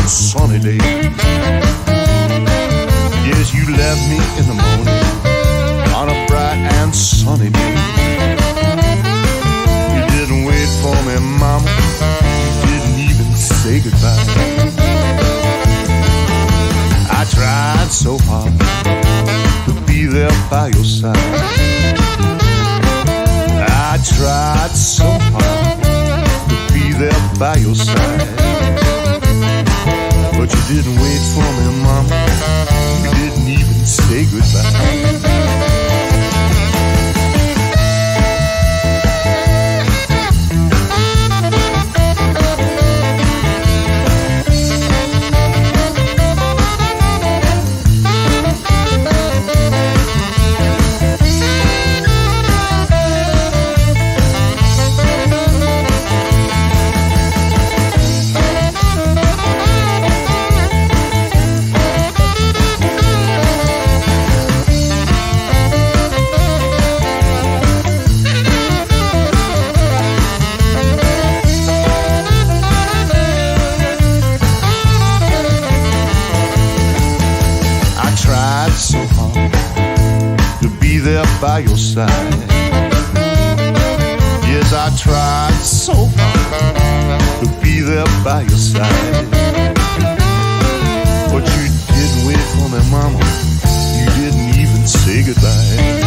and sunny day. Yes, you left me in the morning on a bright and sunny day. You didn't wait for me, mama. You didn't even say goodbye. I tried so hard to be there by your side. I tried so hard to be there by your side. But you didn't wait for me, mama. You didn't even say goodbye. So hard to be there by your side. Yes, I tried so hard to be there by your side. But you didn't wait for me, mama. You didn't even say goodbye.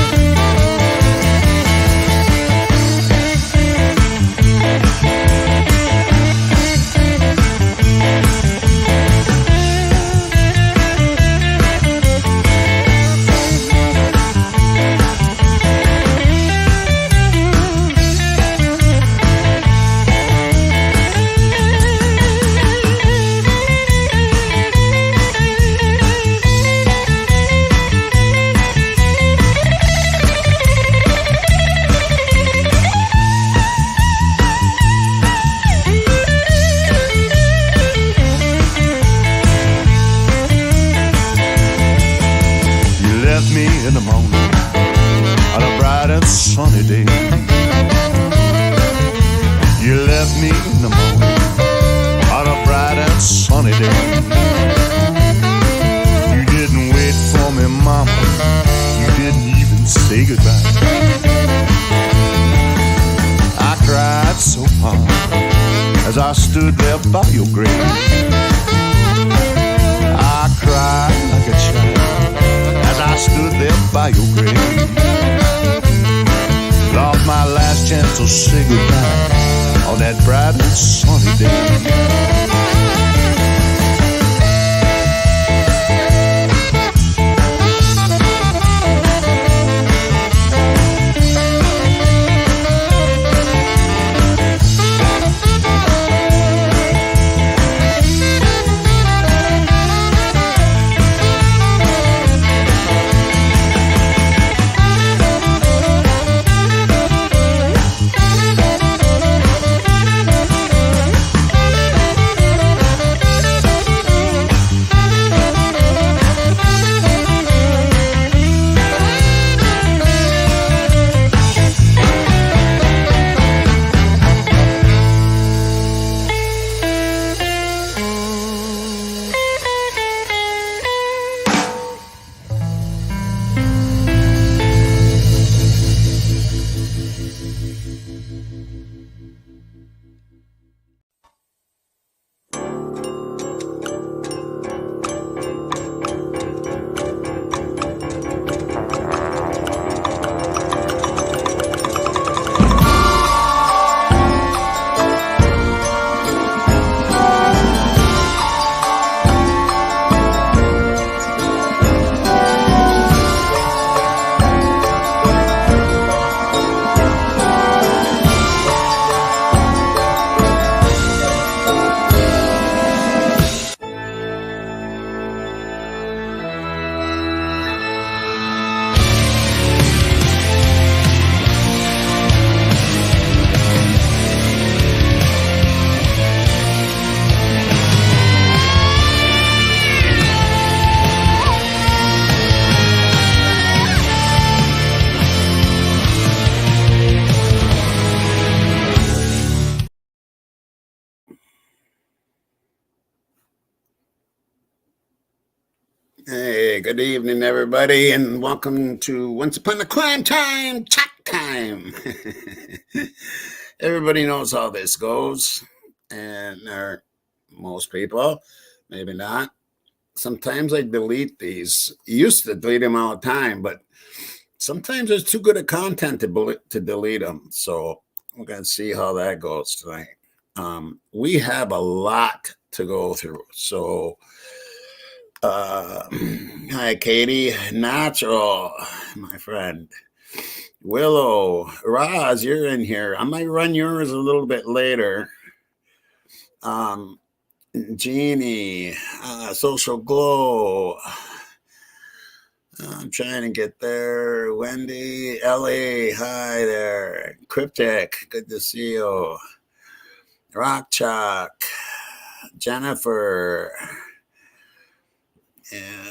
Me in the morning on a bright and sunny day. You left me in the morning on a bright and sunny day. You didn't wait for me, mama. You didn't even say goodbye. I cried so hard as I stood there by your grave. I cried like a child as I stood there by your grave. Lost my last chance to say goodbye on that bright and sunny day. Hey, good evening, everybody, and welcome to Once Upon a Crime Time, Chat Time. Everybody knows how this goes, and most people, maybe not. Sometimes I delete these. I used to delete them all the time, but sometimes there's too good of content to delete them. So we're going to see how that goes tonight. We have a lot to go through. So, hi, Katie. Natural, my friend. Willow. Roz, you're in here. I might run yours a little bit later. Um, Jeannie, Social Glow. I'm trying to get there. Wendy, Ellie, hi there. Cryptic, good to see you. Rock Chalk, Jennifer,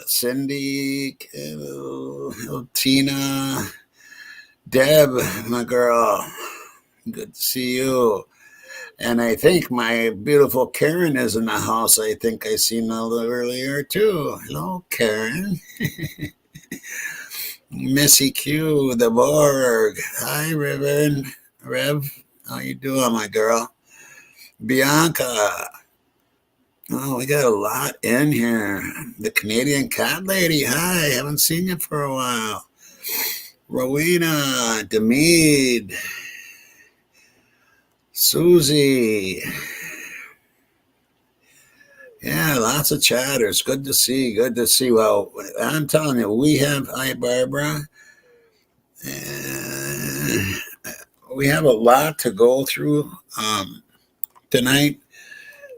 Cindy, Tina, Deb, my girl, good to see you. And I think my beautiful Karen is in the house. I think I seen a little earlier too. Hello, Karen. Missy Q, the Borg. Hi, Rev, how you doing, my girl? Bianca. Oh, we got a lot in here. The Canadian Cat Lady. Hi, haven't seen you for a while. Rowena, Demede, Susie. Yeah, lots of chatters. Good to see. Good to see. Well, I'm telling you, we have. Hi, Barbara. We have a lot to go through tonight.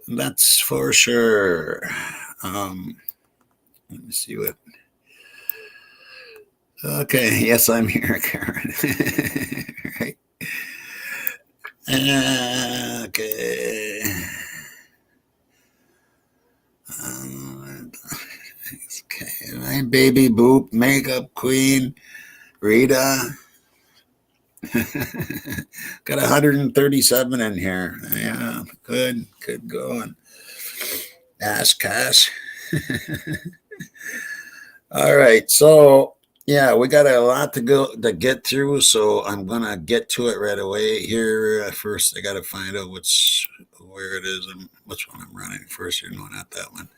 That's for sure. Let me see what. Okay, yes, I'm here, Karen. Right. Okay. Okay, my baby boop, makeup queen, Rita. Got 137 in here. Yeah, good going. Ash Cash. All right, so yeah, we got a lot to get through, so I'm gonna get to it right away. Here, first, I got to find out where it is and which one I'm running first. You know, not that one.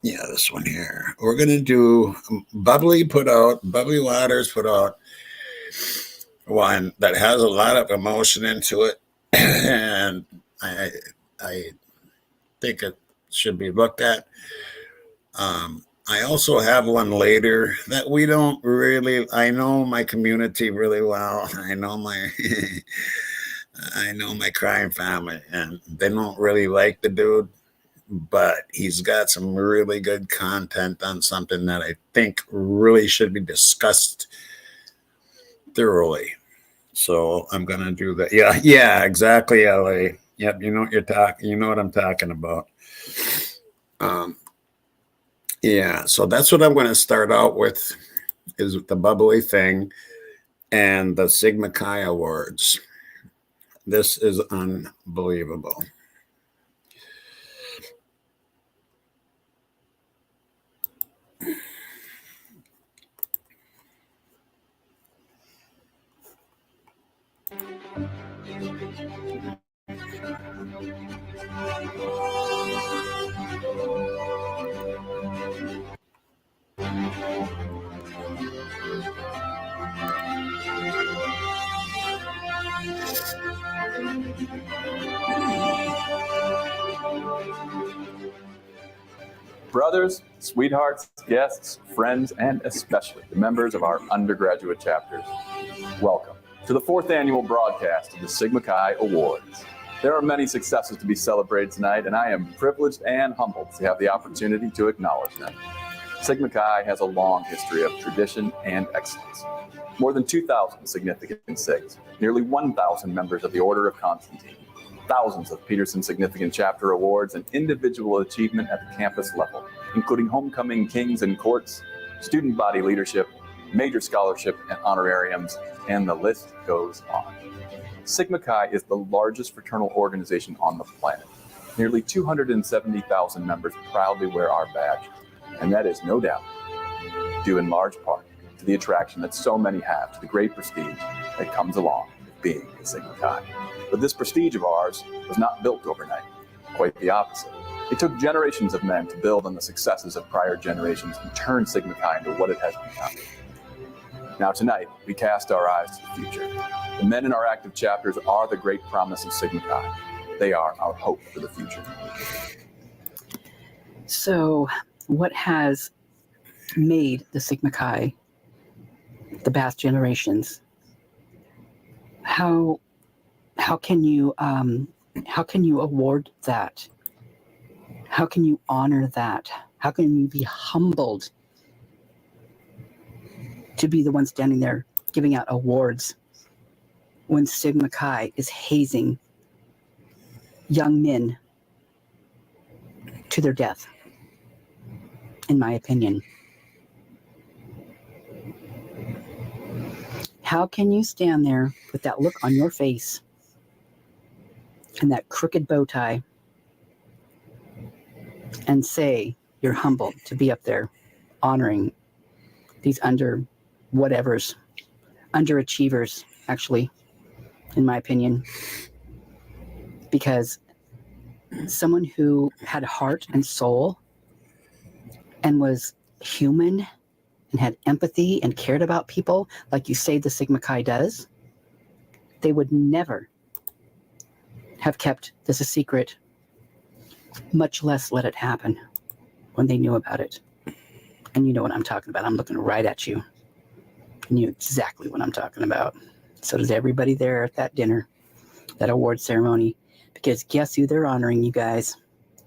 Yeah, this one here. We're gonna do Bubbly Waters put out one that has a lot of emotion into it, and I I think it should be looked at. I also have one later that we don't really. I know my community really well. I know my crime family, and they don't really like the dude, but he's got some really good content on something that I think really should be discussed thoroughly. So I'm gonna do that. Yeah, exactly, LA. Yep, you know what you're talking. You know what I'm talking about. Um, yeah, so that's what I'm going to start out with is the bubbly thing and the Sigma Chi Awards. This is unbelievable. Brothers, sweethearts, guests, friends, and especially the members of our undergraduate chapters, welcome to the 4th annual broadcast of the Sigma Chi Awards. There are many successes to be celebrated tonight, and I am privileged and humbled to have the opportunity to acknowledge them. Sigma Chi has a long history of tradition and excellence. More than 2,000 significant SIGs, nearly 1,000 members of the Order of Constantine, thousands of Peterson Significant Chapter Awards, and individual achievement at the campus level, including Homecoming Kings and Courts, student body leadership, major scholarship and honorariums, and the list goes on. Sigma Chi is the largest fraternal organization on the planet. Nearly 270,000 members proudly wear our badge, and that is no doubt due in large part to the attraction that so many have to the great prestige that comes along with being a Sigma Chi. But this prestige of ours was not built overnight. Quite the opposite. It took generations of men to build on the successes of prior generations and turn Sigma Chi into what it has become. Now tonight, we cast our eyes to the future. The men in our active chapters are the great promise of Sigma Chi. They are our hope for the future. So, what has made the Sigma Chi the past generations? How can you award that? How can you honor that? How can you be humbled to be the one standing there giving out awards when Sigma Chi is hazing young men to their death, in my opinion? How can you stand there with that look on your face and that crooked bow tie and say you're humbled to be up there honoring these underachievers, actually, in my opinion? Because someone who had heart and soul and was human and had empathy and cared about people like you say the Sigma Chi does, they would never have kept this a secret, much less let it happen when they knew about it. And you know what I'm talking about. I'm looking right at you. You knew exactly what I'm talking about. So does everybody there at that dinner, that award ceremony. Because guess who they're honoring, you guys?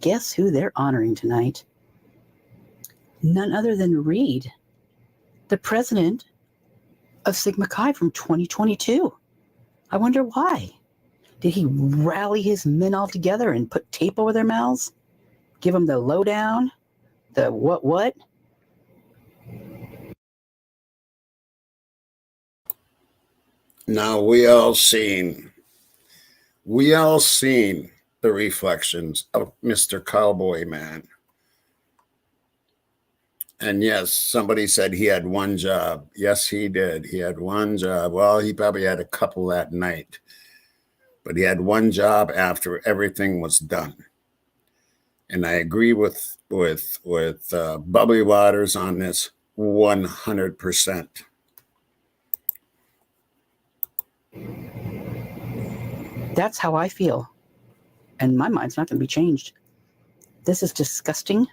Guess who they're honoring tonight? None other than Reed, the president of Sigma Chi from 2022. I wonder why. Did he rally his men all together and put tape over their mouths? Give them the lowdown? The what? Now we all seen the reflections of Mr. Cowboy Man. And yes, somebody said he had one job. Yes, he did. He had one job. Well, he probably had a couple that night. But he had one job after everything was done. And I agree with Bubbly Waters on this 100%. That's how I feel. And my mind's not going to be changed. This is disgusting.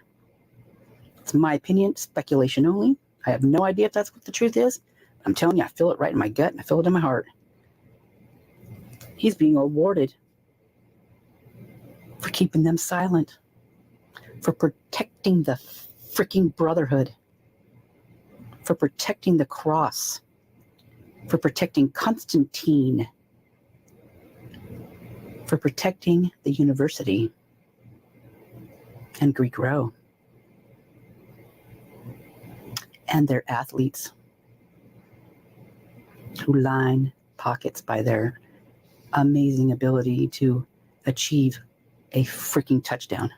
It's my opinion, speculation only. I have no idea if that's what the truth is. I'm telling you, I feel it right in my gut and I feel it in my heart. He's being awarded for keeping them silent, for protecting the freaking brotherhood, for protecting the cross, for protecting Constantine, for protecting the university and Greek Row and their athletes who line pockets by their amazing ability to achieve a freaking touchdown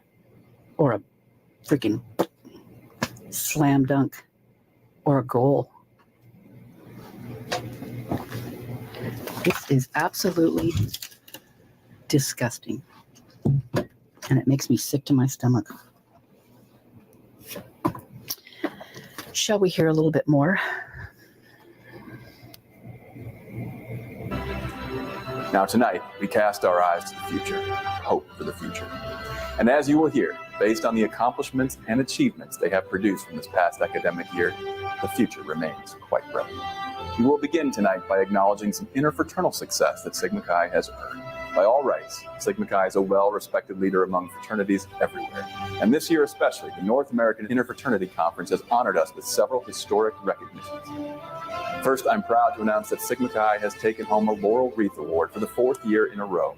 or a freaking slam dunk or a goal. This is absolutely disgusting, and it makes me sick to my stomach. Shall we hear a little bit more? Now tonight, we cast our eyes to the future, hope for the future. And as you will hear, based on the accomplishments and achievements they have produced from this past academic year, the future remains quite bright. We will begin tonight by acknowledging some interfraternal success that Sigma Chi has earned. By all rights, Sigma Chi is a well-respected leader among fraternities everywhere. And this year especially, the North American Interfraternity Conference has honored us with several historic recognitions. First, I'm proud to announce that Sigma Chi has taken home a Laurel Wreath Award for the 4th year in a row.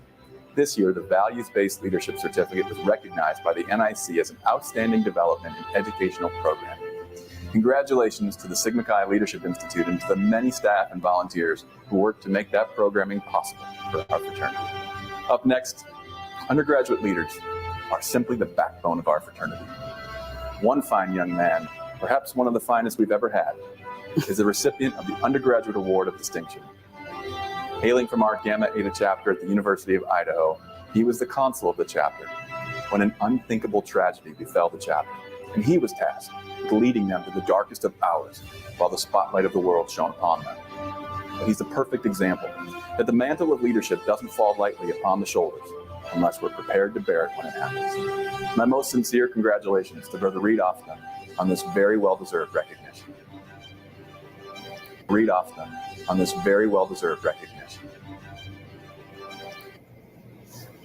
This year, the Values-Based Leadership Certificate was recognized by the NIC as an outstanding development in educational programming. Congratulations to the Sigma Chi Leadership Institute and to the many staff and volunteers who work to make that programming possible for our fraternity. Up next, undergraduate leaders. are simply the backbone of our fraternity. One fine young man, perhaps one of the finest we've ever had, is the recipient of the Undergraduate Award of Distinction. Hailing from our Gamma Eta chapter at the University of Idaho, he was the consul of the chapter when an unthinkable tragedy befell the chapter, and he was tasked with leading them to the darkest of hours while the spotlight of the world shone upon them. But he's a perfect example that the mantle of leadership doesn't fall lightly upon the shoulders unless we're prepared to bear it when it happens. My most sincere congratulations to Brother Reed Offman on this very well-deserved recognition. Reed Offman on this very well-deserved recognition.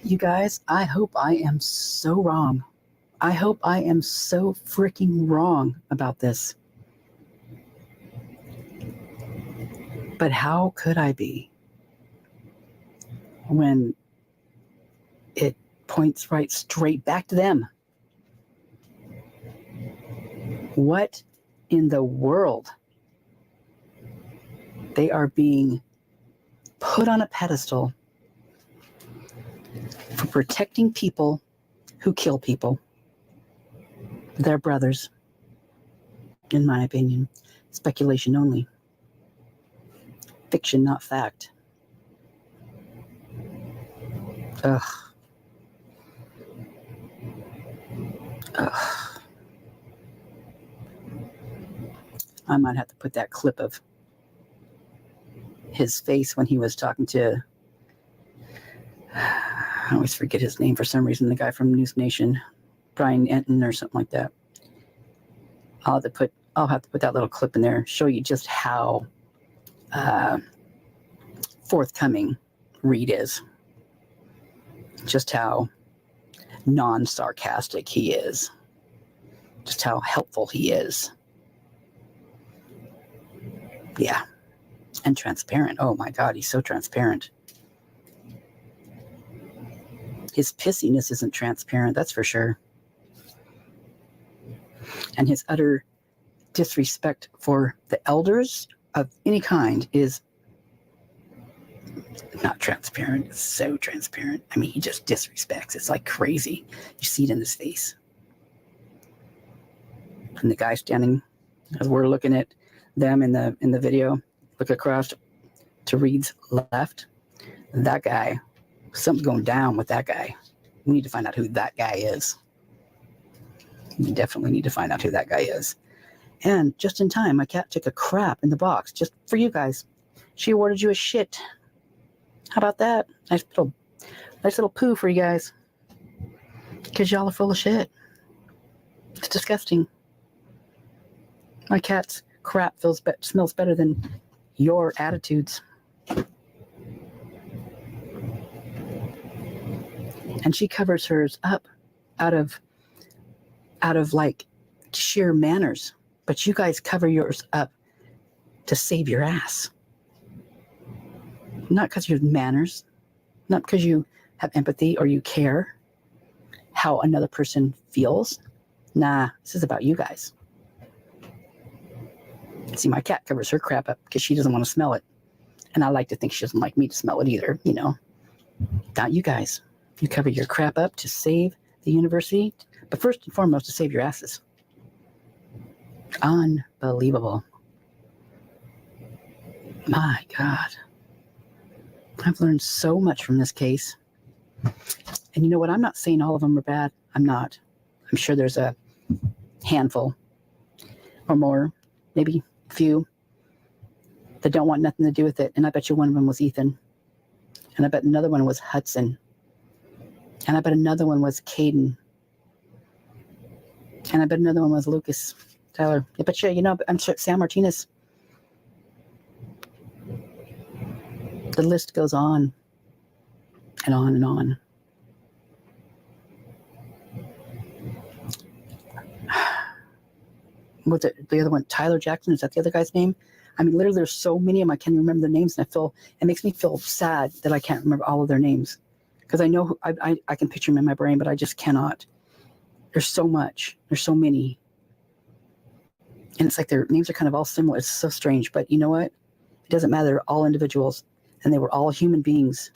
You guys, I hope I am so wrong. I hope I am so freaking wrong about this. But how could I be when it points right straight back to them? What in the world? They are being put on a pedestal for protecting people who kill people. Their brothers, in my opinion. Speculation only. Fiction, not fact. Ugh. Ugh. I might have to put that clip of his face when he was talking to, I always forget his name for some reason, the guy from News Nation, Brian Enton or something like that. I'll have to put that little clip in there, show you just how forthcoming Reed is. Just how non-sarcastic he is. Just how helpful he is. Yeah. And transparent. Oh my God, he's so transparent. His pissiness isn't transparent, that's for sure. And his utter disrespect for the elders of any kind is not transparent. It's so transparent. I mean, he just disrespects. It's like crazy. You see it in his face. And the guy standing, as we're looking at them in the video, look across to Reed's left. That guy, something's going down with that guy. We need to find out who that guy is. We definitely need to find out who that guy is. And just in time, my cat took a crap in the box just for you guys. She awarded you a shit. How about that? Nice little poo for you guys. Because y'all are full of shit. It's disgusting. My cat's crap smells better than your attitudes. And she covers hers up out of like sheer manners. But you guys cover yours up to save your ass. Not because you have manners, not because you have empathy or you care how another person feels. Nah, this is about you guys. See, my cat covers her crap up because she doesn't want to smell it. And I like to think she doesn't like me to smell it either, you know. Not you guys. You cover your crap up to save the university, but first and foremost to save your asses. Unbelievable. My God. I've learned so much from this case. And you know what? I'm not saying all of them are bad. I'm not. I'm sure there's a handful or more, maybe a few, that don't want nothing to do with it. And I bet you one of them was Ethan. And I bet another one was Hudson. And I bet another one was Caden. And I bet another one was Lucas Tyler. I bet you, I'm sure Sam Martinez. The list goes on and on and on. What's it? The other one, Tyler Jackson, is that the other guy's name? I mean, literally, there's so many of them I can't remember their names, and it makes me feel sad that I can't remember all of their names, because I know I can picture them in my brain, but I just cannot. There's so much. There's so many, and it's like their names are kind of all similar. It's so strange, but you know what? It doesn't matter. They're all individuals, and they were all human beings,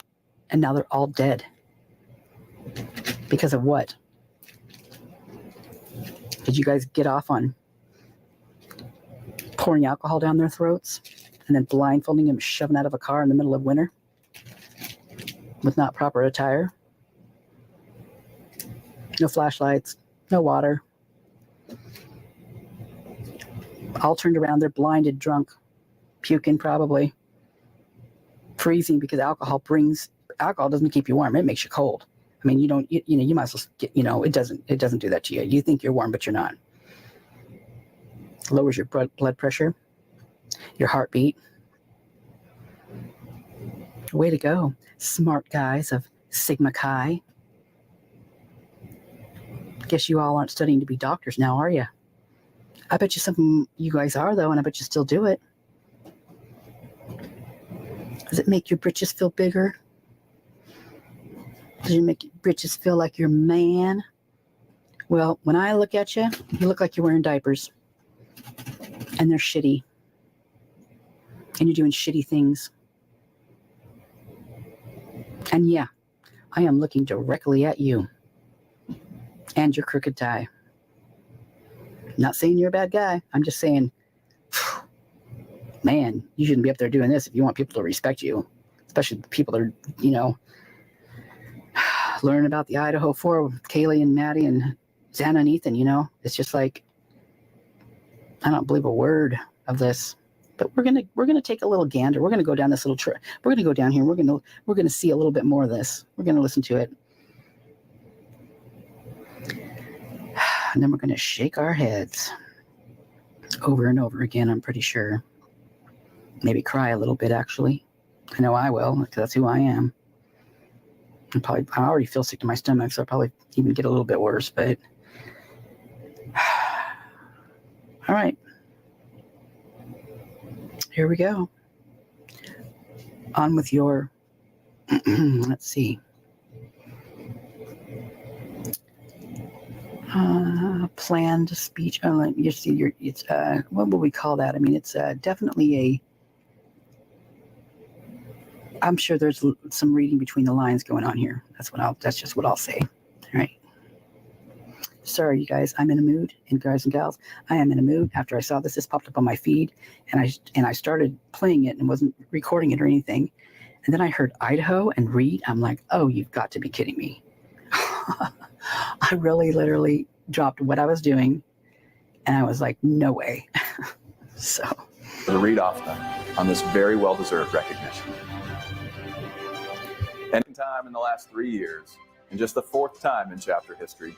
and now they're all dead. Because of what? Did you guys get off on pouring alcohol down their throats and then blindfolding them, shoving out of a car in the middle of winter with not proper attire? No flashlights, no water. All turned around, they're blinded, drunk, puking probably, freezing because alcohol doesn't keep you warm, it makes you cold. I mean, you might as well get, it doesn't do that to you. You think you're warm, but you're not. Lowers your blood pressure, your heartbeat. Way to go, smart guys of Sigma Chi. Guess you all aren't studying to be doctors now, are you? I bet you some you guys are, though, and I bet you still do it. Does it make your britches feel bigger? Does it make your britches feel like you're man? Well, when I look at you, you look like you're wearing diapers. And they're shitty. And you're doing shitty things. And yeah, I am looking directly at you. And your crooked tie. Not saying you're a bad guy. I'm just saying, man, you shouldn't be up there doing this if you want people to respect you. Especially the people that are, learn about the Idaho 4 with Kaylee and Maddie and Xana and Ethan, It's just like, I don't believe a word of this. But we're gonna take a little gander. We're gonna go down this little trip. We're gonna go down here. We're gonna see a little bit more of this. We're gonna listen to it. And then we're going to shake our heads over and over again, I'm pretty sure. Maybe cry a little bit, actually. I know I will, because that's who I am. I already feel sick to my stomach, so I'll probably even get a little bit worse, but... All right. Here we go. On with your... Let's see. Planned speech. You see, it's what would we call that? I mean, it's definitely I'm sure there's some reading between the lines going on here. That's just what I'll say. All right. Sorry, you guys. I'm in a mood, and guys and gals, I am in a mood. After I saw this popped up on my feed, and I started playing it and wasn't recording it or anything, and then I heard Idaho and Reed. I'm like, oh, you've got to be kidding me. I really literally dropped what I was doing, and I was like, no way. So. The read off then on this very well-deserved recognition. Any time in the last 3 years, and just the 4th time in chapter history,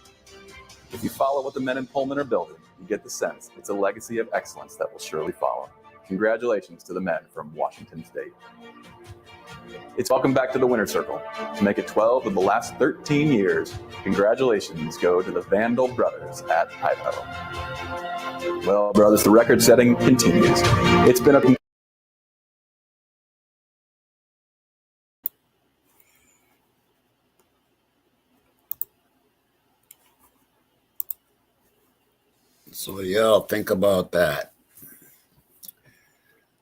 if you follow what the men in Pullman are building, you get the sense it's a legacy of excellence that will surely follow. Congratulations to the men from Washington State. It's welcome back to the winner's circle. To make it 12 of the last 13 years, congratulations go to the Vandal brothers at Idaho. Well, brothers, the record setting continues. It's been a... So what do y'all think about that?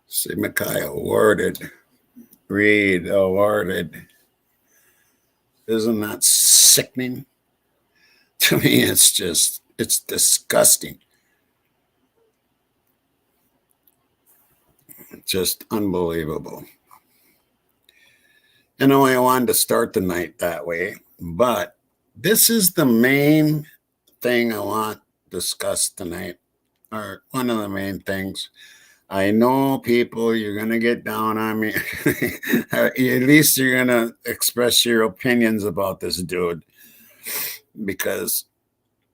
Sigma Chi awarded. Reed awarded. Isn't that sickening? To me, it's disgusting. Just unbelievable. I know I wanted to start the night that way, but this is the main thing I want discussed tonight, or one of the main things. I know people, you're going to get down on me. At least you're going to express your opinions about this dude. Because,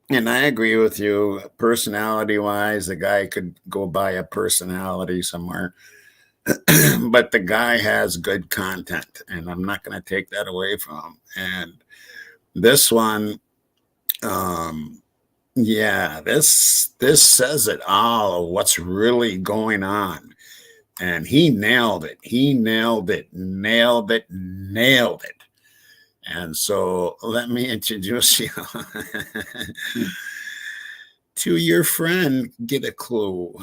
and I agree with you, personality-wise, the guy could go buy a personality somewhere. But the guy has good content, and I'm not going to take that away from him. And this one, yeah, this says it all of what's really going on. And he nailed it. He nailed it. And so let me introduce you to your friend. Get a clue.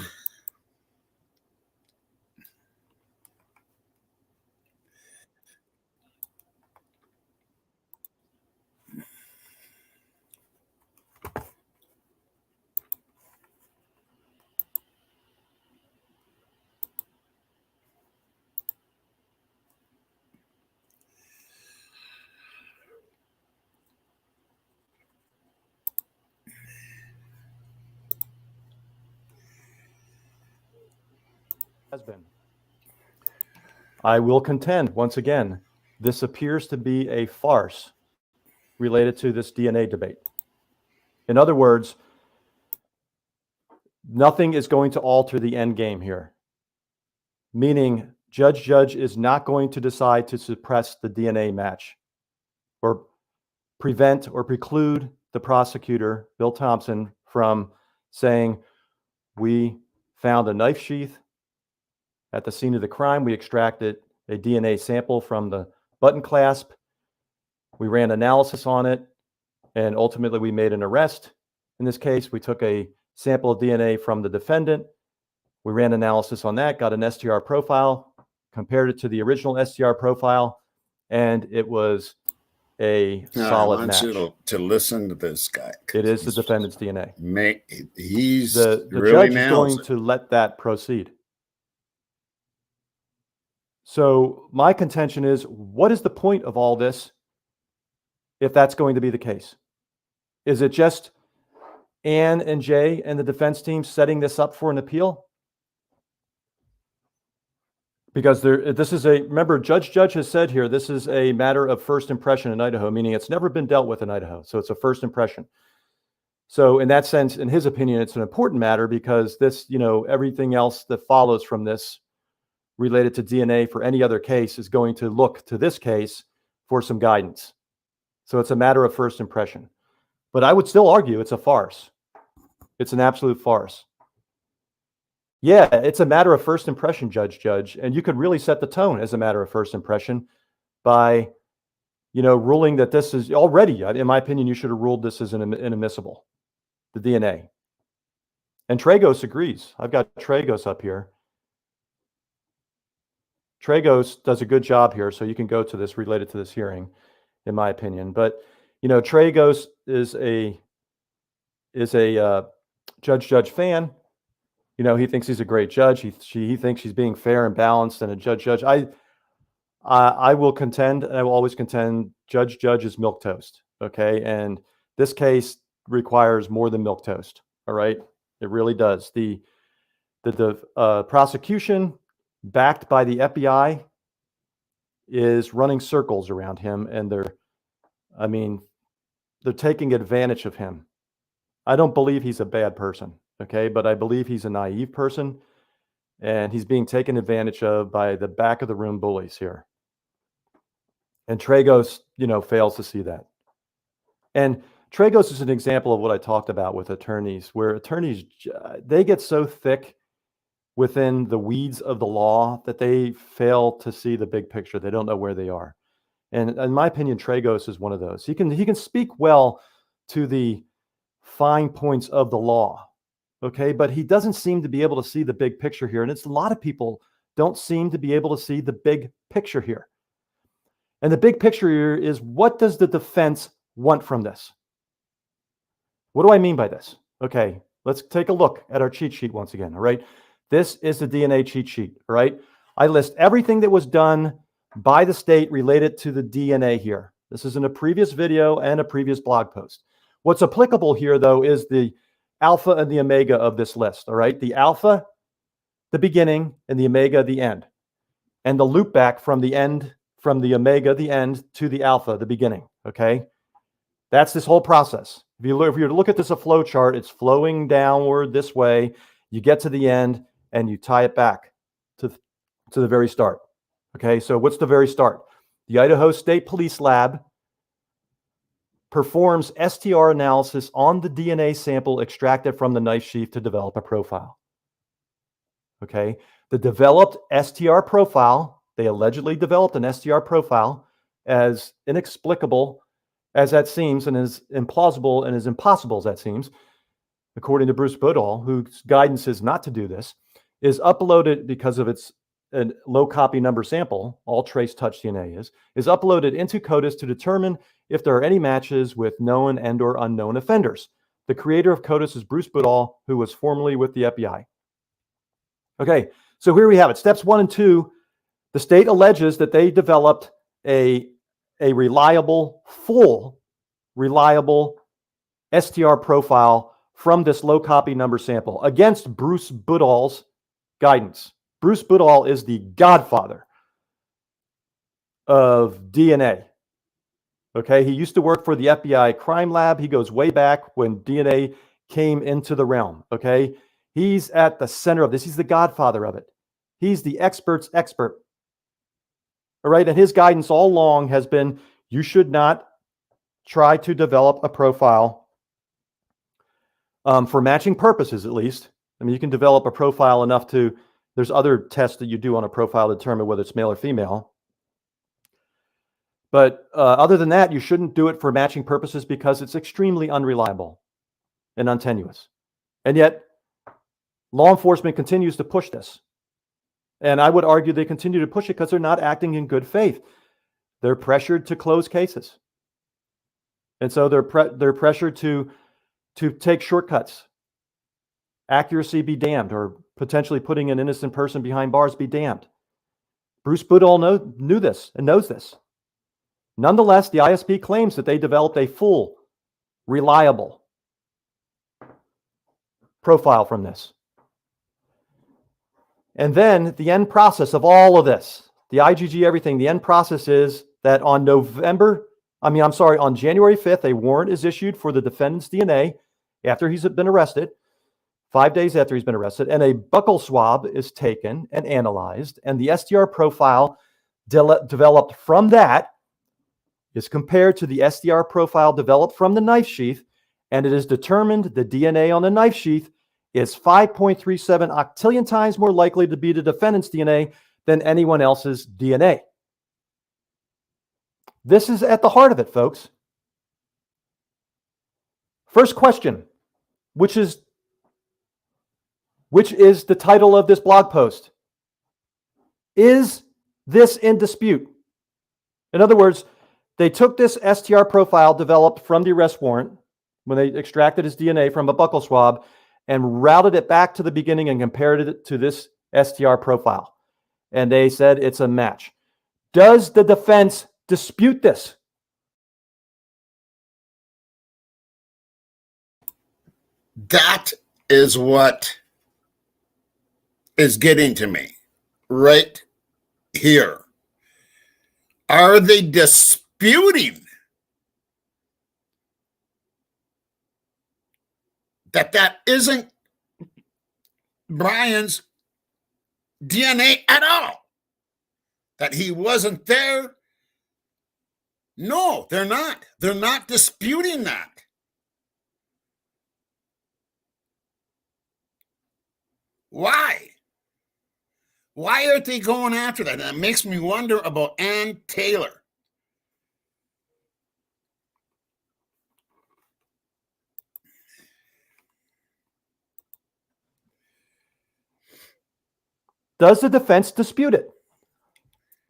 has been. I will contend, once again, this appears to be a farce related to this DNA debate. In other words, nothing is going to alter the end game here, meaning Judge is not going to decide to suppress the DNA match or prevent or preclude the prosecutor, Bill Thompson, from saying, we found a knife sheath at the scene of the crime. We extracted a DNA sample from the button clasp. We ran analysis on it, and ultimately we made an arrest. In this case, we took a sample of DNA from the defendant. We ran analysis on that, got an STR profile, compared it to the original STR profile, and it was a solid match. I want you to listen to this guy. It is the defendant's DNA. He's the really judge is going to let that proceed. So my contention is, what is the point of all this if that's going to be the case? Is it just Ann and Jay and the defense team setting this up for an appeal? Because remember, Judge has said here, this is a matter of first impression in Idaho, meaning it's never been dealt with in Idaho. So it's a first impression. So in that sense, in his opinion, it's an important matter because this, everything else that follows from this related to DNA for any other case is going to look to this case for some guidance. So it's a matter of first impression. But I would still argue it's a farce. It's an absolute farce. Yeah, it's a matter of first impression, Judge, and you could really set the tone as a matter of first impression by, ruling that this is already, in my opinion, you should have ruled this as inadmissible, the DNA. And Tragos agrees. I've got Tragos up here. Tragos does a good job here, so you can go to this related to this hearing, in my opinion. But, Tragos is a Judge fan. He thinks he's a great judge. He thinks he's being fair and balanced and a judge. I will contend, and I will always contend, Judge is milquetoast. Okay, and this case requires more than milquetoast. All right, it really does. The prosecution, backed by the FBI, is running circles around him, and they're taking advantage of him. I don't believe he's a bad person. Okay, but I believe he's a naive person, and he's being taken advantage of by the back of the room bullies here. And Tragos, fails to see that. And Tragos is an example of what I talked about with attorneys, where attorneys, they get so thick within the weeds of the law that they fail to see the big picture. They don't know where they are. And in my opinion, Tragos is one of those. He can speak well to the fine points of the law. Okay, but he doesn't seem to be able to see the big picture here. And it's a lot of people don't seem to be able to see the big picture here. And the big picture here is, what does the defense want from this? What do I mean by this? Okay, let's take a look at our cheat sheet once again. All right, this is the DNA cheat sheet. All right, I list everything that was done by the state related to the DNA here. This is in a previous video and a previous blog post. What's applicable here, though, is the alpha and the omega of this list. All right, the alpha, the beginning, and the omega, the end, and the loop back from the end, from the omega, the end, to the alpha, the beginning. Okay, that's this whole process. If you look at this a flow chart, it's flowing downward this way. You get to the end, and you tie it back to the very start. Okay, so what's the very start? The Idaho State Police Lab performs STR analysis on the DNA sample extracted from the knife sheath to develop a profile. Okay, the developed STR profile, they allegedly developed an STR profile, as inexplicable as that seems, and as implausible and as impossible as that seems, according to Bruce Boodall, whose guidance is not to do this, is uploaded because of its a low copy number sample, all trace touch DNA is uploaded into CODIS to determine if there are any matches with known and or unknown offenders. The creator of CODIS is Bruce Boodall, who was formerly with the FBI. Okay, so here we have it. Steps 1 and 2, the state alleges that they developed a reliable, full, reliable STR profile from this low copy number sample against Bruce Boodall's guidance. Bruce Goodall is the godfather of DNA. Okay, he used to work for the FBI crime lab. He goes way back when DNA came into the realm. Okay, he's at the center of this. He's the godfather of it. He's the expert's expert. All right, and his guidance all along has been, you should not try to develop a profile for matching purposes, at least. I mean, you can develop a profile enough to, there's other tests that you do on a profile to determine whether it's male or female. But other than that, you shouldn't do it for matching purposes because it's extremely unreliable and untenuous. And yet, law enforcement continues to push this. And I would argue they continue to push it because they're not acting in good faith. They're pressured to close cases. And so they're pressured to take shortcuts. Accuracy be damned, or potentially putting an innocent person behind bars be damned. Bruce Goodall knew this and knows this. Nonetheless, the ISP claims that they developed a full, reliable profile from this. And then the end process of all of this, the IgG, everything, the end process is that on January 5th, a warrant is issued for the defendant's DNA after he's been arrested, 5 days after he's been arrested, and a buccal swab is taken and analyzed, and the STR profile developed from that is compared to the STR profile developed from the knife sheath, and it is determined the DNA on the knife sheath is 5.37 octillion times more likely to be the defendant's DNA than anyone else's DNA. This is at the heart of it, folks. First question, which is the title of this blog post. Is this in dispute? In other words, they took this STR profile developed from the arrest warrant when they extracted his DNA from a buccal swab and routed it back to the beginning and compared it to this STR profile. And they said it's a match. Does the defense dispute this? That is what is getting to me right here. Are they disputing that isn't Brian's DNA at all? That he wasn't there? No, they're not. They're not disputing that. Why? Why aren't they going after that? And it makes me wonder about Ann Taylor. Does the defense dispute it?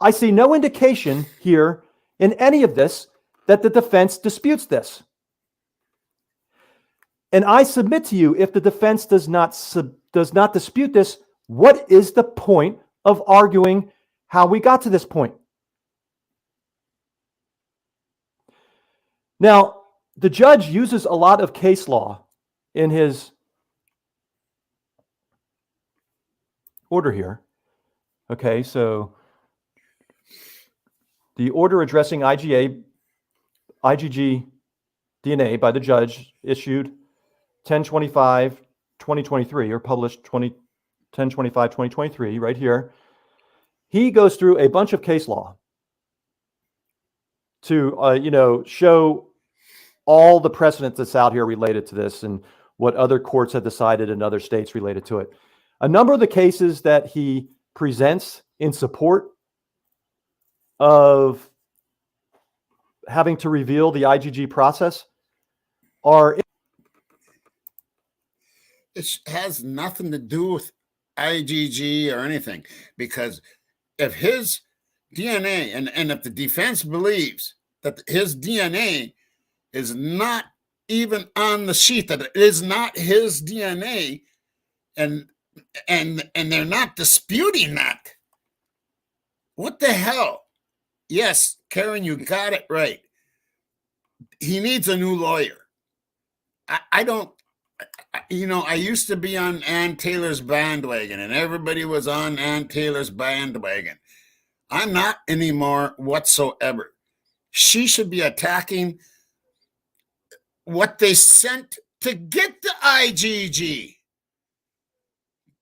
I see no indication here in any of this that the defense disputes this. And I submit to you, if the defense does not dispute this, what is the point of arguing how we got to this point? Now, the judge uses a lot of case law in his order here. Okay, so the order addressing IgG DNA by the judge issued 10/25/2023 or published 10/25/2023 right here. He goes through a bunch of case law to show all the precedent that's out here related to this and what other courts have decided in other states related to it. A number of the cases that he presents in support of having to reveal the IgG process are... It has nothing to do with IgG or anything, because if his DNA, and if the defense believes that his DNA is not even on the sheet, that it is not his DNA, and they're not disputing that, what the hell? Yes, Karen, you got it right. He needs a new lawyer. I used to be on Ann Taylor's bandwagon, and everybody was on Ann Taylor's bandwagon. I'm not anymore whatsoever. She should be attacking what they sent to get the IgG.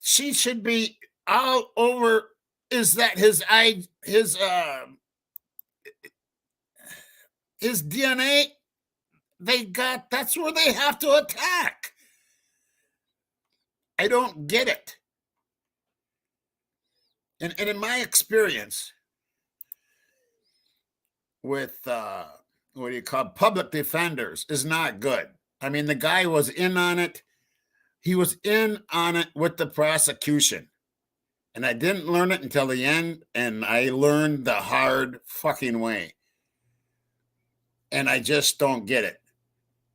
She should be all over. Is that his DNA? That's where they have to attack. I don't get it. And in my experience with what do you call public defenders is not good. I mean, the guy was in on it. He was in on it with the prosecution. And I didn't learn it until the end, and I learned the hard fucking way. And I just don't get it.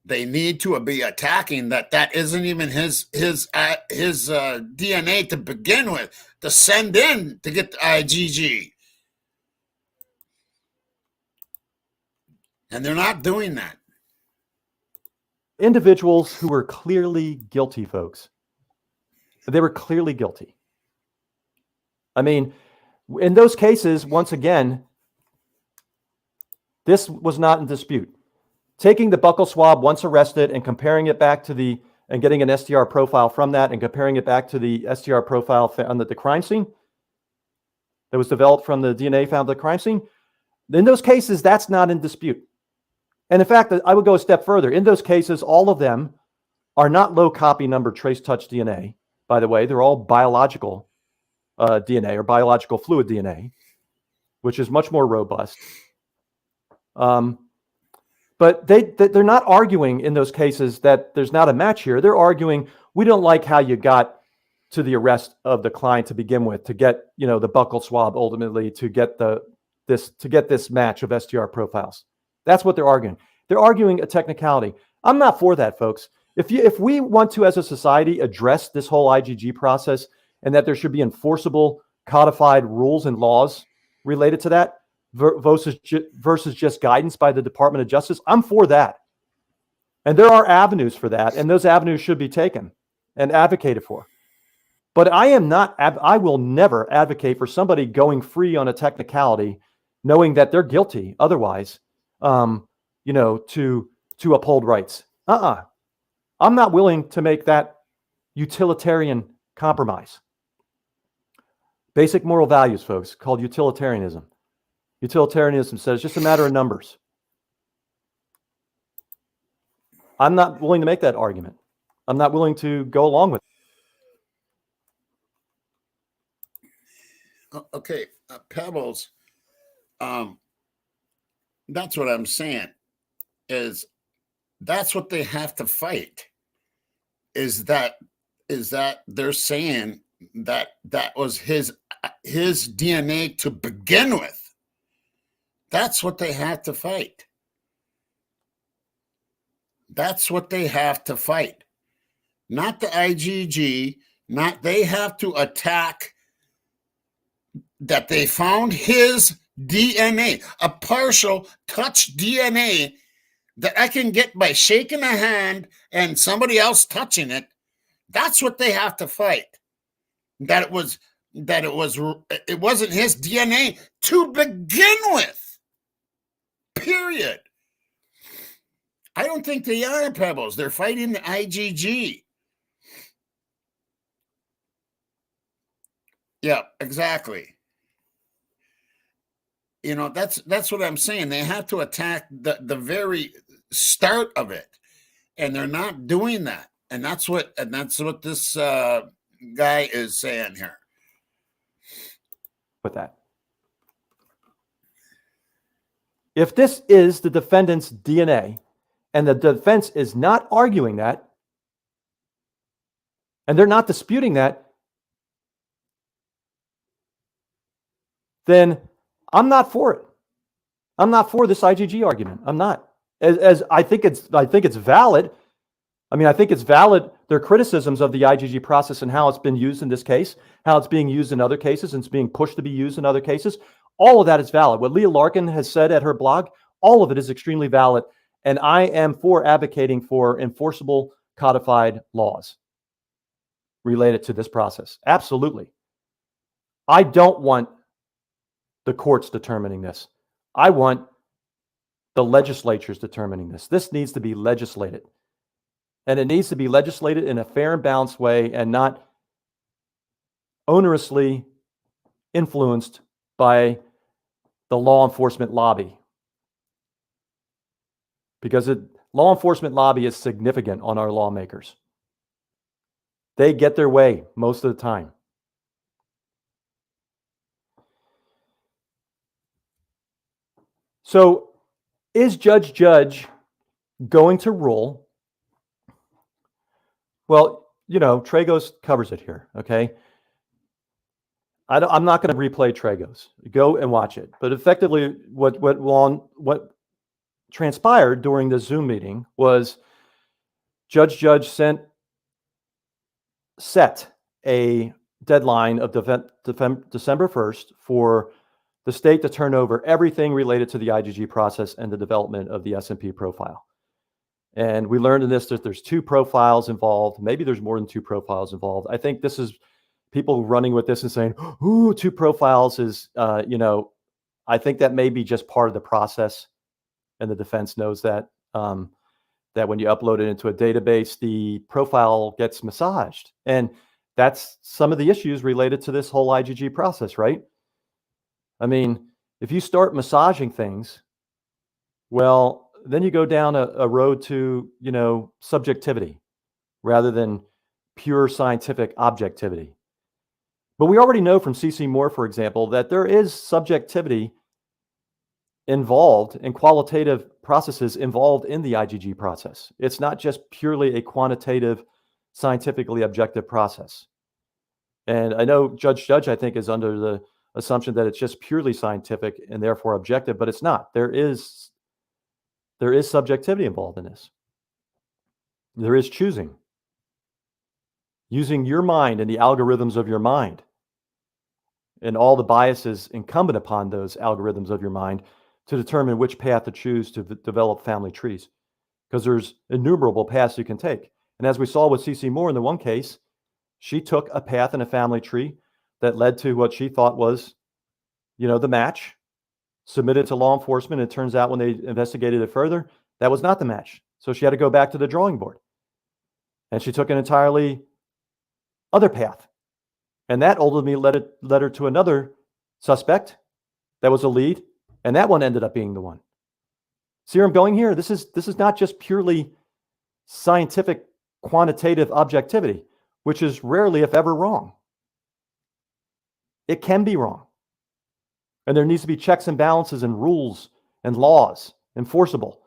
They need to be attacking that isn't even his DNA to begin with, to send in to get the IgG. And they're not doing that. Individuals who were clearly guilty, folks. They were clearly guilty. I mean, in those cases, once again, this was not in dispute. Taking the buccal swab once arrested and comparing it back to and getting an STR profile from that and comparing it back to the STR profile on the crime scene that was developed from the DNA found at the crime scene. In those cases, that's not in dispute. And in fact, I would go a step further. In those cases, all of them are not low copy number trace touch DNA. By the way, they're all biological DNA or biological fluid DNA, which is much more robust. But they're not arguing in those cases that there's not a match here. They're arguing, we don't like how you got to the arrest of the client to begin with, to get, the buccal swab ultimately to get this match of STR profiles. That's what they're arguing. They're arguing a technicality. I'm not for that, folks. If we want to, as a society, address this whole IgG process and that there should be enforceable, codified rules and laws related to that versus just guidance by the Department of Justice, I'm for that. And there are avenues for that, and those avenues should be taken and advocated for. But I will never advocate for somebody going free on a technicality, knowing that they're guilty otherwise, to uphold rights. I'm not willing to make that utilitarian compromise. Basic moral values, folks, called utilitarianism. Utilitarianism says it's just a matter of numbers. I'm not willing to make that argument. I'm not willing to go along with it. Okay, Pebbles, that's what I'm saying, is that's what they have to fight, is that they're saying that was his DNA to begin with. That's what they have to fight. That's what they have to fight. Not the IgG, they have to attack that they found his DNA, a partial touch DNA that I can get by shaking a hand and somebody else touching it. That's what they have to fight. It wasn't his DNA to begin with. Period. I don't think they are, Pebbles. They're fighting the IgG. Yeah, exactly. That's what I'm saying. They have to attack the very start of it, and they're not doing that. And that's what this guy is saying here. With that, if this is the defendant's DNA, and the defense is not arguing that, and they're not disputing that, then I'm not for it. I'm not for this IgG argument. I'm not. As I think it's valid. I mean, I think it's valid, their criticisms of the IgG process and how it's been used in this case, how it's being used in other cases, and it's being pushed to be used in other cases. All of that is valid. What Leah Larkin has said at her blog, all of it is extremely valid. And I am for advocating for enforceable, codified laws related to this process. Absolutely. I don't want the courts determining this. I want the legislatures determining this. This needs to be legislated. And it needs to be legislated in a fair and balanced way and not onerously influenced by the law enforcement lobby. Because the law enforcement lobby is significant on our lawmakers. They get their way most of the time. So, is Judge going to rule? Well, Tragos covers it here, okay? I'm not going to replay Tragos. Go and watch it. But effectively, what transpired during the Zoom meeting was Judge set a deadline of December 1st for the state to turn over everything related to the IgG process and the development of the S&P profile. And we learned in this that there's 2 profiles involved. Maybe there's more than 2 profiles involved. I think this is people running with this and saying, ooh, 2 profiles is, I think that may be just part of the process. And the defense knows that, that when you upload it into a database, the profile gets massaged. And that's some of the issues related to this whole IgG process, right? I mean, if you start massaging things, well, then you go down a road to, subjectivity rather than pure scientific objectivity. But we already know from C.C. Moore, for example, that there is subjectivity involved in qualitative processes involved in the IgG process. It's not just purely a quantitative, scientifically objective process. And I know Judge, I think, is under the assumption that it's just purely scientific and therefore objective, but it's not. There is subjectivity involved in this. There is choosing. Using your mind and the algorithms of your mind and all the biases incumbent upon those algorithms of your mind to determine which path to choose to develop family trees. Because there's innumerable paths you can take. And as we saw with C.C. Moore in the one case, she took a path in a family tree that led to what she thought was, the match, submitted to law enforcement. It turns out when they investigated it further, that was not the match. So she had to go back to the drawing board. And she took an entirely other path. And that ultimately led her to another suspect that was a lead. And that one ended up being the one. See where I'm going here? This is not just purely scientific quantitative objectivity, which is rarely, if ever, wrong. It can be wrong. And there needs to be checks and balances and rules and laws enforceable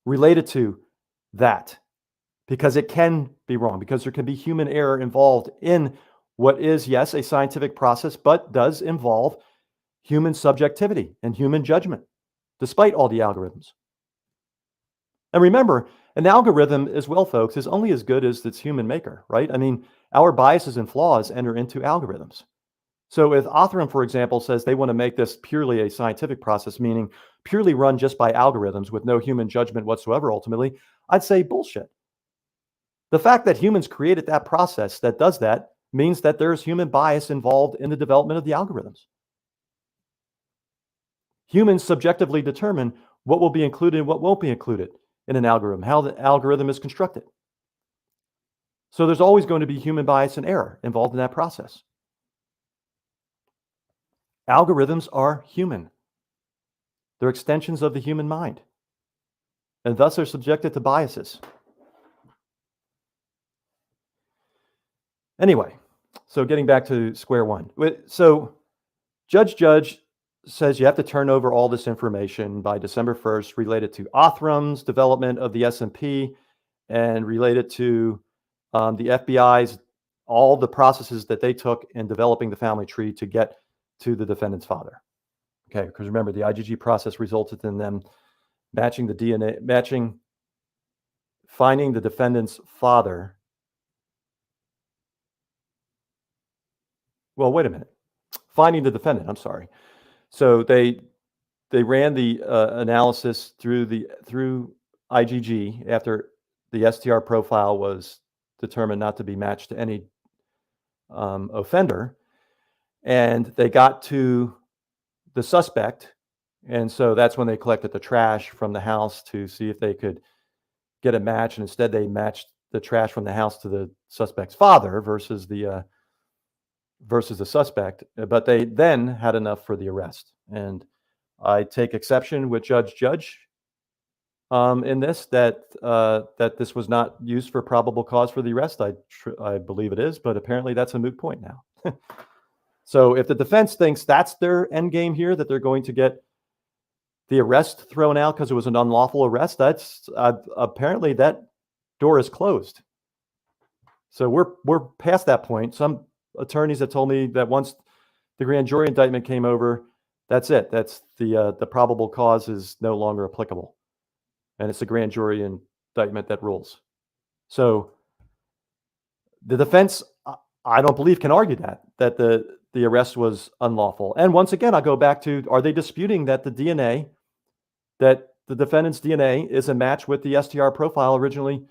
related to that, because it can be wrong, because there can be human error involved in what is, yes, a scientific process, but does involve human subjectivity and human judgment, despite all the algorithms. And remember, an algorithm as well, folks, is only as good as its human maker, right? I mean, our biases and flaws enter into algorithms. So if Othram, for example, says they want to make this purely a scientific process, meaning purely run just by algorithms with no human judgment whatsoever, ultimately, I'd say bullshit. The fact that humans created that process that does that means that there's human bias involved in the development of the algorithms. Humans subjectively determine what will be included and what won't be included in an algorithm, how the algorithm is constructed. So there's always going to be human bias and error involved in that process. Algorithms are human. They're extensions of the human mind, and thus are subjected to biases. Anyway, so getting back to square one. So Judge says you have to turn over all this information by December 1st related to Othram's development of the S&P and related to the FBI's, all the processes that they took in developing the family tree to get to the defendant's father. Okay, because remember, the IgG process resulted in them matching the DNA, finding the defendant's father. Well, wait a minute. Finding the defendant, I'm sorry. So they ran the analysis through IgG after the STR profile was determined not to be matched to any offender, and they got to the suspect, and so that's when they collected the trash from the house to see if they could get a match, and instead they matched the trash from the house to the suspect's father versus the suspect, but they then had enough for the arrest. And I take exception with Judge in this, that this was not used for probable cause for the arrest. I believe it is, but apparently that's a moot point now. So if the defense thinks that's their end game here, that they're going to get the arrest thrown out because it was an unlawful arrest, that's apparently that door is closed. So we're past that point. Some attorneys have told me that once the grand jury indictment came over, that's it. That's the probable cause is no longer applicable, and it's the grand jury indictment that rules. So the defense, I don't believe, can argue that the arrest was unlawful. And once again, I'll go back to, are they disputing that the DNA, that the defendant's DNA is a match with the STR profile originally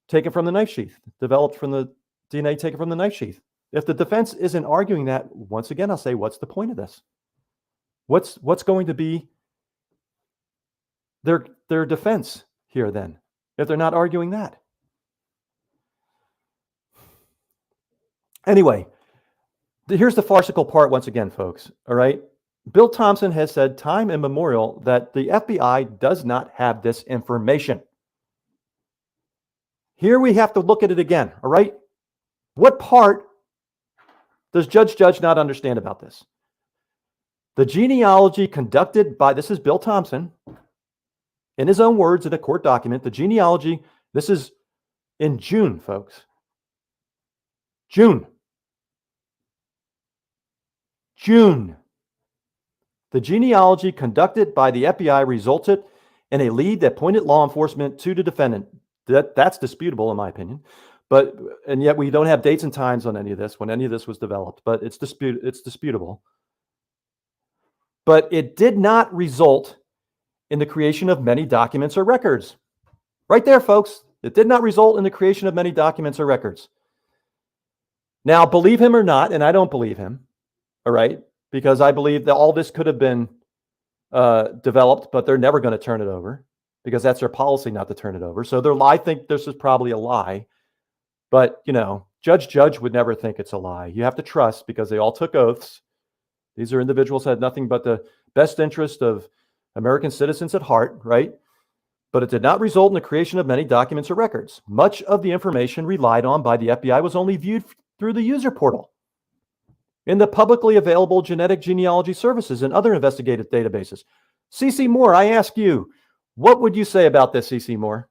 taken from the knife sheath, developed from the DNA taken from the knife sheath? If the defense isn't arguing that, once again, I'll say, what's the point of this? What's going to be their defense here then, if they're not arguing that? Anyway, here's the farcical part once again, folks. All right. Bill Thompson has said time immemorial that the FBI does not have this information. Here we have to look at it again. All right. What part does Judge not understand about this? The genealogy conducted by, this is Bill Thompson, in his own words in a court document, the genealogy, this is in June, folks. June. The genealogy conducted by the FBI resulted in a lead that pointed law enforcement to the defendant. That's disputable in my opinion. And yet we don't have dates and times on any of this, when any of this was developed, but it's disputable. But it did not result in the creation of many documents or records. Right there, folks. It did not result in the creation of many documents or records. Now, believe him or not, and I don't believe him, all right, because I believe that all this could have been developed, but they're never going to turn it over because that's their policy not to turn it over. So I think this is probably a lie. But, Judge would never think it's a lie. You have to trust, because they all took oaths. These are individuals that had nothing but the best interest of American citizens at heart, right? But it did not result in the creation of many documents or records. Much of the information relied on by the FBI was only viewed through the user portal, in the publicly available genetic genealogy services and other investigative databases. CC Moore, I ask you, what would you say about this, CC Moore?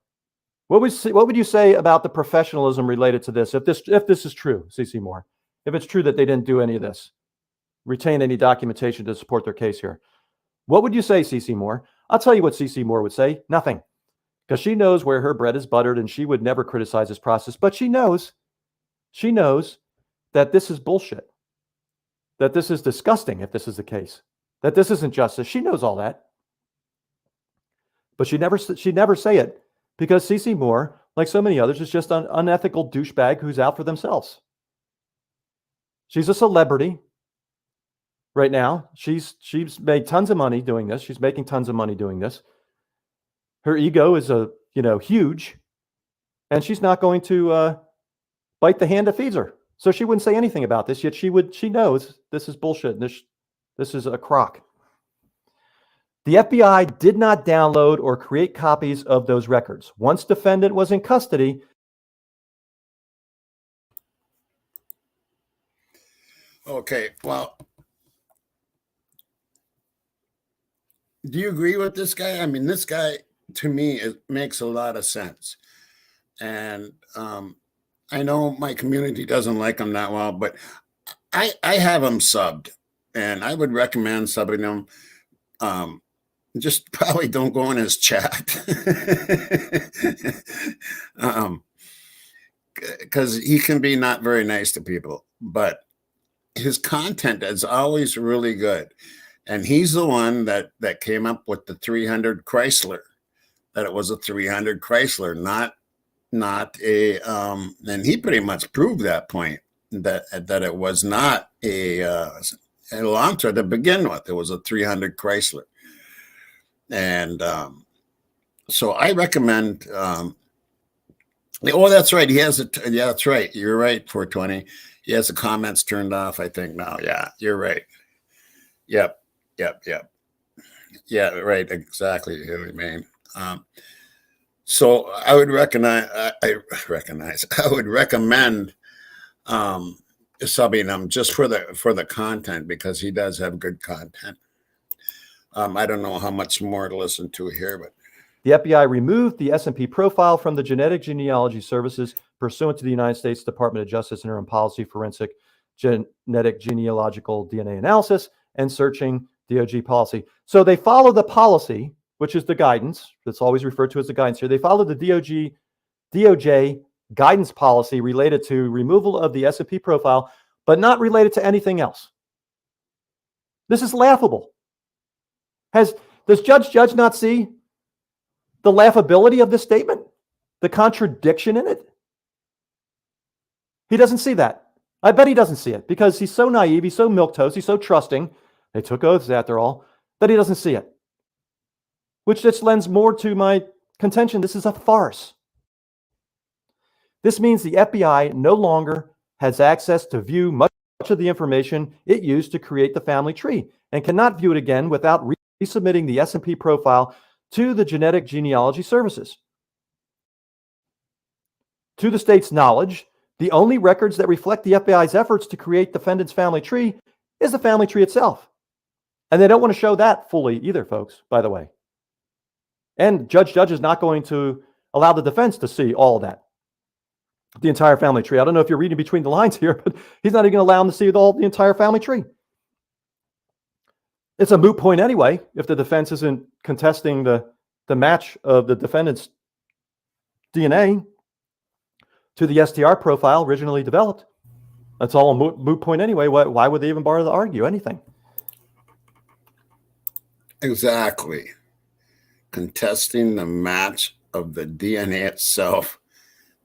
What would you say about the professionalism related to this, if this is true, CC Moore? If it's true that they didn't do any of this, retain any documentation to support their case here, what would you say, CC Moore? I'll tell you what CC Moore would say. Nothing. Because she knows where her bread is buttered, and she would never criticize this process. But she knows that this is bullshit, that this is disgusting if this is the case, that this isn't justice. She knows all that. But she'd never say it, because CC Moore, like so many others, is just an unethical douchebag who's out for themselves. She's a celebrity right now. She's made tons of money doing this. She's making tons of money doing this. Her ego is huge, and she's not going to bite the hand that feeds her. So she wouldn't say anything about this, yet she knows this is bullshit. This is a crock. The FBI did not download or create copies of those records. Once defendant was in custody. Okay, well, do you agree with this guy? I mean, this guy, to me, it makes a lot of sense. And I know my community doesn't like him that well, but I have him subbed, and I would recommend subbing him. Just probably don't go in his chat. Because he can be not very nice to people, but his content is always really good. And he's the one that came up with the 300 Chrysler, that it was a 300 Chrysler, not not a, and he pretty much proved that point, that it was not a Elantra to begin with. It was a 300 Chrysler. And so I recommend, oh, that's right. He has it. Yeah, that's right. You're right, 420. He has the comments turned off, I think, now. Yeah, you're right. Yep. Yeah, right. Exactly. You know what I mean? So I would I would recommend subbing him just for the content, because he does have good content. I don't know how much more to listen to here, but The FBI removed the S&P profile from the genetic genealogy services pursuant to the United States Department of Justice Interim Policy Forensic Genetic Genealogical DNA Analysis and Searching DOJ policy. So they follow the policy, which is the guidance. That's always referred to as the guidance here. They follow the DOJ guidance policy related to removal of the S&P profile, but not related to anything else. This is laughable. Does Judge not see the laughability of this statement? The contradiction in it? He doesn't see that. I bet he doesn't see it because he's so naive, he's so milquetoast, he's so trusting. They took oaths after all, that he doesn't see it. Which just lends more to my contention. This is a farce. This means the FBI no longer has access to view much of the information it used to create the family tree and cannot view it again without resubmitting the S&P profile to the genetic genealogy services. To the state's knowledge, the only records that reflect the FBI's efforts to create the defendant's family tree is the family tree itself. And they don't want to show that fully either, folks, by the way. And Judge is not going to allow the defense to see all of that, the entire family tree. I don't know if you're reading between the lines here, but he's not even going to allow them to see the entire family tree. It's a moot point anyway, if the defense isn't contesting the match of the defendant's DNA to the STR profile originally developed. That's all a moot point anyway. Why would they even bother to argue anything? exactly. Contesting the match of the DNA itself,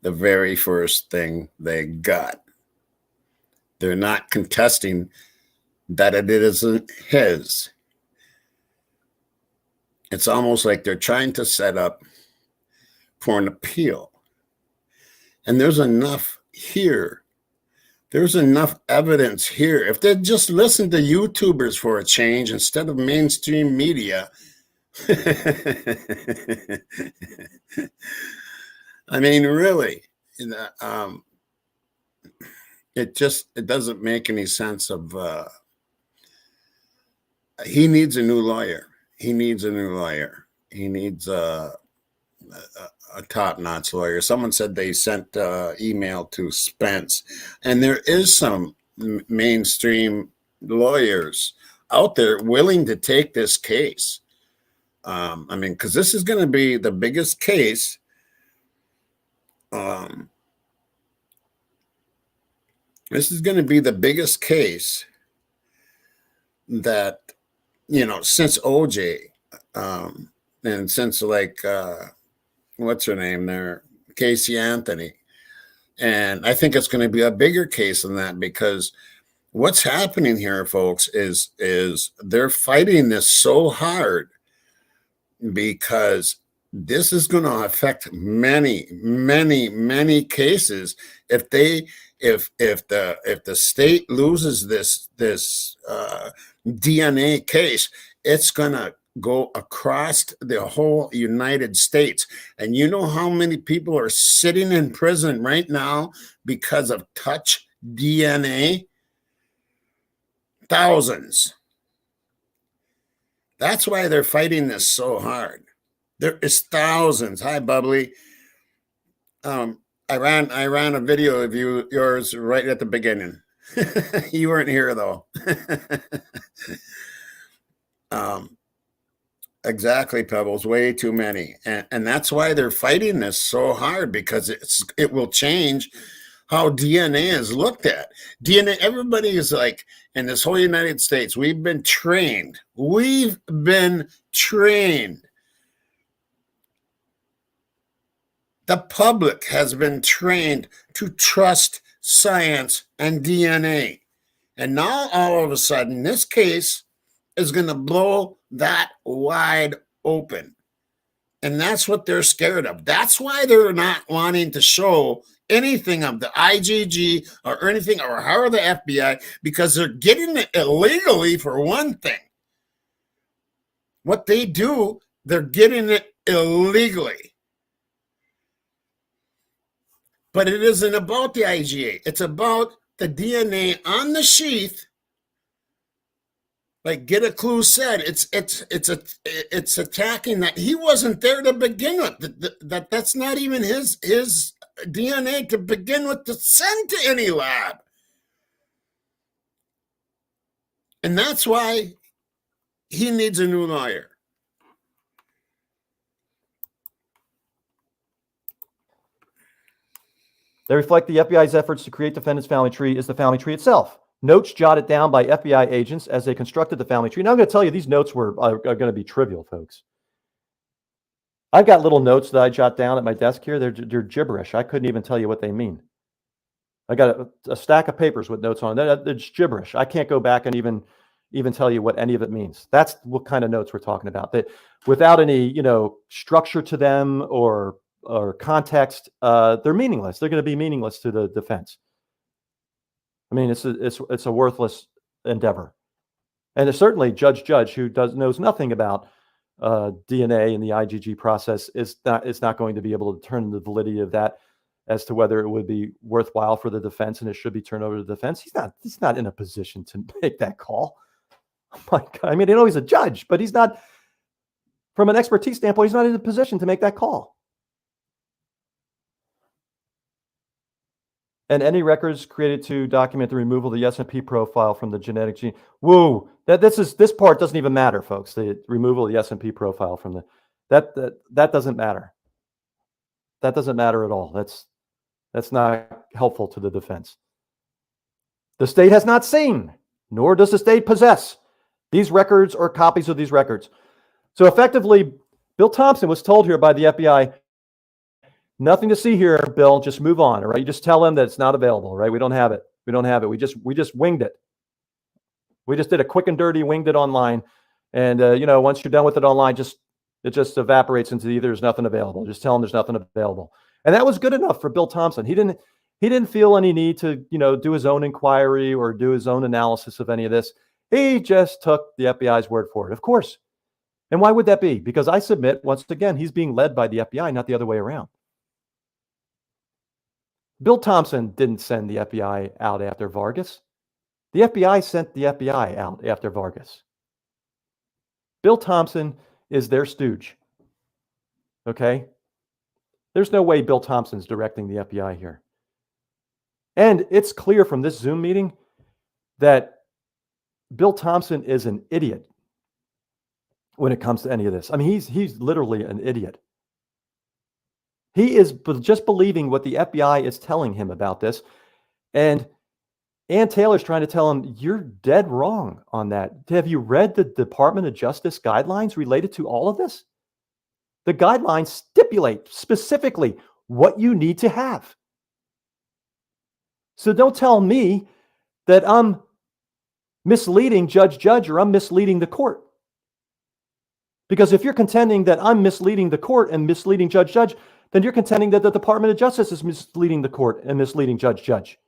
the very first thing they got. They're not contesting that it isn't his. It's almost like they're trying to set up for an appeal. And there's enough here. There's enough evidence here. If they just listen to YouTubers for a change instead of mainstream media, I mean, really, it doesn't make any sense of, he needs a new lawyer. He needs a new lawyer. He needs a top-notch lawyer. Someone said they sent email to Spence, and there is some mainstream lawyers out there willing to take this case. I mean, because this is going to be the biggest case. This is going to be the biggest case that, you know, since OJ, and since like, what's her name there? Casey Anthony. And I think it's going to be a bigger case than that, because what's happening here, folks, is they're fighting this so hard because this is going to affect many, many, many cases. If the state loses this DNA case, it's going to go across the whole United States. And you know how many people are sitting in prison right now because of touch DNA? Thousands. That's why they're fighting this so hard. There is thousands. Hi, Bubbly. I ran a video of yours right at the beginning. You weren't here though. Exactly, Pebbles. Way too many, and that's why they're fighting this so hard, because it will change how DNA is looked at. DNA. Everybody is like, in this whole United States, we've been trained. We've been trained The public has been trained to trust science and DNA. And now all of a sudden, this case is going to blow that wide open. And that's what they're scared of. That's why they're not wanting to show anything of the IGG or anything or how the FBI, because they're getting it illegally for one thing. What they do, they're getting it illegally. But it isn't about the IgA. It's about the DNA on the sheath. Like Get a Clue said, it's attacking that he wasn't there to begin with. That's not even his DNA to begin with to send to any lab. And that's why he needs a new lawyer. They reflect the FBI's efforts to create defendant's family tree is the family tree itself. Notes jotted down by FBI agents as they constructed the family tree. Now I'm going to tell you, these notes are going to be trivial, folks. I've got little notes that I jot down at my desk here. They're gibberish. I couldn't even tell you what they mean. I got a stack of papers with notes on it. It's gibberish. I can't go back and even tell you what any of it means. That's what kind of notes we're talking about. That without any, structure to them or context, they're meaningless. They're going to be meaningless to the defense. I mean, it's a worthless endeavor. And there's certainly Judge who knows nothing about DNA and the IgG process is not going to be able to determine the validity of that as to whether it would be worthwhile for the defense and it should be turned over to the defense. He's not in a position to make that call. Oh my God. I mean, I know he's a judge, but he's not, from an expertise standpoint, he's not in a position to make that call. And any records created to document the removal of the S&P profile from the genetic gene. Whoa, this part doesn't even matter, folks. The removal of the S&P profile from that doesn't matter. That doesn't matter at all. That's not helpful to the defense. The state has not seen, nor does the state possess, these records or copies of these records. So effectively, Bill Thompson was told here by the FBI, nothing to see here, Bill. Just move on. All right. You just tell them that it's not available. Right. We don't have it. We just winged it. We just did a quick and dirty, winged it online. And, once you're done with it online, it just evaporates into either there's nothing available. Just tell them there's nothing available. And that was good enough for Bill Thompson. He didn't feel any need to, do his own inquiry or do his own analysis of any of this. He just took the FBI's word for it, of course. And why would that be? Because I submit, once again, he's being led by the FBI, not the other way around. Bill Thompson didn't send the FBI out after Vargas. The FBI sent the FBI out after Vargas. Bill Thompson is their stooge. Okay? There's no way Bill Thompson's directing the FBI here. And it's clear from this Zoom meeting that Bill Thompson is an idiot when it comes to any of this. I mean, he's literally an idiot. He is just believing what the FBI is telling him about this. And Ann Taylor's trying to tell him, you're dead wrong on that. Have you read the Department of Justice guidelines related to all of this? The guidelines stipulate specifically what you need to have. So don't tell me that I'm misleading Judge or I'm misleading the court. Because if you're contending that I'm misleading the court and misleading Judge, then you're contending that the Department of Justice is misleading the court and misleading Judge.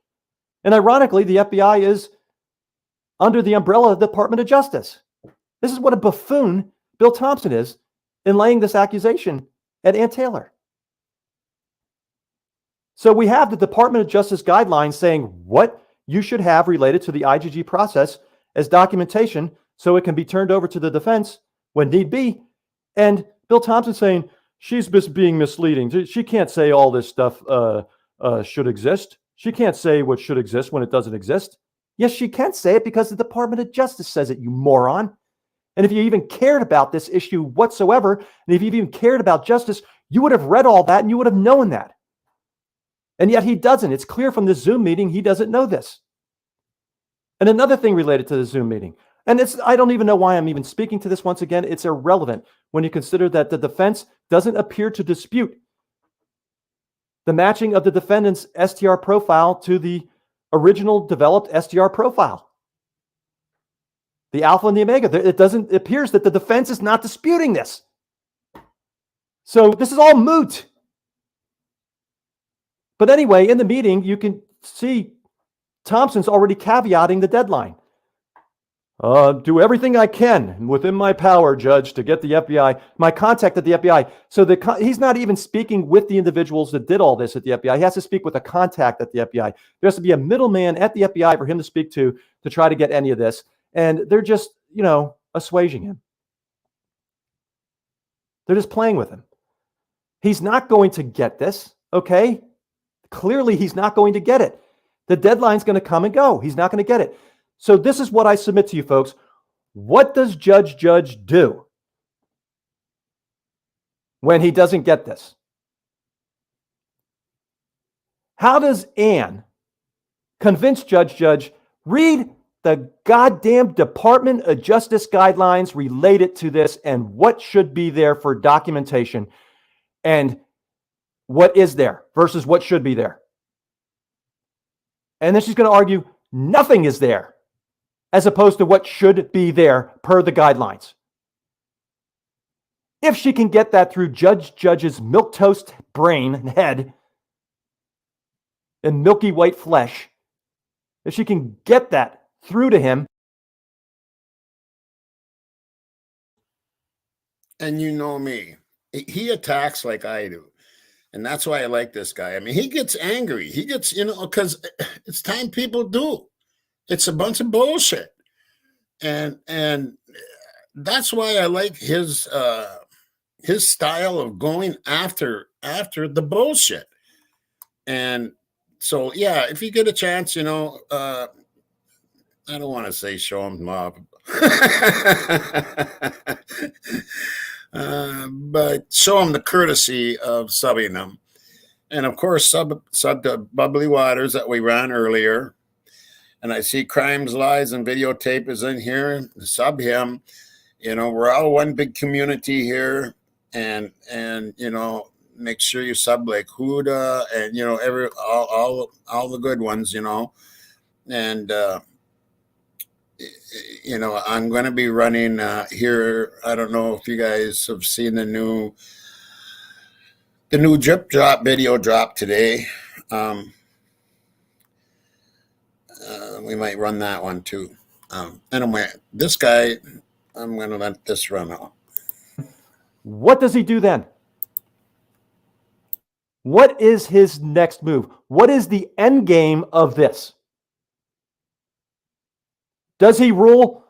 And ironically, the FBI is under the umbrella of the Department of Justice. This is what a buffoon Bill Thompson is in laying this accusation at Ann Taylor. So we have the Department of Justice guidelines saying what you should have related to the IgG process as documentation so it can be turned over to the defense when need be. And Bill Thompson saying, she's being misleading. She can't say all this stuff should exist. She can't say what should exist when it doesn't exist. Yes, she can say it because the Department of Justice says it, you moron. And if you even cared about this issue whatsoever, and if you even cared about justice, you would have read all that and you would have known that. And yet he doesn't. It's clear from this Zoom meeting, he doesn't know this. And another thing related to the Zoom meeting, and I don't even know why I'm even speaking to this once again. It's irrelevant when you consider that the defense doesn't appear to dispute the matching of the defendant's STR profile to the original developed STR profile. The alpha and the omega. It appears that the defense is not disputing this. So this is all moot. But anyway, in the meeting, you can see Thompson's already caveating the deadline. Do everything I can within my power, Judge, to get the FBI, my contact at the FBI. So he's not even speaking with the individuals that did all this at the FBI. He has to speak with a contact at the FBI. There has to be a middleman at the FBI for him to speak to try to get any of this. And they're just, assuaging him. They're just playing with him. He's not going to get this, okay? Clearly, he's not going to get it. The deadline's going to come and go. He's not going to get it. So this is what I submit to you folks. What does Judge do when he doesn't get this? How does Ann convince Judge, read the goddamn Department of Justice guidelines related to this and what should be there for documentation and what is there versus what should be there? And then she's going to argue nothing is there as opposed to what should be there per the guidelines. If she can get that through Judge's milquetoast brain and head and milky white flesh, if she can get that through to him. And you know me, he attacks like I do. And that's why I like this guy. I mean, he gets angry. He gets, because it's time people do. It's a bunch of bullshit. And that's why I like his style of going after the bullshit. And so, yeah, if you get a chance, I don't want to say show him up, but show him the courtesy of subbing them. And of course, sub to Bubbly Waters that we ran earlier. And I see Crimes, Lies, and Videotape is in here. Sub him. We're all one big community here. And make sure you sub like Huda and, all the good ones, And, I'm going to be running here. I don't know if you guys have seen the new drip drop video drop today. We might run that one too. Anyway, this guy, I'm going to let this run out. What does he do then? What is his next move? What is the end game of this? Does he rule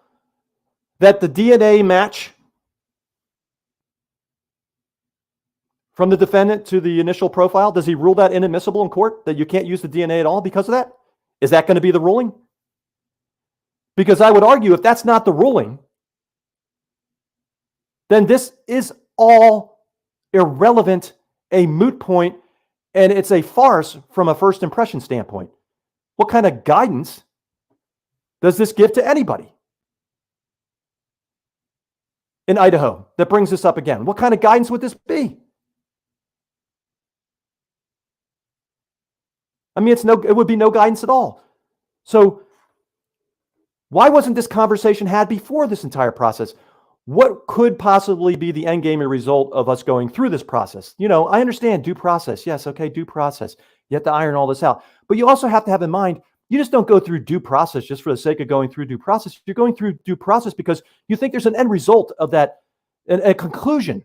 that the DNA match from the defendant to the initial profile, does he rule that inadmissible in court, that you can't use the DNA at all because of that? Is that going to be the ruling? Because I would argue if that's not the ruling, then this is all irrelevant, a moot point, and it's a farce from a first impression standpoint. What kind of guidance does this give to anybody in Idaho that brings this up again? What kind of guidance would this be? I mean, it would be no guidance at all. So why wasn't this conversation had before this entire process? What could possibly be the end game and result of us going through this process? I understand due process. Yes, okay, due process. You have to iron all this out. But you also have to have in mind, you just don't go through due process just for the sake of going through due process. You're going through due process because you think there's an end result of that, a conclusion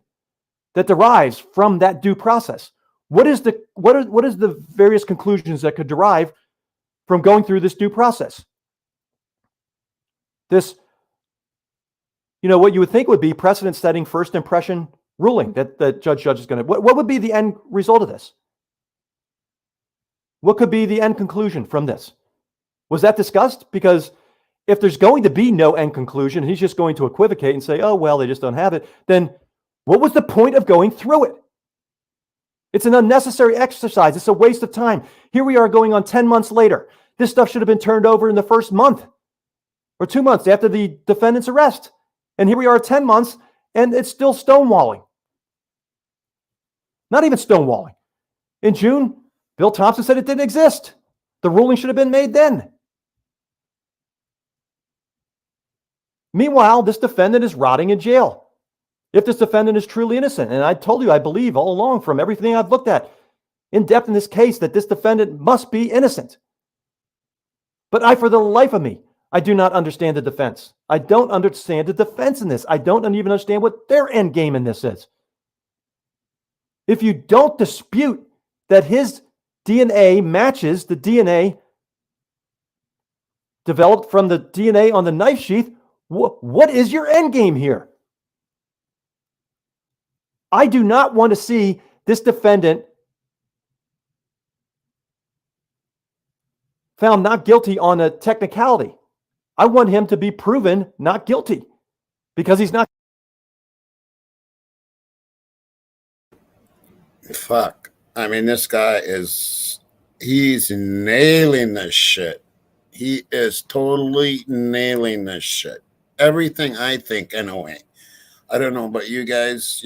that derives from that due process. What is the various conclusions that could derive from going through this due process? This, what you would think would be precedent-setting first impression ruling that judge is going to. What would be the end result of this? What could be the end conclusion from this? Was that discussed? Because if there's going to be no end conclusion, he's just going to equivocate and say, oh, well, they just don't have it. Then what was the point of going through it? It's an unnecessary exercise. It's a waste of time. Here we are going on 10 months later. This stuff should have been turned over in the first month or 2 months after the defendant's arrest. And here we are 10 months and it's still stonewalling. Not even stonewalling. In June, Bill Thompson said it didn't exist. The ruling should have been made then. Meanwhile, this defendant is rotting in jail. If this defendant is truly innocent, and I told you I believe all along from everything I've looked at in depth in this case that this defendant must be innocent. But for the life of me, I do not understand the defense. I don't understand the defense in this. I don't even understand what their end game in this is. If you don't dispute that his DNA matches the DNA developed from the DNA on the knife sheath, what is your end game here? I do not want to see this defendant found not guilty on a technicality. I want him to be proven not guilty because he's not. Fuck. I mean, this guy he's nailing this shit. He is totally nailing this shit. Everything I think, anyway. I don't know about you guys,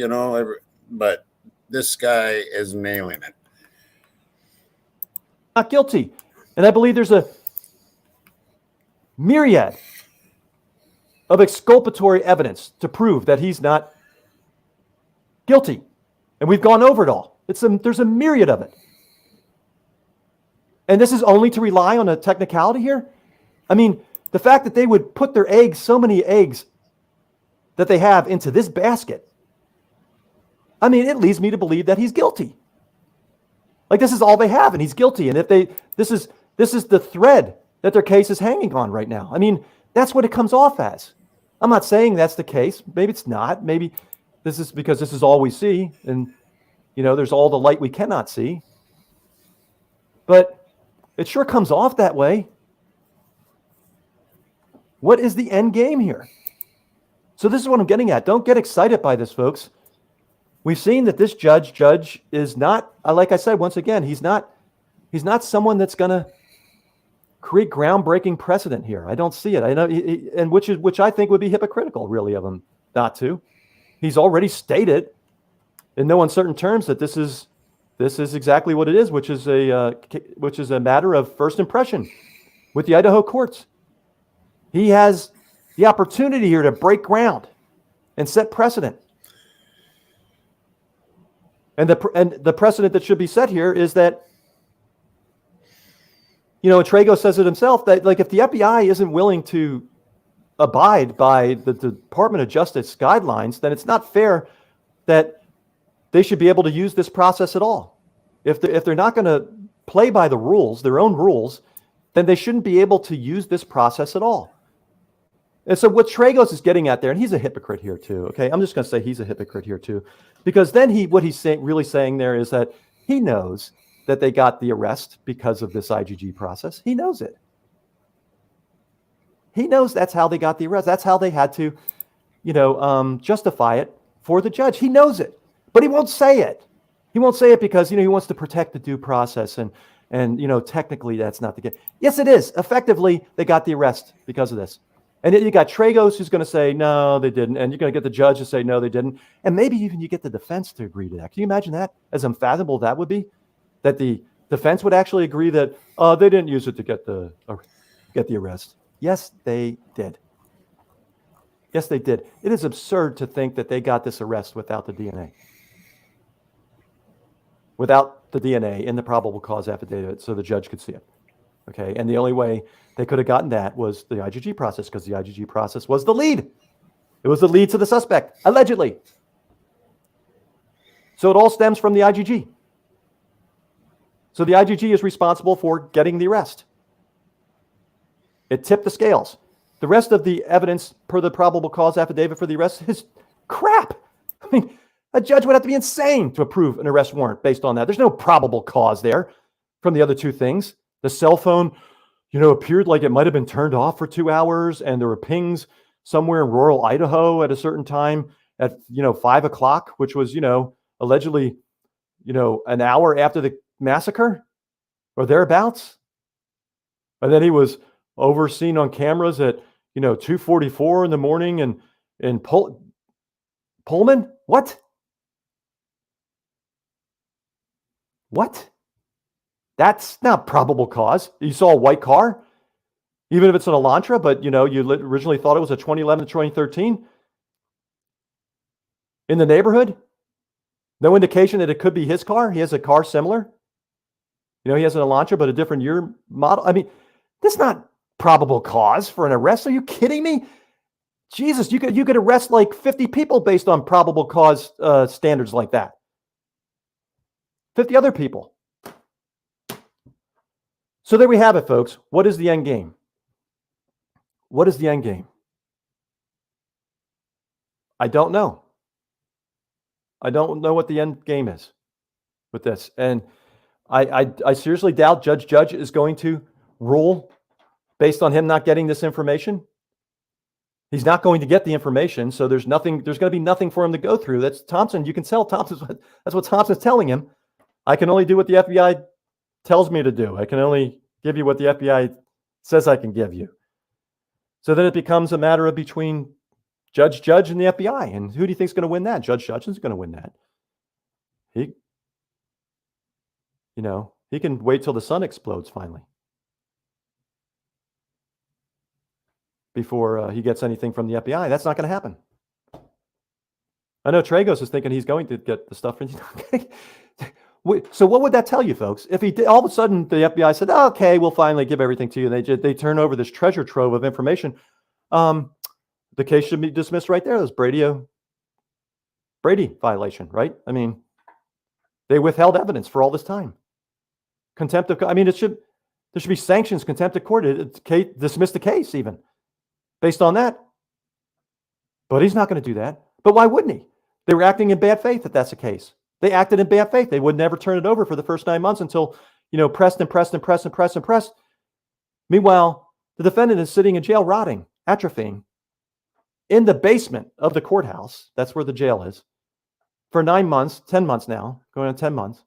but this guy is nailing it. Not guilty. And I believe there's a myriad of exculpatory evidence to prove that he's not guilty. And we've gone over it all. There's a myriad of it. And this is only to rely on a technicality here? I mean, the fact that they would put their eggs, so many eggs that they have into this basket, I mean, it leads me to believe that he's guilty. Like this is all they have and he's guilty. And if this is the thread that their case is hanging on right now. I mean, that's what it comes off as. I'm not saying that's the case. Maybe it's not. Maybe this is because this is all we see. And, there's all the light we cannot see. But it sure comes off that way. What is the end game here? So this is what I'm getting at. Don't get excited by this, folks. We've seen that this judge is not, like I said, once again, he's not someone that's going to create groundbreaking precedent here. I don't see it. I know, and which I think would be hypocritical, really, of him not to. He's already stated in no uncertain terms that this is exactly what it is, which is a matter of first impression with the Idaho courts. He has the opportunity here to break ground and set precedent. And the precedent that should be set here is that, Trago says it himself, that like if the FBI isn't willing to abide by the Department of Justice guidelines, then it's not fair that they should be able to use this process at all. If they're not going to play by the rules, their own rules, then they shouldn't be able to use this process at all. And so what Tragos is getting at there, and he's a hypocrite here too, okay? I'm just going to say he's a hypocrite here too, because then what he's really saying there is that he knows that they got the arrest because of this IGG process. He knows it. He knows that's how they got the arrest. That's how they had to, justify it for the judge. He knows it, but he won't say it. He won't say it because, he wants to protect the due process and technically that's not the case. Yes, it is. Effectively, they got the arrest because of this. And then you got Tragos who's going to say, no, they didn't. And you're going to get the judge to say, no, they didn't. And maybe even you get the defense to agree to that. Can you imagine that? As unfathomable that would be? That the defense would actually agree that they didn't use it to get the arrest. Yes, they did. Yes, they did. It is absurd to think that they got this arrest without the DNA. Without the DNA in the probable cause affidavit so the judge could see it. Okay, and the only way they could have gotten that was the IGG process because the IGG process was the lead. It was the lead to the suspect, allegedly. So it all stems from the IGG. So the IGG is responsible for getting the arrest. It tipped the scales. The rest of the evidence per the probable cause affidavit for the arrest is crap. I mean, a judge would have to be insane to approve an arrest warrant based on that. There's no probable cause there from the other two things. The cell phone, appeared like it might have been turned off for 2 hours, and there were pings somewhere in rural Idaho at a certain time at 5 o'clock, which was allegedly an hour after the massacre or thereabouts. And then he was overseen on cameras at 2:44 in the morning in Pullman. What? That's not probable cause. You saw a white car, even if it's an Elantra, but you originally thought it was a 2011 to 2013 in the neighborhood. No indication that it could be his car. He has a car similar. He has an Elantra, but a different year model. I mean, that's not probable cause for an arrest. Are you kidding me? Jesus, you could arrest like 50 people based on probable cause standards like that. 50 other people. So there we have it, folks. What is the end game? What is the end game? I don't know. I don't know what the end game is with this. And I seriously doubt Judge is going to rule based on him not getting this information. He's not going to get the information, so there's going to be nothing for him to go through. That's Thompson. You can tell that's what Thompson's telling him. I can only do what the FBI tells me to do. I can only give you what the FBI says I can give you. So then it becomes a matter of between Judge and the FBI. And who do you think is going to win that? Judge Judge is going to win that. He can wait till the sun explodes finally before he gets anything from the FBI. That's not going to happen. I know Tragos is thinking he's going to get the stuff from. So what would that tell you, folks? If he did, all of a sudden the FBI said, oh, "Okay, we'll finally give everything to you," and they turn over this treasure trove of information, the case should be dismissed right there. There's Brady violation, right? I mean, they withheld evidence for all this time. Contempt of. I mean, there should be sanctions, contempt of court. Dismiss the case even based on that. But he's not going to do that. But why wouldn't he? They were acting in bad faith if that's the case. They acted in bad faith. They would never turn it over for the first 9 months until, pressed. Meanwhile, the defendant is sitting in jail, rotting, atrophying, in the basement of the courthouse. That's where the jail is. For 9 months, 10 months now, going on 10 months.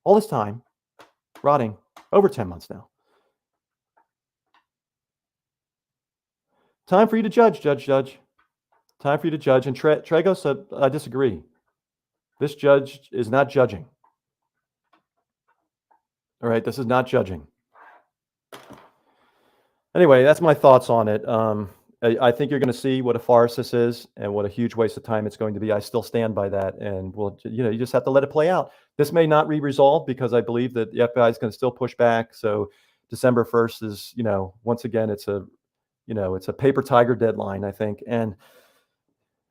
All this time, rotting, over 10 months now. Time for you to judge, Judge. Time for you to judge. And Tragos said, I disagree. This judge is not judging. All right, this is not judging. Anyway, that's my thoughts on it. I think you're going to see what a farce this is and what a huge waste of time it's going to be. I still stand by that. And you just have to let it play out. This may not be resolved because I believe that the FBI is going to still push back. So December 1st is, once again, it's a paper tiger deadline, I think. And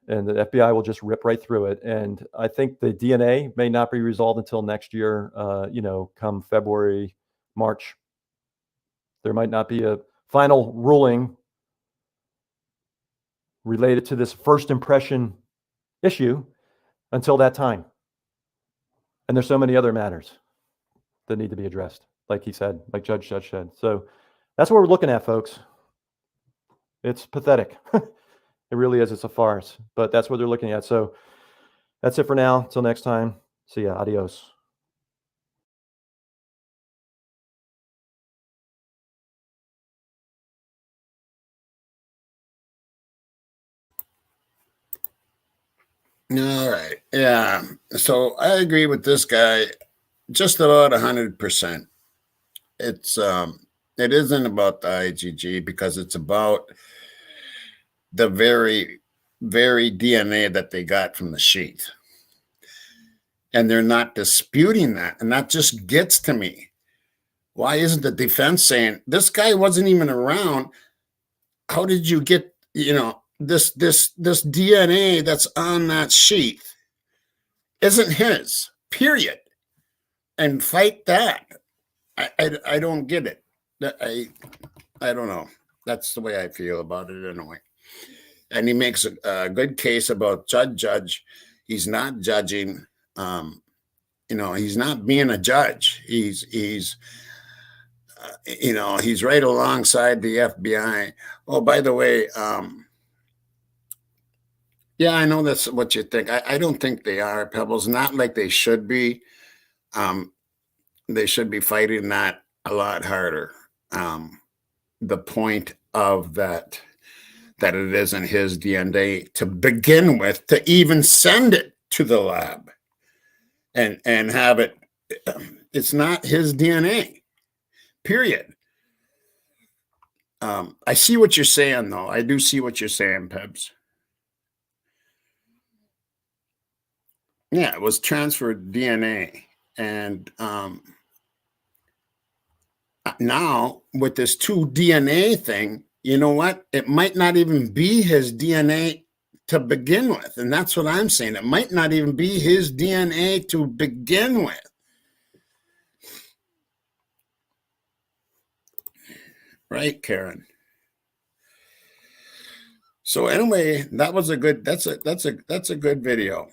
the FBI will just rip right through it. And I think the DNA may not be resolved until next year, come February, March. There might not be a final ruling related to this first impression issue until that time. And there's so many other matters that need to be addressed, like he said, like Judge said. So that's what we're looking at, folks. It's pathetic. It really is. It's a farce, but that's what they're looking at. So that's it for now. Until next time. See ya. Adios. All right. Yeah. So I agree with this guy just about 100%. It isn't about the IGG because it's about the very, very DNA that they got from the sheet. And they're not disputing that. And that just gets to me. Why isn't the defense saying, this guy wasn't even around? How did you get, this DNA that's on that sheet isn't his, period. And fight that. I don't get it. I don't know. That's the way I feel about it anyway. And he makes a good case about Judge. He's not judging. He's not being a judge. He's right alongside the FBI. Oh, by the way, yeah, I know that's what you think. I don't think they are, Pebbles. Not like they should be. They should be fighting that a lot harder. The point of that it isn't his DNA to begin with, to even send it to the lab and have it It's not his DNA, period. I see what you're saying, though. I do see what you're saying, Pebs. Yeah, it was transferred DNA. And now with this 2 DNA thing, you know what? It might not even be his DNA to begin with. And that's what I'm saying. It might not even be his DNA to begin with. Right, Karen? So anyway, that was a good, that's a good video.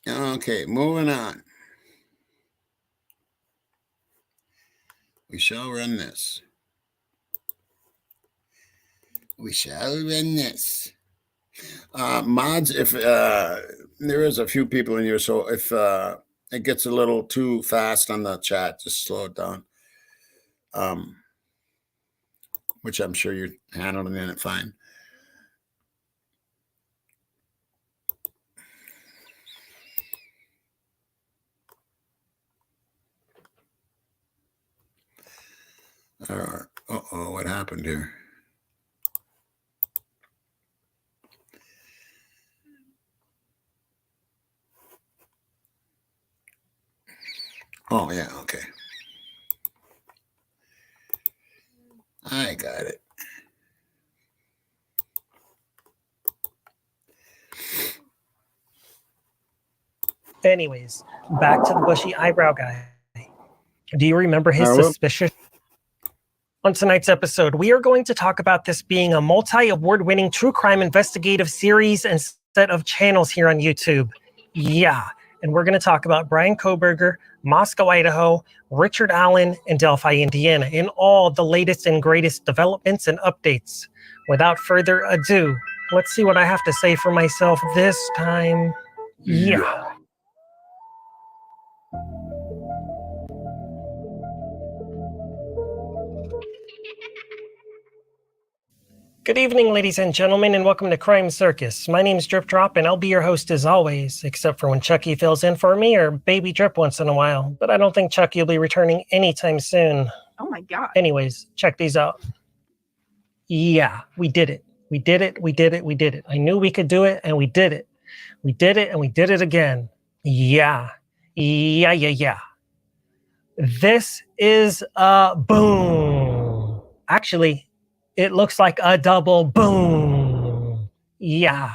Okay, moving on. We shall run this. We shall run this. Mods, if there is a few people in here, so if it gets a little too fast on the chat, just slow it down. Which I'm sure you're handling it fine. Uh-oh, what happened here? Oh, yeah, okay. I got it. Anyways, back to the bushy eyebrow guy. Do you remember his suspicious? On tonight's episode, we are going to talk about this being a multi-award-winning true crime investigative series and set of channels here on YouTube. Yeah, and we're going to talk about Bryan Kohberger, Moscow, Idaho, Richard Allen, and Delphi, Indiana, in all the latest and greatest developments and updates. Without further ado, let's see what I have to say for myself this time. Yeah. Good evening, ladies and gentlemen, and welcome to Crime Circus. My name is Drip Drop, and I'll be your host as always, except for when Chucky fills in for me or Baby Drip once in a while. But I don't think Chucky will be returning anytime soon. Oh my God. Anyways, check these out. Yeah, we did it. We did it. We did it. We did it. I knew we could do it, and we did it. We did it, and we did it again. Yeah. Yeah. This is a boom. Actually, it looks like a double boom. Yeah.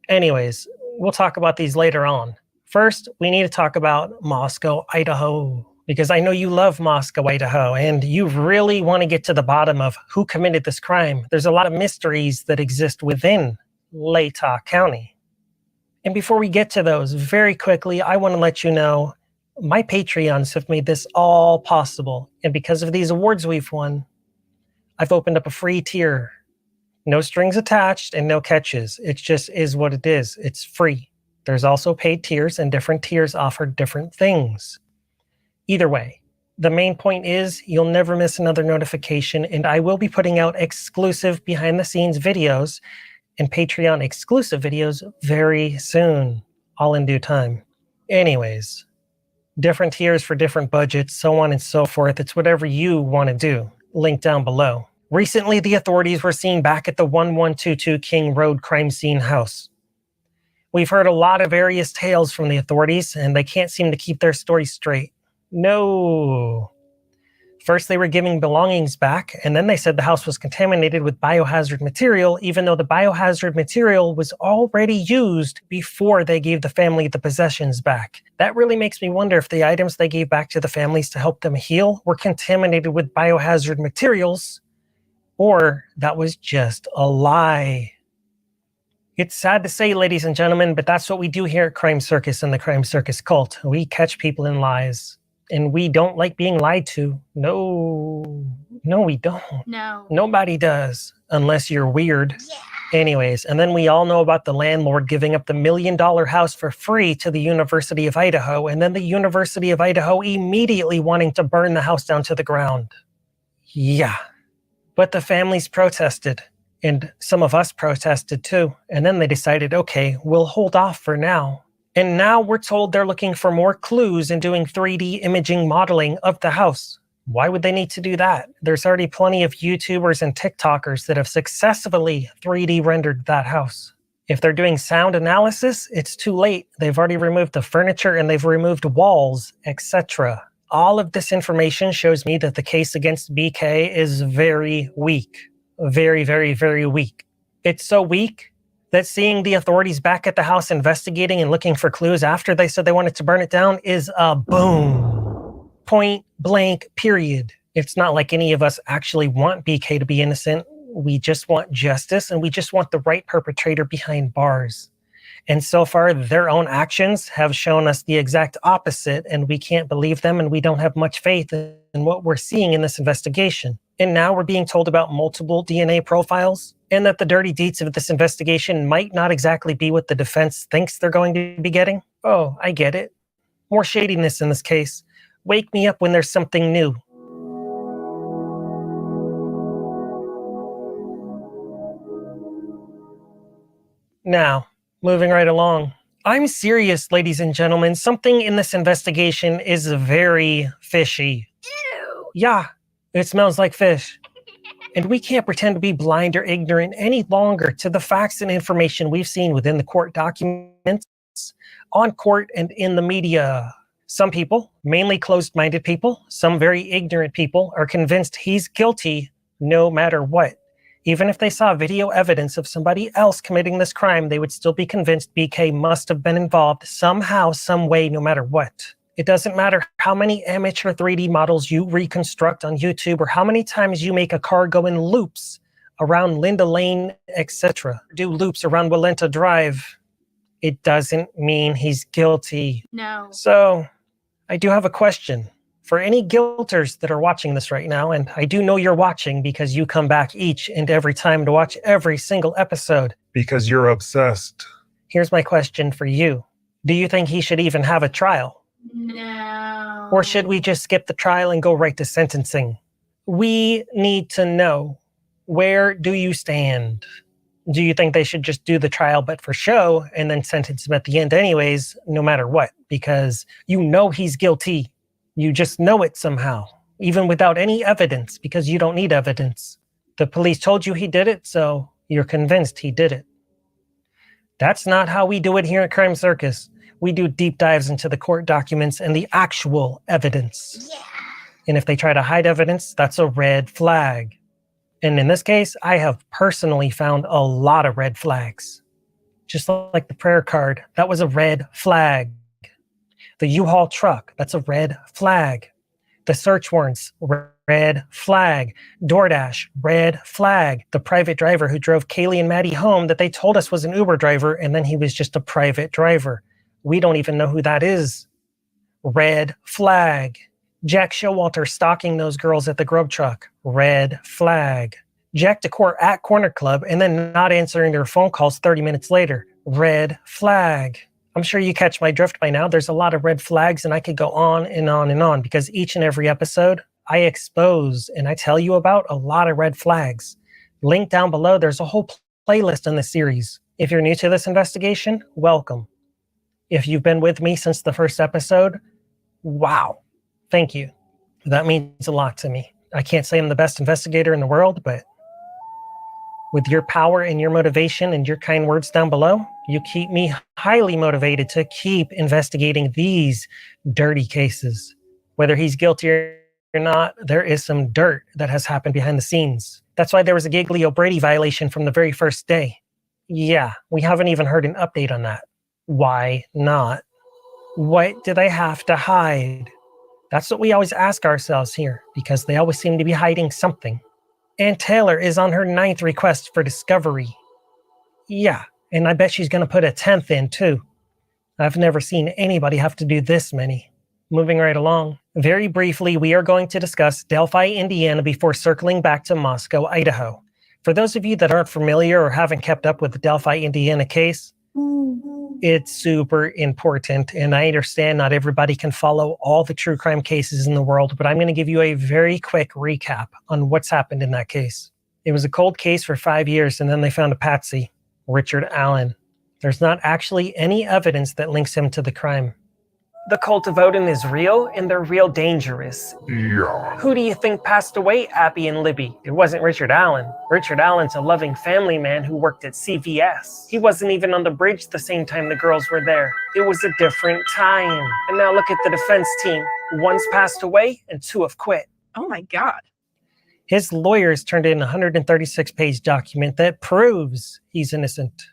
Anyways, we'll talk about these later on. First, we need to talk about Moscow, Idaho, because I know you love Moscow, Idaho, and you really want to get to the bottom of who committed this crime. There's a lot of mysteries that exist within Latah County. And before we get to those, very quickly, I want to let you know my Patreons have made this all possible. And because of these awards we've won, I've opened up a free tier. No strings attached and no catches. It just is what it is. It's free. There's also paid tiers, and different tiers offer different things. Either way, the main point is you'll never miss another notification, and I will be putting out exclusive behind-the-scenes videos and Patreon exclusive videos very soon, all in due time. Anyways, different tiers for different budgets, so on and so forth. It's whatever you want to do. Link down below. Recently, the authorities were seen back at the 1122 King Road crime scene house. We've heard a lot of various tales from the authorities, and they can't seem to keep their story straight. No. First, they were giving belongings back, and then they said the house was contaminated with biohazard material, even though the biohazard material was already used before they gave the family the possessions back. That really makes me wonder if the items they gave back to the families to help them heal were contaminated with biohazard materials, or that was just a lie. It's sad to say, ladies and gentlemen, but that's what we do here at Crime Circus and the Crime Circus Cult. We catch people in lies. And we don't like being lied to. No, we don't. No. Nobody does, unless you're weird. Yeah. Anyways, and then we all know about the landlord giving up the $1 million house for free to the University of Idaho, and then the University of Idaho immediately wanting to burn the house down to the ground. Yeah. But the families protested. And some of us protested too. And then they decided, okay, we'll hold off for now. And now we're told they're looking for more clues and doing 3D imaging modeling of the house. Why would they need to do that? There's already plenty of YouTubers and TikTokers that have successfully 3D rendered that house. If they're doing sound analysis, it's too late. They've already removed the furniture and they've removed walls, etc. All of this information shows me that the case against BK is very weak. Very, very, very weak. It's so weak that seeing the authorities back at the house investigating and looking for clues after they said they wanted to burn it down is a boom. Point blank, period. It's not like any of us actually want BK to be innocent. We just want justice and we just want the right perpetrator behind bars. And so far, their own actions have shown us the exact opposite, and we can't believe them, and we don't have much faith in what we're seeing in this investigation. And now we're being told about multiple DNA profiles, and that the dirty deets of this investigation might not exactly be what the defense thinks they're going to be getting. Oh, I get it. More shadiness in this case. Wake me up when there's something new. Now, moving right along. I'm serious, ladies and gentlemen. Something in this investigation is very fishy. Ew. Yeah, it smells like fish. And we can't pretend to be blind or ignorant any longer to the facts and information we've seen within the court documents, on court, and in the media. Some people, mainly closed-minded people, some very ignorant people, are convinced he's guilty no matter what. Even if they saw video evidence of somebody else committing this crime, they would still be convinced BK must have been involved somehow, some way, no matter what. It doesn't matter how many amateur 3D models you reconstruct on YouTube or how many times you make a car go in loops around Linda Lane, etc. Do loops around Walenta Drive. It doesn't mean he's guilty. No. So, I do have a question. For any guilters that are watching this right now, and I do know you're watching because you come back each and every time to watch every single episode. Because you're obsessed. Here's my question for you. Do you think he should even have a trial? No. Or should we just skip the trial and go right to sentencing? We need to know, where do you stand? Do you think they should just do the trial but for show and then sentence him at the end anyways, no matter what? Because you know he's guilty. You just know it somehow, even without any evidence, because you don't need evidence. The police told you he did it, so you're convinced he did it. That's not how we do it here at Crime Circus. We do deep dives into the court documents and the actual evidence. Yeah. And if they try to hide evidence, that's a red flag. And in this case, I have personally found a lot of red flags. Just like the prayer card, that was a red flag. The U-Haul truck, that's a red flag. The search warrants, red flag. DoorDash, red flag. The private driver who drove Kaylee and Maddie home that they told us was an Uber driver, and then he was just a private driver. We don't even know who that is. Red flag. Jack Showalter stalking those girls at the grub truck. Red flag. Jack Decor at Corner Club and then not answering their phone calls 30 minutes later. Red flag. I'm sure you catch my drift by now. There's a lot of red flags, and I could go on and on and on because each and every episode I expose and I tell you about a lot of red flags. Link down below, there's a whole playlist in the series. If you're new to this investigation, welcome. If you've been with me since the first episode, wow, thank you. That means a lot to me. I can't say I'm the best investigator in the world, but with your power and your motivation and your kind words down below, you keep me highly motivated to keep investigating these dirty cases. Whether he's guilty or not, there is some dirt that has happened behind the scenes. That's why there was a Giglio Brady violation from the very first day. Yeah, we haven't even heard an update on that. Why not? What do they have to hide? That's what we always ask ourselves here, because they always seem to be hiding something. And Taylor is on her 9th request for discovery. Yeah, and I bet she's going to put a 10th in too. I've never seen anybody have to do this many. Moving right along. Very briefly, we are going to discuss Delphi, Indiana before circling back to Moscow, Idaho. For those of you that aren't familiar or haven't kept up with the Delphi, Indiana case, it's super important, and I understand not everybody can follow all the true crime cases in the world, but I'm going to give you a very quick recap on what's happened in that case. It was a cold case for 5 years, and then they found a patsy, Richard Allen. There's not actually any evidence that links him to the crime. The cult of Odin is real, and they're real dangerous. Yeah. Who do you think passed away, Abby and Libby? It wasn't Richard Allen. Richard Allen's a loving family man who worked at CVS. He wasn't even on the bridge the same time the girls were there. It was a different time. And now look at the defense team. One's passed away, and 2 have quit. Oh my God. His lawyers turned in a 136-page document that proves he's innocent.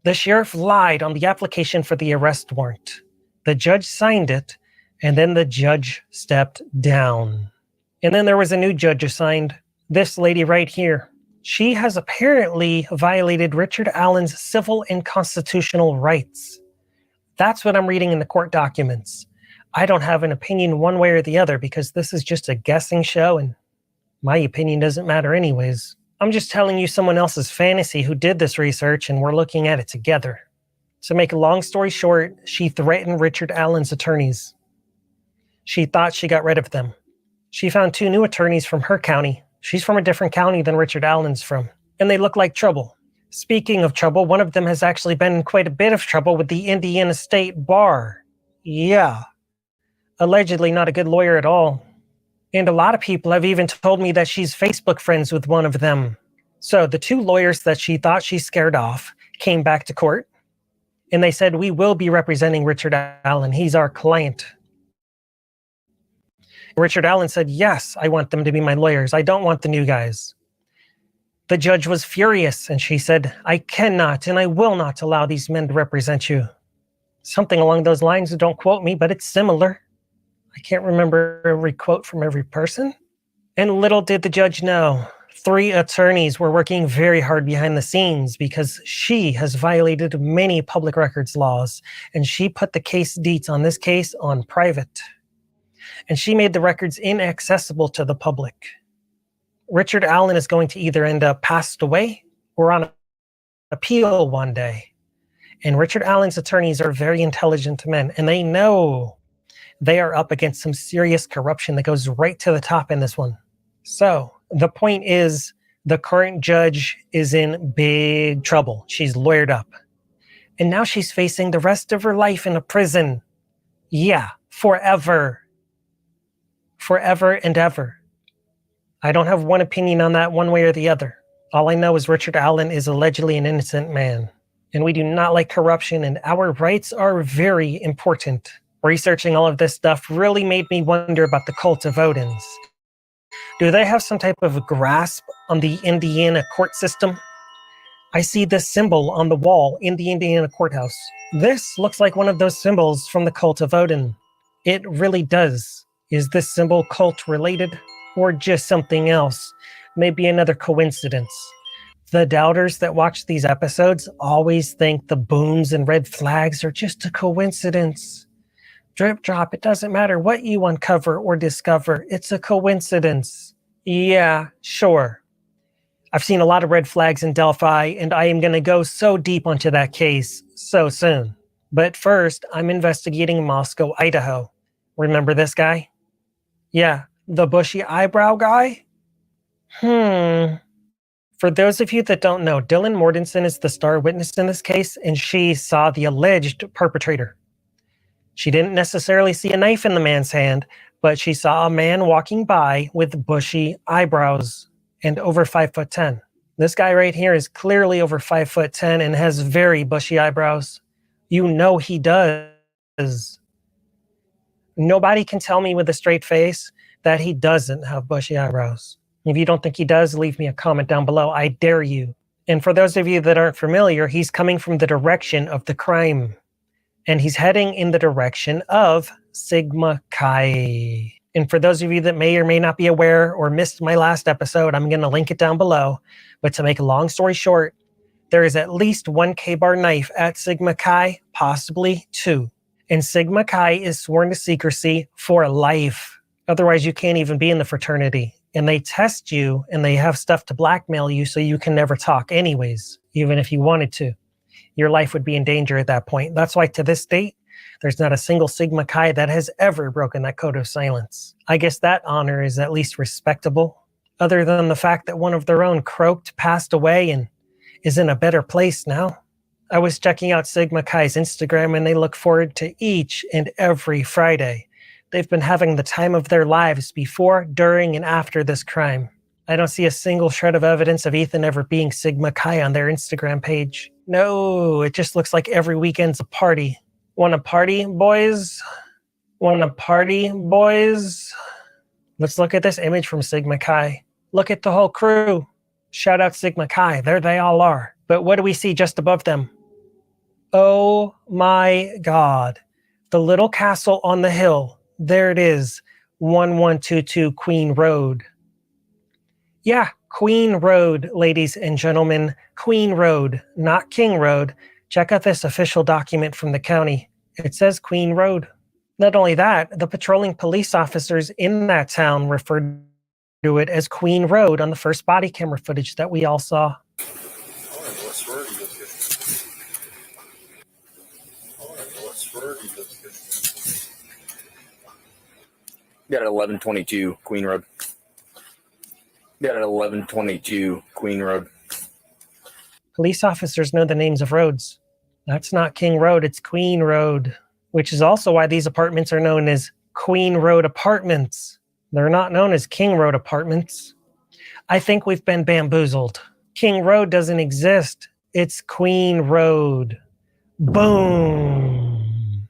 The sheriff lied on the application for the arrest warrant. The judge signed it, and then the judge stepped down. And then there was a new judge assigned, this lady right here. She has apparently violated Richard Allen's civil and constitutional rights. That's what I'm reading in the court documents. I don't have an opinion one way or the other because this is just a guessing show, and my opinion doesn't matter anyways. I'm just telling you someone else's fantasy who did this research, and we're looking at it together. To make a long story short, she threatened Richard Allen's attorneys. She thought she got rid of them. She found 2 new attorneys from her county. She's from a different county than Richard Allen's from, and they look like trouble. Speaking of trouble, one of them has actually been in quite a bit of trouble with the Indiana State Bar. Yeah. Allegedly not a good lawyer at all. And a lot of people have even told me that she's Facebook friends with one of them. So the 2 lawyers that she thought she scared off came back to court, and they said, we will be representing Richard Allen. He's our client. Richard Allen said, yes, I want them to be my lawyers. I don't want the new guys. The judge was furious, and she said, I cannot and I will not allow these men to represent you. Something along those lines, don't quote me, but it's similar. I can't remember every quote from every person. And little did the judge know, 3 attorneys were working very hard behind the scenes because she has violated many public records laws, and she put the case deets on this case on private. And she made the records inaccessible to the public. Richard Allen is going to either end up passed away or on appeal one day. And Richard Allen's attorneys are very intelligent men, and they know they are up against some serious corruption that goes right to the top in this one. So the point is, the current judge is in big trouble. She's lawyered up. And now she's facing the rest of her life in a prison. Yeah, forever. Forever and ever. I don't have one opinion on that one way or the other. All I know is Richard Allen is allegedly an innocent man. And we do not like corruption, and our rights are very important. Researching all of this stuff really made me wonder about the cult of Odins. Do they have some type of grasp on the Indiana court system? I see this symbol on the wall in the Indiana courthouse. This looks like one of those symbols from the cult of Odin. It really does. Is this symbol cult related or just something else? Maybe another coincidence. The doubters that watch these episodes always think the booms and red flags are just a coincidence. Drip drop, it doesn't matter what you uncover or discover. It's a coincidence. Yeah, sure. I've seen a lot of red flags in Delphi, and I am going to go so deep onto that case so soon. But first, I'm investigating Moscow, Idaho. Remember this guy? Yeah, the bushy eyebrow guy? For those of you that don't know, Dylan Mortensen is the star witness in this case, and she saw the alleged perpetrator. She didn't necessarily see a knife in the man's hand, but she saw a man walking by with bushy eyebrows and over 5'10". This guy right here is clearly over 5'10" and has very bushy eyebrows. You know he does. Nobody can tell me with a straight face that he doesn't have bushy eyebrows. If you don't think he does, leave me a comment down below. I dare you. And for those of you that aren't familiar, he's coming from the direction of the crime. And he's heading in the direction of Sigma Chi. And for those of you that may or may not be aware or missed my last episode, I'm going to link it down below. But to make a long story short, there is at least 1 K-bar knife at Sigma Chi, possibly 2. And Sigma Chi is sworn to secrecy for life. Otherwise, you can't even be in the fraternity. And they test you, and they have stuff to blackmail you so you can never talk anyways, even if you wanted to. Your life would be in danger at that point. That's why to this date, there's not a single Sigma Chi that has ever broken that code of silence. I guess that honor is at least respectable. other than the fact that one of their own croaked, passed away, and is in a better place now. I was checking out Sigma Chi's Instagram, and they look forward to each and every Friday. They've been having the time of their lives before, during, and after this crime. I don't see a single shred of evidence of Ethan ever being Sigma Chi on their Instagram page. No, it just looks like every weekend's a party. Wanna party, boys? Wanna party, boys? Let's look at this image from Sigma Chi. Look at the whole crew. Shout out Sigma Chi. There they all are. But what do we see just above them? Oh my God. The little castle on the hill. There it is. 1122 Queen Road. Yeah, Queen Road, ladies and gentlemen. Queen Road, not King Road. Check out this official document from the county. It says Queen Road. Not only that, the patrolling police officers in that town referred to it as Queen Road on the first body camera footage that we all saw. Got it 1122 Queen Road. Got it 1122 Queen Road. Police officers know the names of roads. That's not King Road, it's Queen Road, which is also why these apartments are known as Queen Road Apartments. They're not known as King Road Apartments. I think we've been bamboozled. King Road doesn't exist. It's Queen Road. Boom.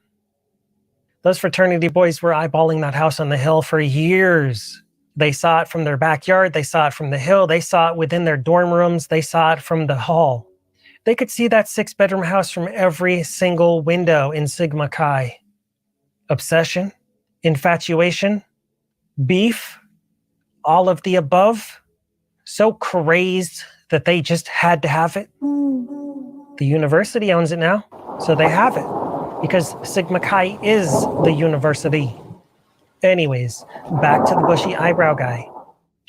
Those fraternity boys were eyeballing that house on the hill for years. They saw it from their backyard. They saw it from the hill. They saw it within their dorm rooms. They saw it from the hall. They could see that 6-bedroom house from every single window in Sigma Chi. Obsession, infatuation, beef, all of the above. So crazed that they just had to have it. The university owns it now, so they have it. Because Sigma Chi is the university. Anyways, back to the bushy eyebrow guy.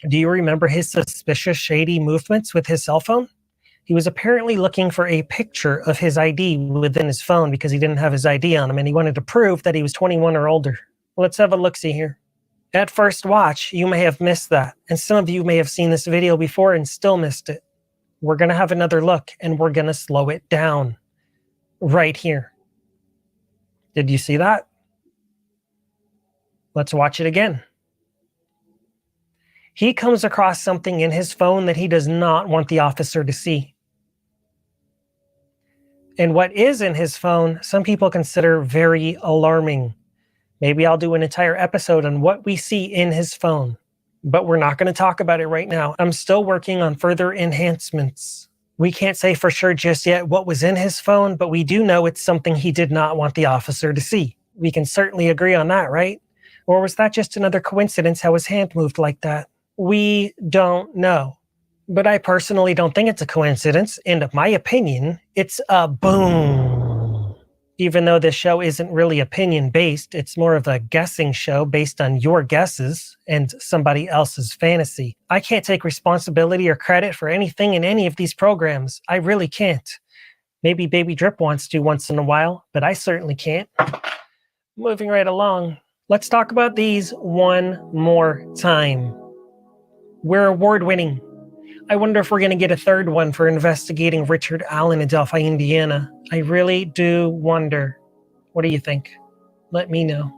Do you remember his suspicious, shady movements with his cell phone? He was apparently looking for a picture of his ID within his phone because he didn't have his ID on him and he wanted to prove that he was 21 or older. Let's have a look-see here. At first watch, you may have missed that, and some of you may have seen this video before and still missed it. We're going to have another look, and we're going to slow it down. Right here. Did you see that? Let's watch it again. He comes across something in his phone that he does not want the officer to see. And what is in his phone, some people consider very alarming. Maybe I'll do an entire episode on what we see in his phone, but we're not going to talk about it right now. I'm still working on further enhancements. We can't say for sure just yet what was in his phone, but we do know it's something he did not want the officer to see. We can certainly agree on that, right? Or was that just another coincidence how his hand moved like that? We don't know. But I personally don't think it's a coincidence. In my opinion, it's a boom. Even though this show isn't really opinion-based, it's more of a guessing show based on your guesses and somebody else's fantasy. I can't take responsibility or credit for anything in any of these programs. I really can't. Maybe Baby Drip wants to once in a while, but I certainly can't. Moving right along. Let's talk about these one more time. We're award-winning. I wonder if we're going to get a third one for investigating Richard Allen in Delphi, Indiana. I really do wonder. What do you think? Let me know.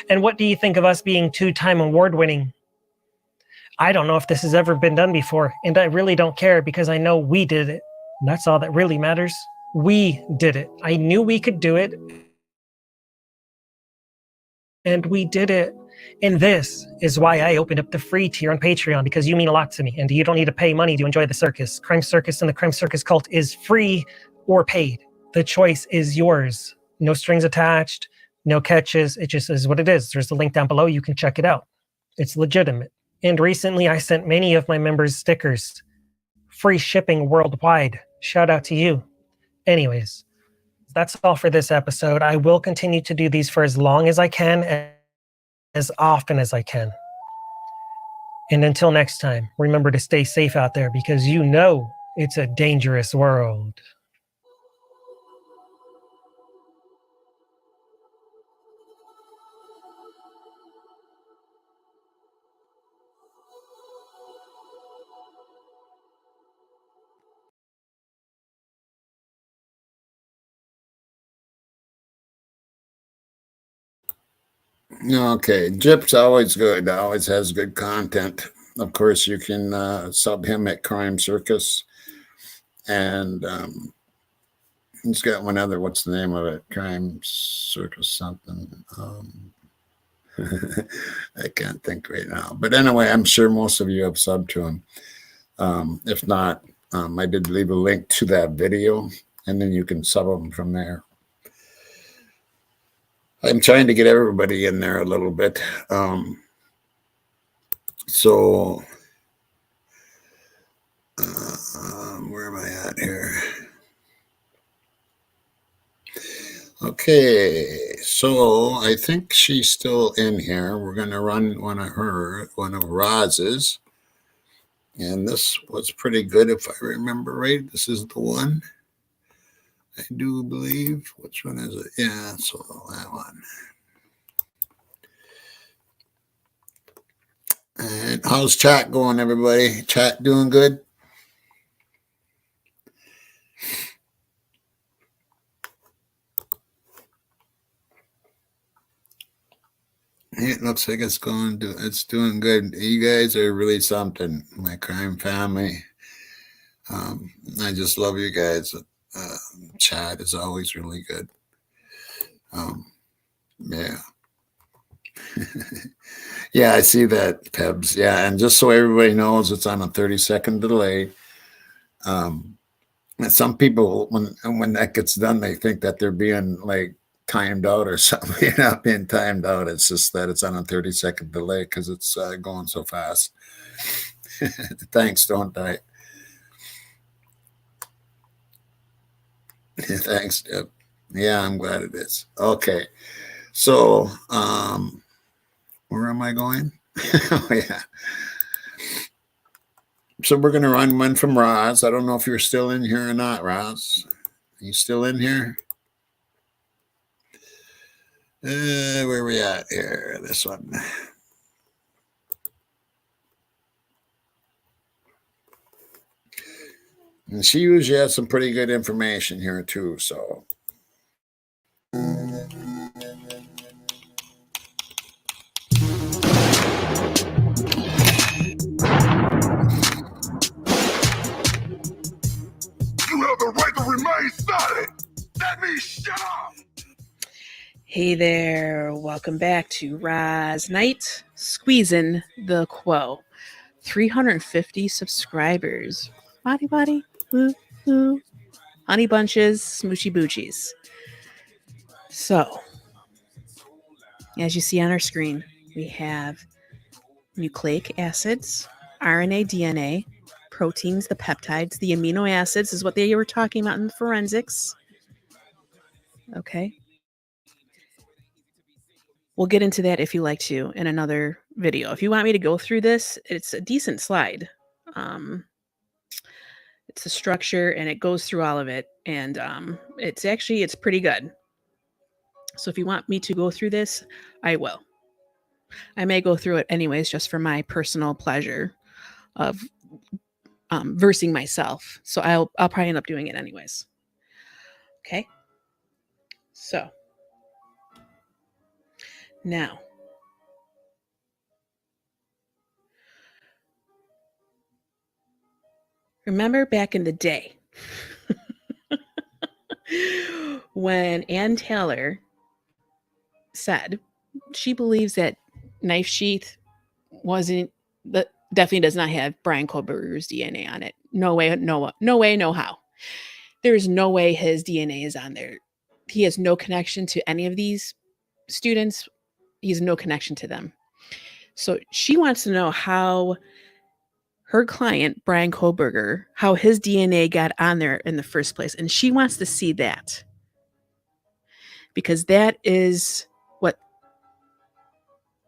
And what do you think of us being 2-time award-winning? I don't know if this has ever been done before, and I really don't care because I know we did it. And that's all that really matters. We did it. I knew we could do it. And we did it. And this is why I opened up the free tier on Patreon, because you mean a lot to me, and you don't need to pay money to enjoy the circus. Crime Circus and the Crime Circus Cult is free or paid. The choice is yours. No strings attached, no catches. It just is what it is. There's a link down below. You can check it out. It's legitimate. And recently I sent many of my members stickers. Free shipping worldwide. Shout out to you. Anyways, that's all for this episode. I will continue to do these for as long as I can, as often as I can. And until next time, remember to stay safe out there because you know it's a dangerous world. Okay, Jip's always good. Always has good content. Of course, you can sub him at Crime Circus, and he's got one other. What's the name of it? Crime Circus something. I can't think right now. But anyway, I'm sure most of you have subbed to him. If not, I did leave a link to that video, and then you can sub them from there. I'm trying to get everybody in there a little bit. So where am I at here? Okay, so I think she's still in here. We're going to run one of Roz's. And this was pretty good if I remember right. This is the one. I do believe. Which one is it? Yeah, so that one. And how's chat going, everybody? Chat doing good? It looks like it's doing good. You guys are really something. My crime family. I just love you guys. Chat is always really good. Yeah. Yeah, I see that, Pebs. Yeah, and just so everybody knows, it's on a 30-second delay. And some people, when that gets done, they think that they're being like timed out or something. You're not being timed out. It's just that it's on a 30-second delay because it's going so fast. Thanks, don't die. Thanks, Deb. Yeah, I'm glad it is. Okay. So, where am I going? Oh, yeah. So we're going to run one from Roz. I don't know if you're still in here or not, Roz. Are you still in here? Where are we at here? This one. And she usually has some pretty good information here too, so. You have the right to remain silent. That means shut up. Hey there, welcome back to Roz Night, squeezing the quo. 350 subscribers. Body, woo, woo. Honey bunches, smoochy boochies. So, as you see on our screen, we have nucleic acids, RNA, DNA, proteins, the peptides, the amino acids is what they were talking about in the forensics. Okay. We'll get into that if you like to in another video. If you want me to go through this, it's a decent slide. It's a structure and it goes through all of it. And it's pretty good. So if you want me to go through this, I will. I may go through it anyways, just for my personal pleasure of versing myself. So I'll probably end up doing it anyways. Okay. So now, remember back in the day when Ann Taylor said she believes that knife sheath definitely does not have Brian Kohlberger's DNA on it. No way, no how. There's no way his DNA is on there. He has no connection to any of these students. He has no connection to them. So she wants to know how her client, Brian Kohlberger, how his DNA got on there in the first place. And she wants to see that. Because that is what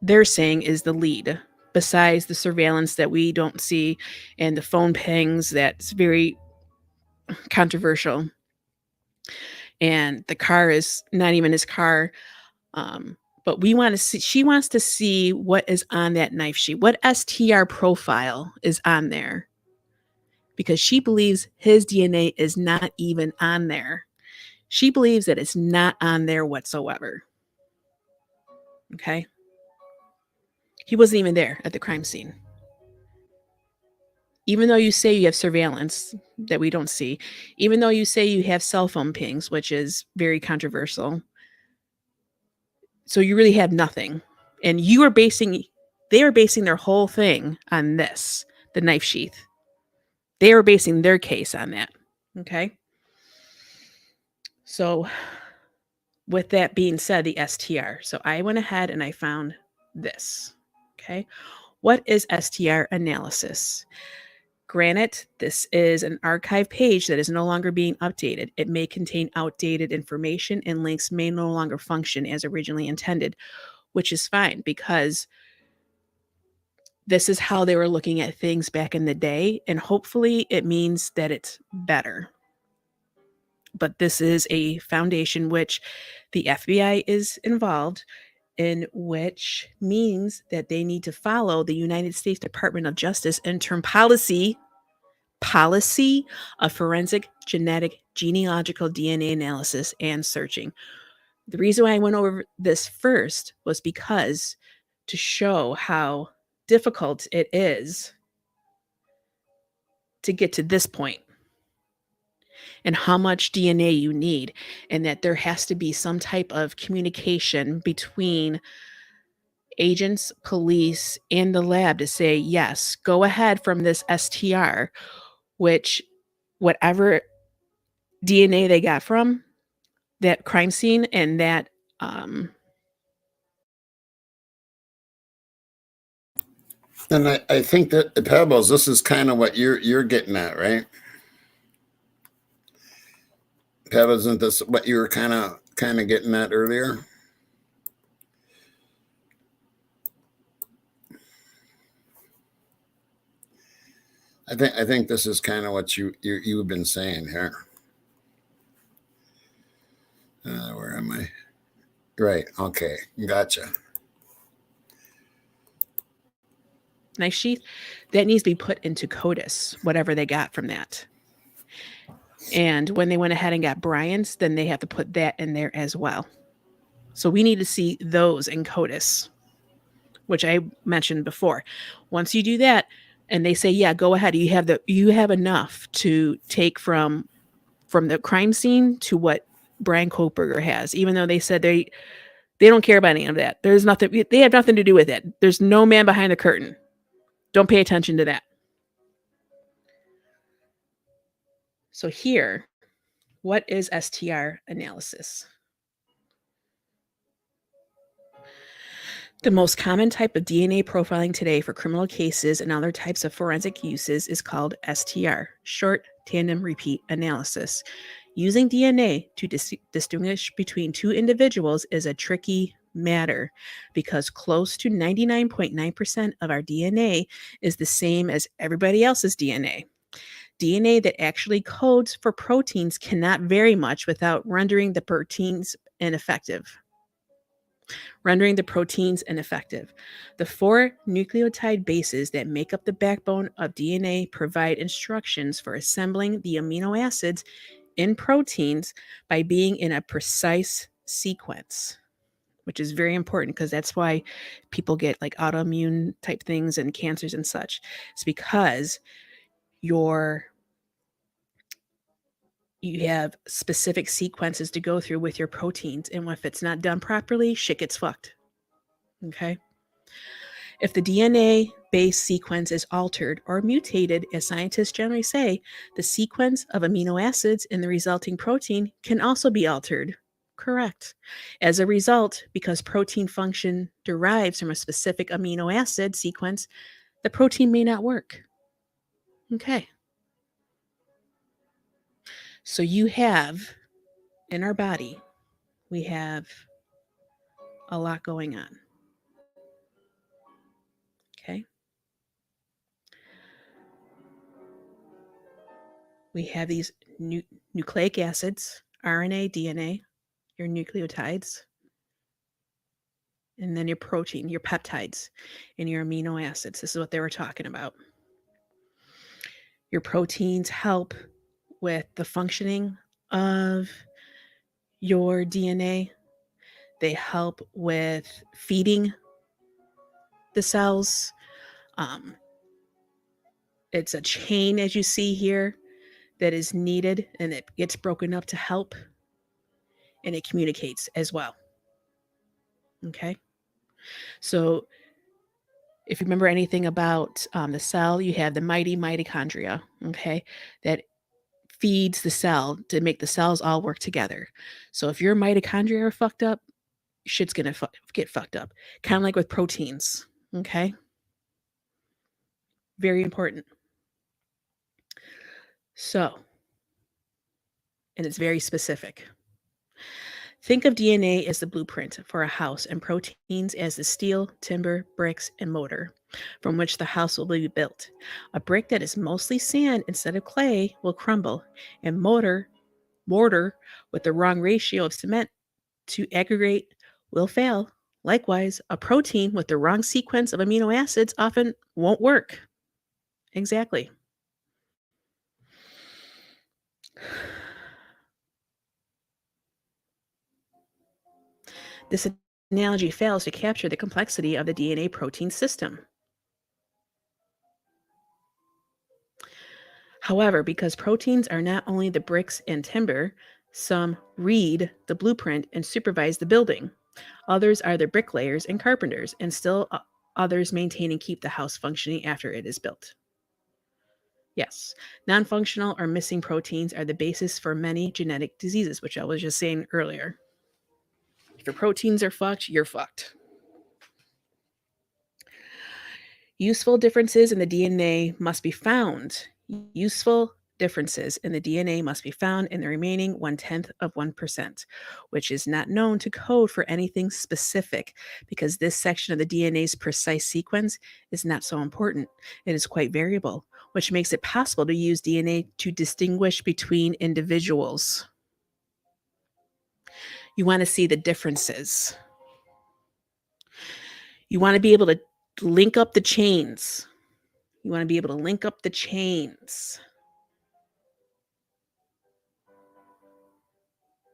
they're saying is the lead, besides the surveillance that we don't see and the phone pings that's very controversial. And the car is not even his car. But we want to see, she wants to see what is on that knife sheet, what STR profile is on there. Because she believes his DNA is not even on there. She believes that it's not on there whatsoever. Okay. He wasn't even there at the crime scene. Even though you say you have surveillance that we don't see, even though you say you have cell phone pings, which is very controversial. So you really have nothing. And they are basing their whole thing on this, the knife sheath. They were basing their case on that. Okay. So with that being said, the STR. So I went ahead and I found this. Okay. What is STR analysis? Granted, this is an archive page that is no longer being updated. It may contain outdated information and links may no longer function as originally intended, which is fine because this is how they were looking at things back in the day, and hopefully it means that it's better. But this is a foundation which the FBI is involved in, which means that they need to follow the United States Department of Justice interim policy of forensic genetic genealogical DNA analysis and searching. The reason why I went over this first was because to show how difficult it is to get to this point and how much DNA you need, and that there has to be some type of communication between agents, police, and the lab to say, yes, go ahead from this STR, which whatever DNA they got from that crime scene and that And I think that the Pebbles, this is kind of what you're getting at, right? Pebbles, isn't this what you were kind of getting at earlier? I think this is kind of what you've been saying here. Where am I? Right. Okay. Gotcha. knife sheath, that needs to be put into CODIS, whatever they got from that. And when they went ahead and got Brian's, then they have to put that in there as well. So we need to see those in CODIS, which I mentioned before. Once you do that, and they say, yeah, go ahead, you have enough to take from the crime scene to what Brian Kohlberger has, even though they said they don't care about any of that. There's nothing, they have nothing to do with it. There's no man behind the curtain. Don't pay attention to that. So here, what is STR analysis? The most common type of DNA profiling today for criminal cases and other types of forensic uses is called STR, short tandem repeat analysis. Using DNA to distinguish between two individuals is a tricky matter because close to 99.9% of our DNA is the same as everybody else's DNA. DNA that actually codes for proteins cannot vary much without rendering the proteins ineffective. The 4 nucleotide bases that make up the backbone of DNA provide instructions for assembling the amino acids in proteins by being in a precise sequence, which is very important because that's why people get like autoimmune type things and cancers and such. It's because you have specific sequences to go through with your proteins, and if it's not done properly, shit gets fucked. Okay? If the DNA base sequence is altered or mutated, as scientists generally say, the sequence of amino acids in the resulting protein can also be altered. Correct. As a result, because protein function derives from a specific amino acid sequence, the protein may not work. Okay. So you have, in our body, we have a lot going on. Okay. We have these nucleic acids, RNA, DNA, your nucleotides, and then your protein, your peptides, and your amino acids. This is what they were talking about. Your proteins help with the functioning of your DNA. They help with feeding the cells. It's a chain, as you see here, that is needed, and it gets broken up to help, and it communicates as well. Okay. So if you remember anything about the cell, you have the mighty mitochondria, okay, that feeds the cell to make the cells all work together. So if your mitochondria are fucked up, shit's gonna get fucked up. Kind of like with proteins, okay? Very important. So, and it's very specific. Think of DNA as the blueprint for a house and proteins as the steel, timber, bricks, and mortar from which the house will be built. A brick that is mostly sand instead of clay will crumble, and mortar with the wrong ratio of cement to aggregate will fail. Likewise, a protein with the wrong sequence of amino acids often won't work. Exactly. This analogy fails to capture the complexity of the DNA protein system. However, because proteins are not only the bricks and timber, some read the blueprint and supervise the building. Others are the bricklayers and carpenters, and still others maintain and keep the house functioning after it is built. Yes, non-functional or missing proteins are the basis for many genetic diseases, which I was just saying earlier. If your proteins are fucked, you're fucked. Useful differences in the DNA must be found. Useful differences in the DNA must be found in the remaining 0.1%, which is not known to code for anything specific because this section of the DNA's precise sequence is not so important. It is quite variable, which makes it possible to use DNA to distinguish between individuals. You want to see the differences. You want to be able to link up the chains. You want to be able to link up the chains.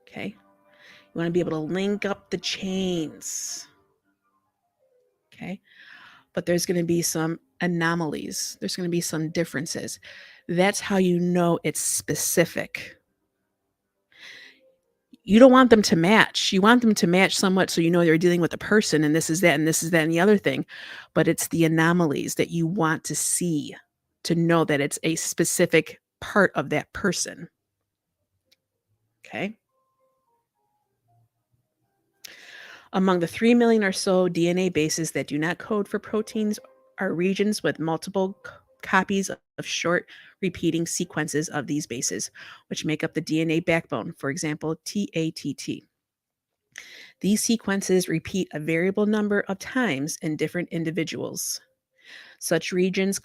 Okay. You want to be able to link up the chains. Okay. But there's going to be some anomalies. There's going to be some differences. That's how you know it's specific. You don't want them to match. You want them to match somewhat so you know you're dealing with a person and this is that and this is that and the other thing. But it's the anomalies that you want to see to know that it's a specific part of that person. Okay. Among the 3 million or so DNA bases that do not code for proteins are regions with multiple copies of short repeating sequences of these bases, which make up the DNA backbone, for example, TATT. These sequences repeat a variable number of times in different individuals. Such regions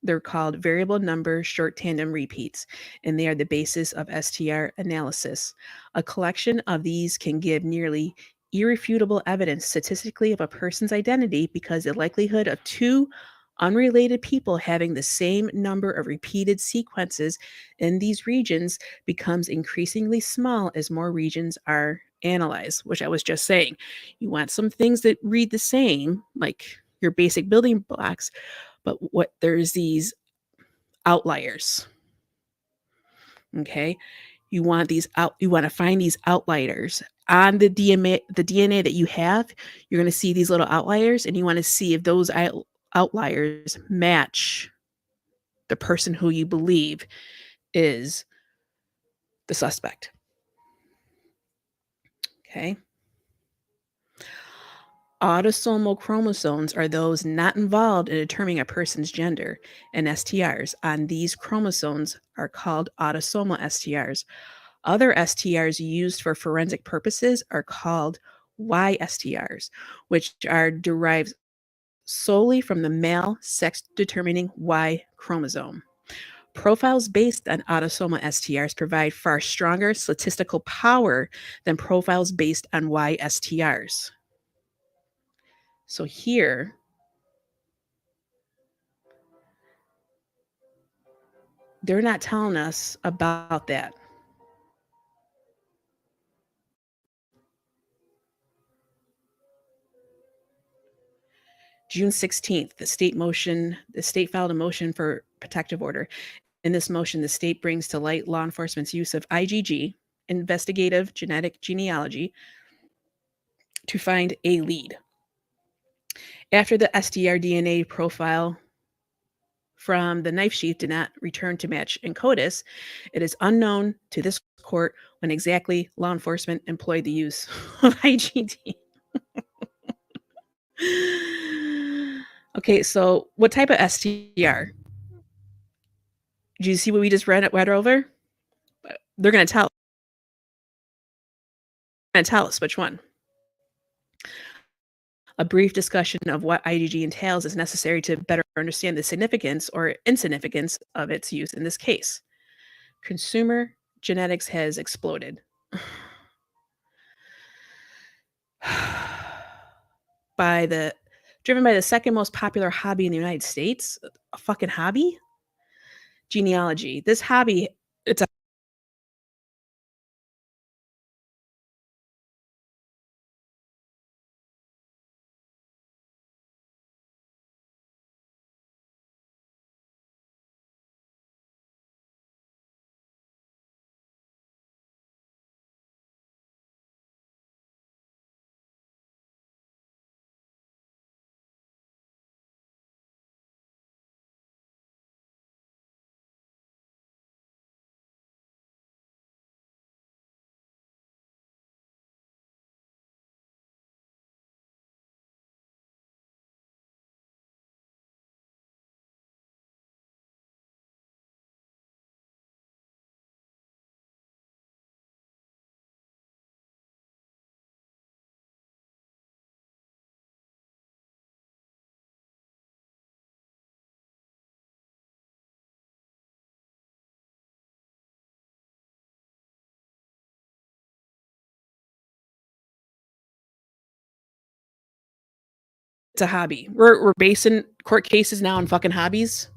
they're called variable number short tandem repeats, and they are the basis of STR analysis. A collection of these can give nearly irrefutable evidence statistically of a person's identity because the likelihood of two unrelated people having the same number of repeated sequences in these regions becomes increasingly small as more regions are analyzed, which I was just saying. You want some things that read the same, like your basic building blocks, but there's these outliers. Okay, you want to find these outliers on the DNA that you have. You're going to see these little outliers, and you want to see if those outliers match the person who you believe is the suspect. Okay. Autosomal chromosomes are those not involved in determining a person's gender, and STRs on these chromosomes are called autosomal STRs. Other STRs used for forensic purposes are called YSTRs, which are derived solely from the male sex determining Y chromosome. Profiles based on autosomal STRs provide far stronger statistical power than profiles based on YSTRs. So here, they're not telling us about that. June 16th, the state filed a motion for protective order. In this motion, the state brings to light law enforcement's use of IgG, investigative genetic genealogy, to find a lead. After the STR DNA profile from the knife sheath did not return to match in CODIS, it is unknown to this court when exactly law enforcement employed the use of IgG. Okay, so what type of STR? Did you see what we just read over? They're going to tell us which one. A brief discussion of what IgG entails is necessary to better understand the significance or insignificance of its use in this case. Consumer genetics has exploded. Driven by the second most popular hobby in the United States, a fucking hobby? Genealogy. This hobby, it's a hobby. We're basing court cases now on fucking hobbies.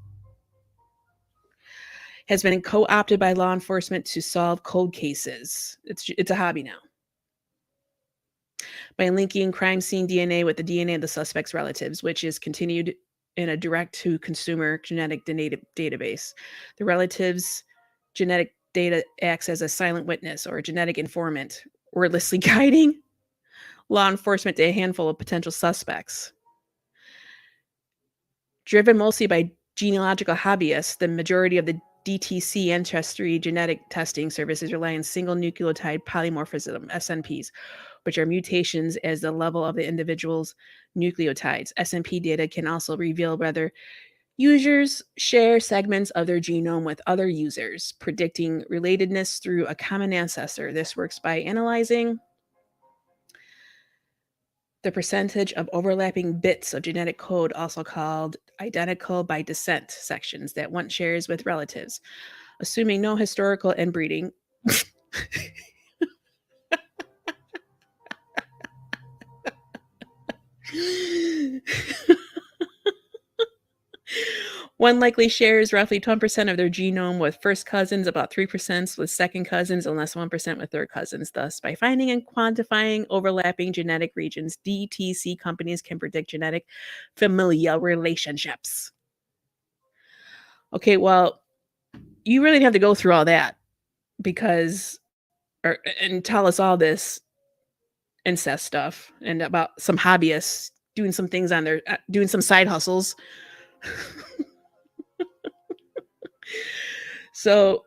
Has been co-opted by law enforcement to solve cold cases. It's a hobby now. By linking crime scene DNA with the DNA of the suspect's relatives, which is continued in a direct-to-consumer genetic database. The relatives' genetic data acts as a silent witness or a genetic informant, wordlessly guiding law enforcement to a handful of potential suspects. Driven mostly by genealogical hobbyists, the majority of the DTC ancestry genetic testing services rely on single nucleotide polymorphism, SNPs, which are mutations as the level of the individual's nucleotides. SNP data can also reveal whether users share segments of their genome with other users, predicting relatedness through a common ancestor. This works by analyzing the percentage of overlapping bits of genetic code, also called identical by descent sections, that one shares with relatives. Assuming no historical inbreeding, one likely shares roughly 10% of their genome with first cousins, about 3% with second cousins, and less 1% with third cousins. Thus, by finding and quantifying overlapping genetic regions, DTC companies can predict genetic familial relationships. Okay, well, you really have to go through all that and tell us all this incest stuff and about some hobbyists doing some things on their doing some side hustles. So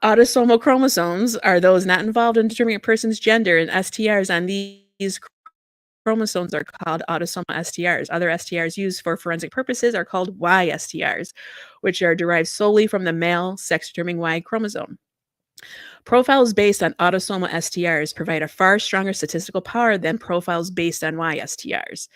autosomal chromosomes are those not involved in determining a person's gender, and STRs on these chromosomes are called autosomal STRs. Other STRs used for forensic purposes are called Y STRs, which are derived solely from the male sex-determining Y chromosome. Profiles based on autosomal STRs provide a far stronger statistical power than profiles based on Y STRs.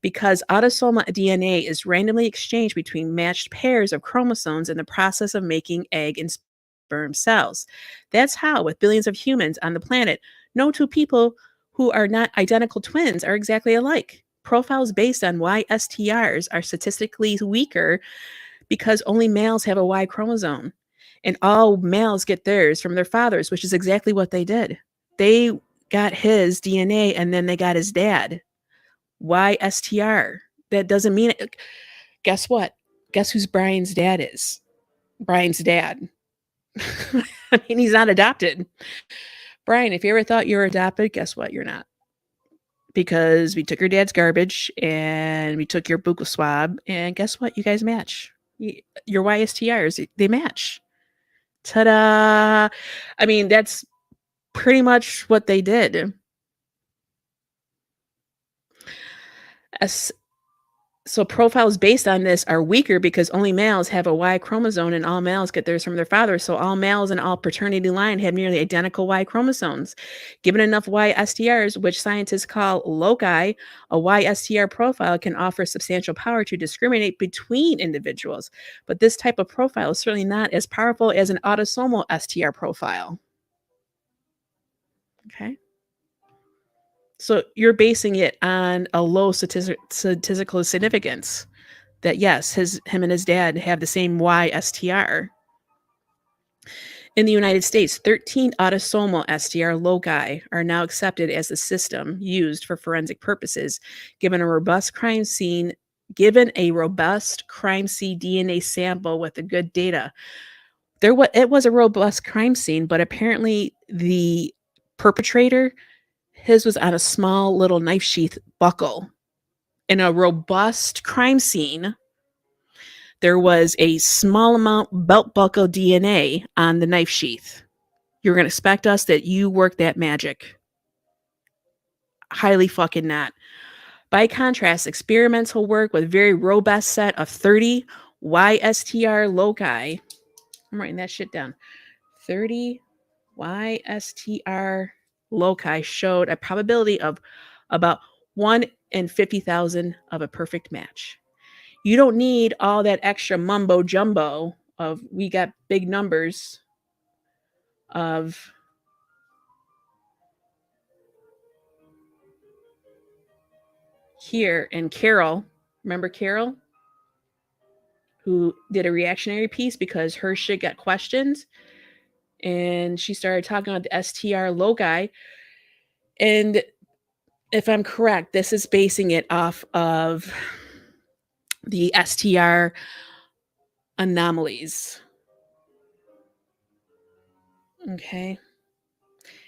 Because autosomal DNA is randomly exchanged between matched pairs of chromosomes in the process of making egg and sperm cells. That's how, with billions of humans on the planet, no two people who are not identical twins are exactly alike. Profiles based on Y STRs are statistically weaker because only males have a Y chromosome. And all males get theirs from their fathers, which is exactly what they did. They got his DNA and then they got his dad. Y STR. that doesn't mean it. Guess what? Guess who's Brian's dad is? Brian's dad. I mean, he's not adopted. Brian, if you ever thought you were adopted, guess what? You're not. Because we took your dad's garbage and we took your buccal swab, and guess what? You guys match. Your YSTRs, they match. Ta-da! I mean, that's pretty much what they did. So profiles based on this are weaker because only males have a Y chromosome and all males get theirs from their father. So all males in all paternity line have nearly identical Y chromosomes. Given enough Y STRs, which scientists call loci, a Y STR profile can offer substantial power to discriminate between individuals. But this type of profile is certainly not as powerful as an autosomal STR profile. Okay. So you're basing it on a low statistical significance. That yes, him and his dad have the same YSTR. In the United States, 13 autosomal STR loci are now accepted as the system used for forensic purposes, given a robust crime scene DNA sample with the good data. It was a robust crime scene, but apparently the perpetrator, his was on a small little knife sheath buckle. In a robust crime scene, there was a small amount belt buckle DNA on the knife sheath. You're going to expect us that you work that magic. Highly fucking not. By contrast, experimental work with very robust set of 30 YSTR loci. I'm writing that shit down. 30 YSTR loci showed a probability of about 1 in 50,000 of a perfect match. You don't need all that extra mumbo jumbo of we got big numbers of here. And Carol, remember Carol, who did a reactionary piece because her shit got questioned, and she started talking about the STR loci. And if I'm correct, this is basing it off of the STR anomalies. Okay.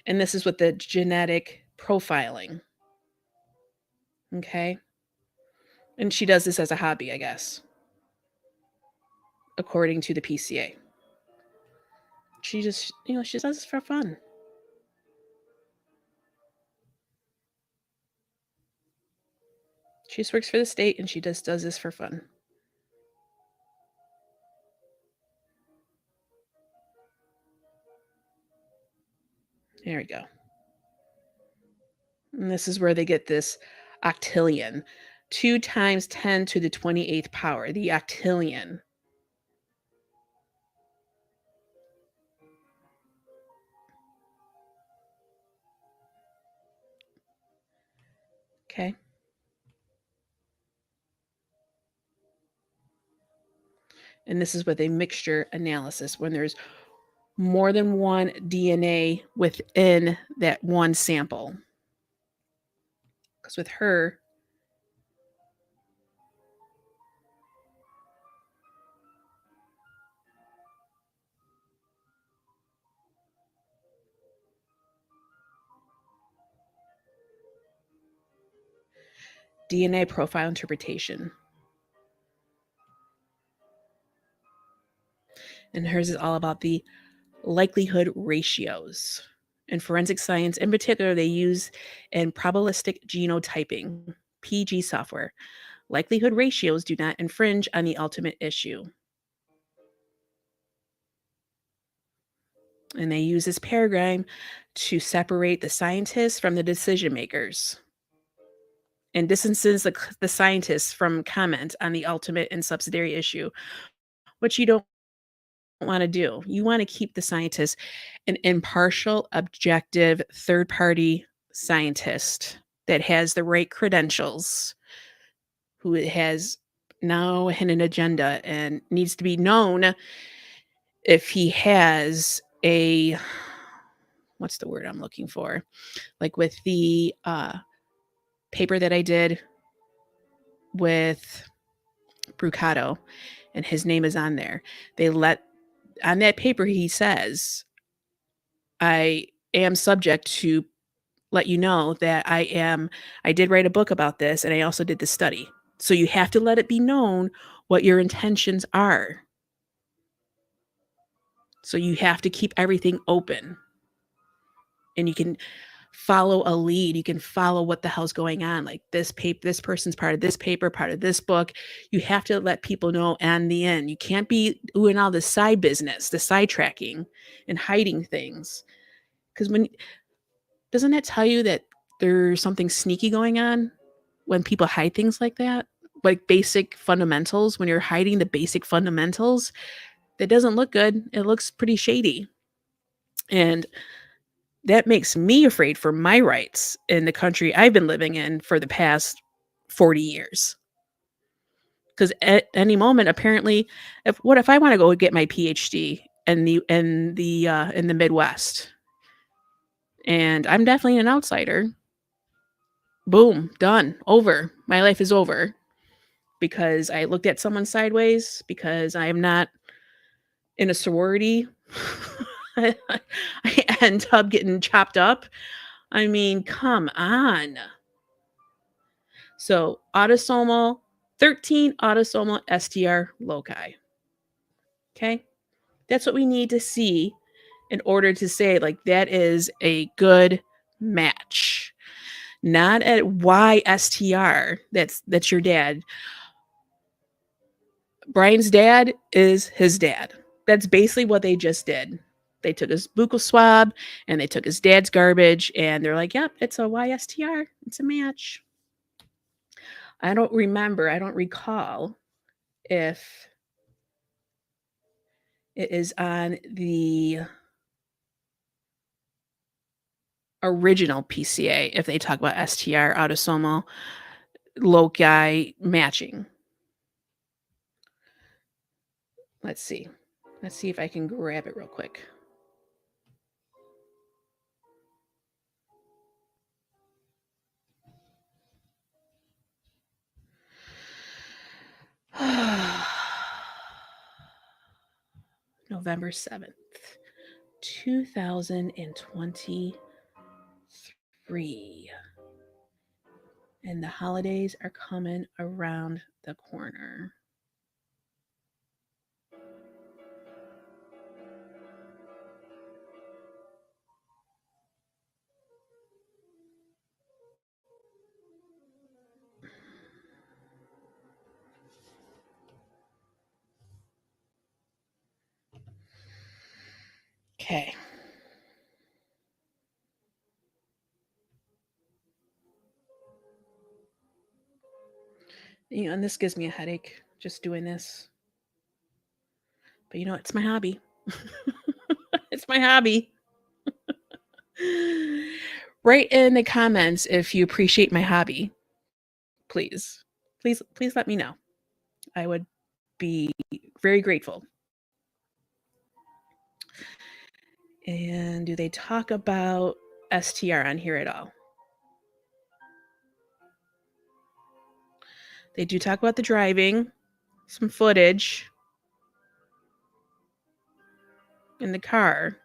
And this is with the genetic profiling. Okay. And she does this as a hobby, I guess, according to the PCA. She just, she does this for fun. She just works for the state and she just does this for fun. There we go. And this is where they get this octillion. 2 times 10 to the 28th power, the octillion. Okay. And this is with a mixture analysis when there's more than one DNA within that one sample. Because with her, DNA profile interpretation. And hers is all about the likelihood ratios. In forensic science, in particular, they use in probabilistic genotyping, PG software. Likelihood ratios do not infringe on the ultimate issue. And they use this paradigm to separate the scientists from the decision makers and distances the scientists from comment on the ultimate and subsidiary issue, which you don't want to do. You want to keep the scientist an impartial, objective, third-party scientist that has the right credentials, who has now a hidden agenda and needs to be known if he has a, what's the word I'm looking for? Like with the paper that I did with Brucato, and his name is on there. On that paper, he says, I am subject to let you know that I did write a book about this, and I also did the study. So you have to let it be known what your intentions are. So you have to keep everything open. And you can follow a lead. You can follow what the hell's going on. Like this person's part of this paper, part of this book. You have to let people know in the end. You can't be doing all the side business, the sidetracking and hiding things. Because doesn't that tell you that there's something sneaky going on when people hide things like that? Like basic fundamentals, when you're hiding the basic fundamentals, that doesn't look good. It looks pretty shady. And that makes me afraid for my rights in the country I've been living in for the past 40 years. Because at any moment, apparently, if I want to go get my PhD in the Midwest, and I'm definitely an outsider, boom, done, over. My life is over because I looked at someone sideways, because I am not in a sorority. I end up getting chopped up. I mean, come on. So autosomal, 13 autosomal STR loci. Okay. That's what we need to see in order to say, like, that is a good match. Not at YSTR. That's your dad. Brian's dad is his dad. That's basically what they just did. They took his buccal swab and they took his dad's garbage and they're like, yep, it's a YSTR. It's a match. I don't recall if it is on the original PCA if they talk about STR autosomal loci matching. Let's see. Let's see if I can grab it real quick. November 7th, 2023. And the holidays are coming around the corner. Okay. You know, and this gives me a headache just doing this. But you know, it's my hobby. It's my hobby. Write in the comments if you appreciate my hobby. Please. Please let me know. I would be very grateful. And do they talk about STR on here at all? They do talk about the driving, some footage in the car.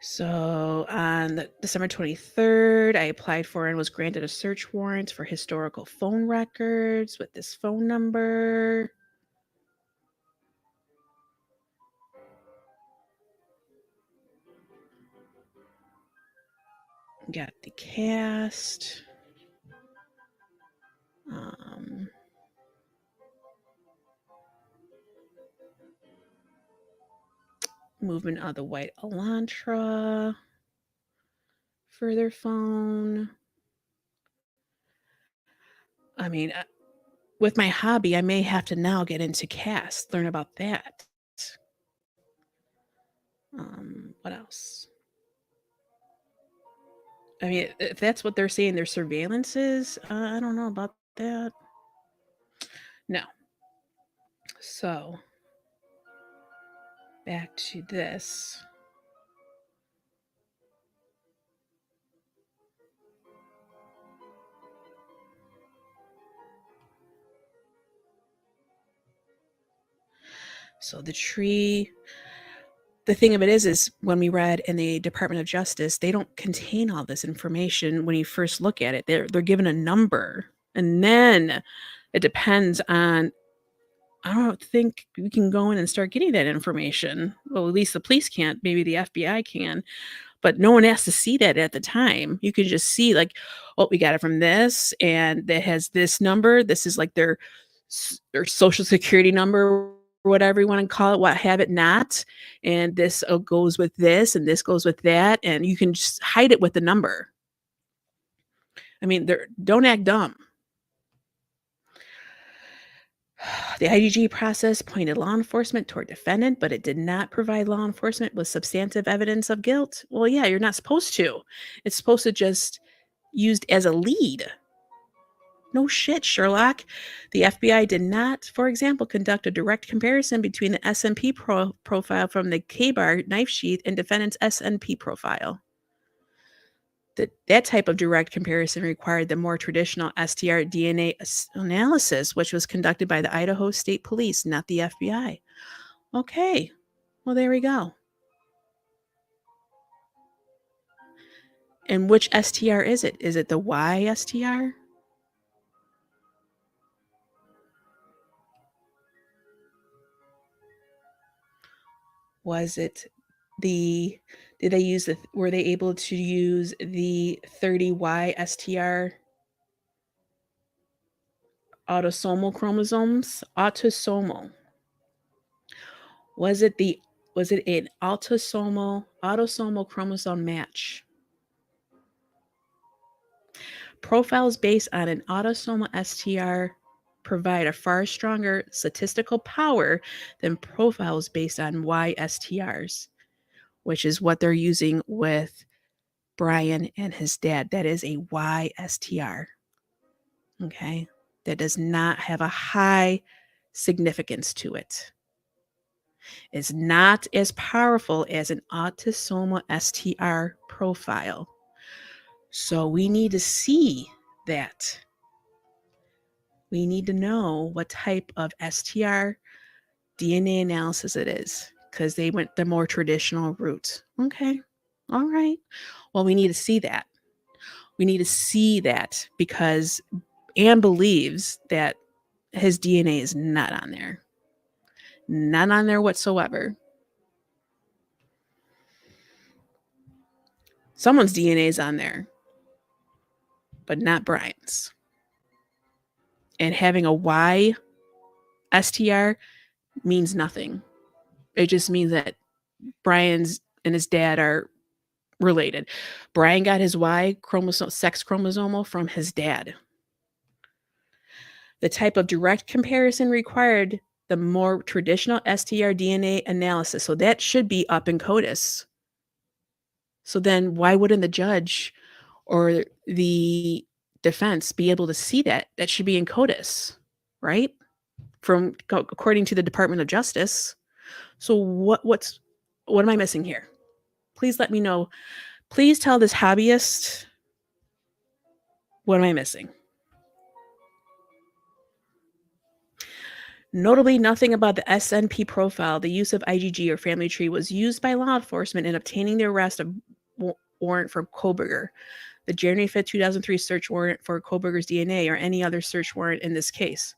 So on December 23rd, I applied for and was granted a search warrant for historical phone records with this phone number. Got the cast. Movement of the white Elantra. Further phone. I mean, with my hobby, I may have to now get into cast, learn about that. What else? I mean, if that's what they're saying their surveillance is, I don't know about that. No. So, back to this. So the tree, the thing of it is when we read in the Department of Justice, they don't contain all this information when you first look at it. They're given a number, and then it depends on. I don't think we can go in and start getting that information. Well, at least the police can't. Maybe the FBI can, but no one has to see that at the time. You can just see like, oh, we got it from this, and that has this number. This is like their social security number, whatever you want to call it, what have it not. And this goes with this, and this goes with that. And you can just hide it with the number. I mean, don't act dumb. The IGG process pointed law enforcement toward defendant, but it did not provide law enforcement with substantive evidence of guilt. Well, yeah, you're not supposed to. It's supposed to just used as a lead. No shit, Sherlock. The FBI did not, for example, conduct a direct comparison between the SNP profile from the K-bar knife sheath and defendant's SNP profile. That type of direct comparison required the more traditional STR DNA analysis, which was conducted by the Idaho State Police, not the FBI. Okay, well, there we go. And which STR is it? Is it the Y STR? Was it were they able to use the 30Y STR autosomal chromosomes? Autosomal. Was it an autosomal chromosome match? Profiles based on an autosomal STR provide a far stronger statistical power than profiles based on Y STRs, which is what they're using with Brian and his dad. That is a Y STR. Okay. That does not have a high significance to it. It's not as powerful as an autosomal STR profile. So we need to see that. We need to know what type of STR DNA analysis it is, because they went the more traditional route. Okay. All right. Well, we need to see that. We need to see that because Anne believes that his DNA is not on there. Not on there whatsoever. Someone's DNA is on there, but not Brian's. And having a Y STR means nothing. It just means that Brian's and his dad are related. Brian got his Y chromosome, sex chromosomal from his dad. The type of direct comparison required the more traditional STR DNA analysis. So that should be up in CODIS. So then why wouldn't the judge or the defense be able to see that? That should be in CODIS, right? According to the Department of Justice. So what am I missing here? Please let me know. Please tell this hobbyist, what am I missing? Notably, nothing about the SNP profile, the use of IgG or family tree, was used by law enforcement in obtaining the arrest of warrant for Koberger, the January 5th, 2003 search warrant for Koberger's DNA, or any other search warrant in this case.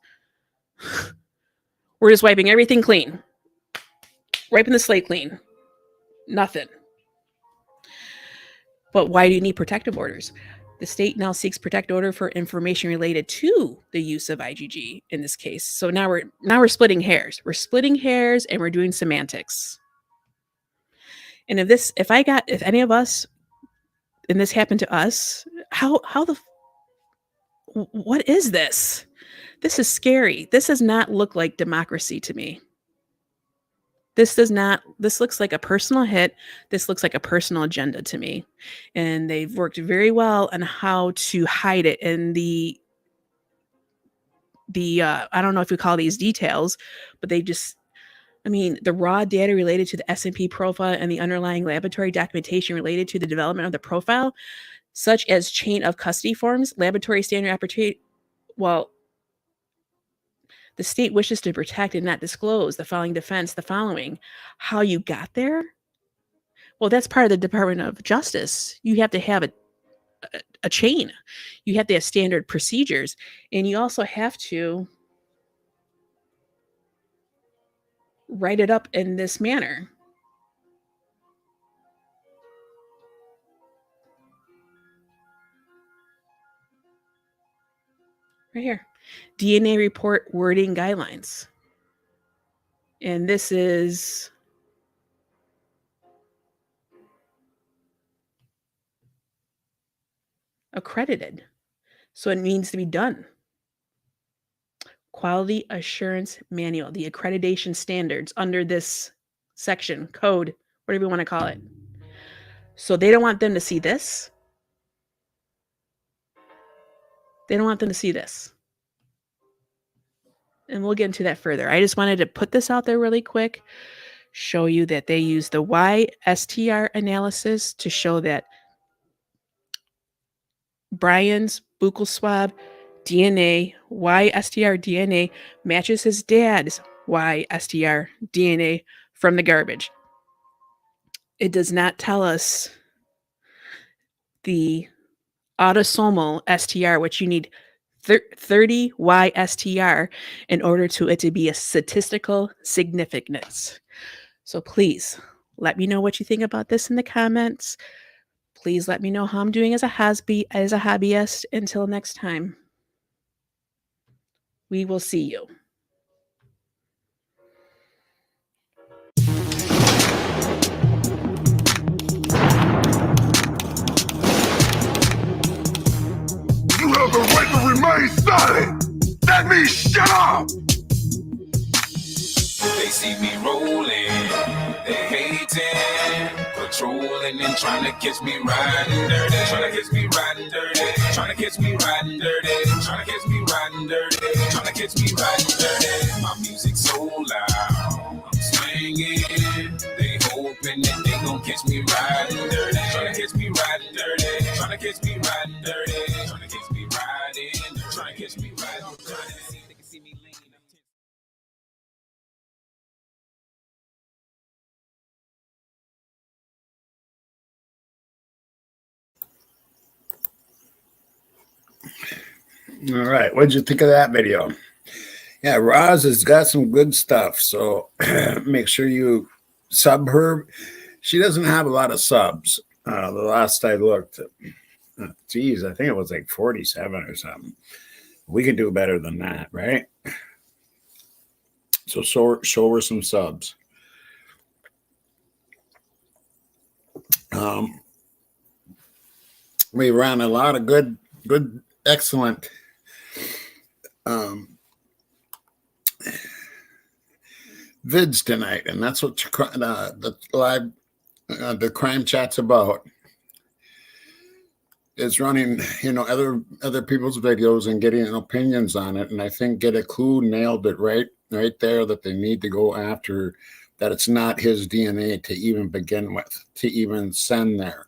We're just wiping everything clean. Wiping the slate clean. Nothing. But why do you need protective orders? The state now seeks protective order for information related to the use of IgG in this case. So now we're splitting hairs. We're splitting hairs and we're doing semantics. And if any of us, and this happened to us, what is this? This is scary. This does not look like democracy to me. This looks like a personal hit. This looks like a personal agenda to me. And they've worked very well on how to hide it in the I don't know if you call these details, but the raw data related to the SNP profile and the underlying laboratory documentation related to the development of the profile, such as chain of custody forms, laboratory standard opportunity. Well, The state wishes to protect and not disclose the following defense, the following. How you got there? Well, that's part of the Department of Justice. You have to have a chain. You have to have standard procedures. And you also have to write it up in this manner. Right here. DNA report wording guidelines. And this is accredited. So it needs to be done. Quality Assurance Manual, the accreditation standards under this section, code, whatever you want to call it. So they don't want them to see this. They don't want them to see this. And we'll get into that further. I just wanted to put this out there really quick, show you that they use the YSTR analysis to show that Brian's buccal swab DNA, YSTR DNA, matches his dad's YSTR DNA from the garbage. It does not tell us the autosomal STR, which you need 30 YSTR in order to it to be a statistical significance. So please let me know what you think about this in the comments. Please let me know how I'm doing as a hobbyist. Until next time, we will see you. You have the right to remain silent. That means shut up. They see me rolling, they hating, patrolling and trying to catch me riding dirty, trying to catch me riding dirty, trying to catch me riding dirty, trying to catch me riding dirty, trying to catch me riding dirty. My music so loud, I'm swinging. They hoping that they gon' catch me riding dirty, trying to catch me riding dirty, trying to catch me riding dirty, trying to catch me riding, trying to catch me riding dirty. They can see me lean. All right. What'd you think of that video? Yeah, Roz has got some good stuff. So make sure you sub her. She doesn't have a lot of subs. The last I looked, geez, I think it was like 47 or something. We could do better than that, right? So show her some subs. We ran a lot of good, excellent vids tonight, and that's what the live the crime chat's about. Is running, other people's videos and getting opinions on it, and I think Get a Clue nailed it right there, that they need to go after that. It's not his DNA to even begin with, to even send there.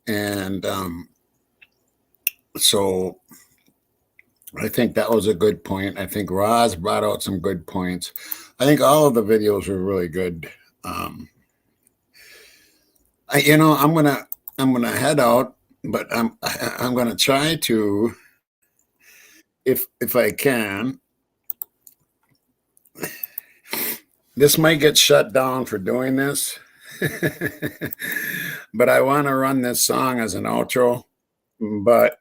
And so I think that was a good point. I think Roz brought out some good points. I think all of the videos were really good. I'm gonna head out, but I'm gonna try to, if I can. This might get shut down for doing this, but I want to run this song as an outro. But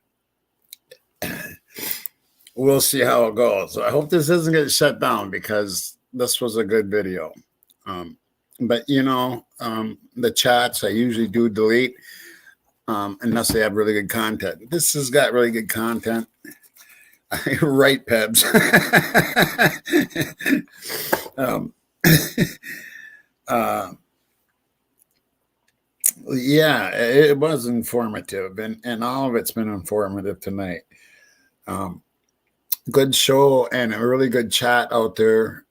we'll see how it goes. I hope this doesn't get shut down, because this was a good video. But the chats I usually do delete, unless they have really good content. This has got really good content. Right, Pebs. Yeah, it was informative, and all of it's been informative tonight. Good show and a really good chat out there.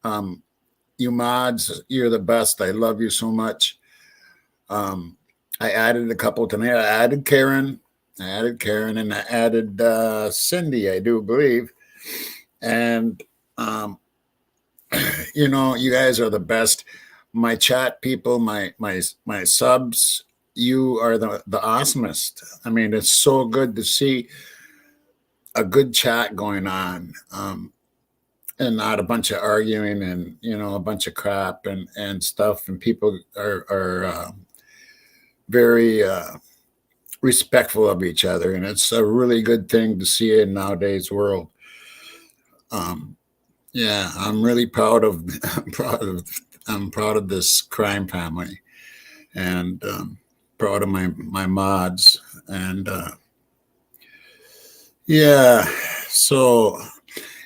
You mods, you're the best. I love you so much. I added a couple tonight. I added Karen, and I added Cindy, I do believe. And Um, you know, you guys are the best. My chat people, my subs, you are the awesomest. I mean, it's so good to see a good chat going on. And not a bunch of arguing and, you know, a bunch of crap and stuff. And people are very respectful of each other. And it's a really good thing to see in nowadays world. Yeah, I'm really proud of, I'm proud of this crime family, and proud of my mods. And yeah, so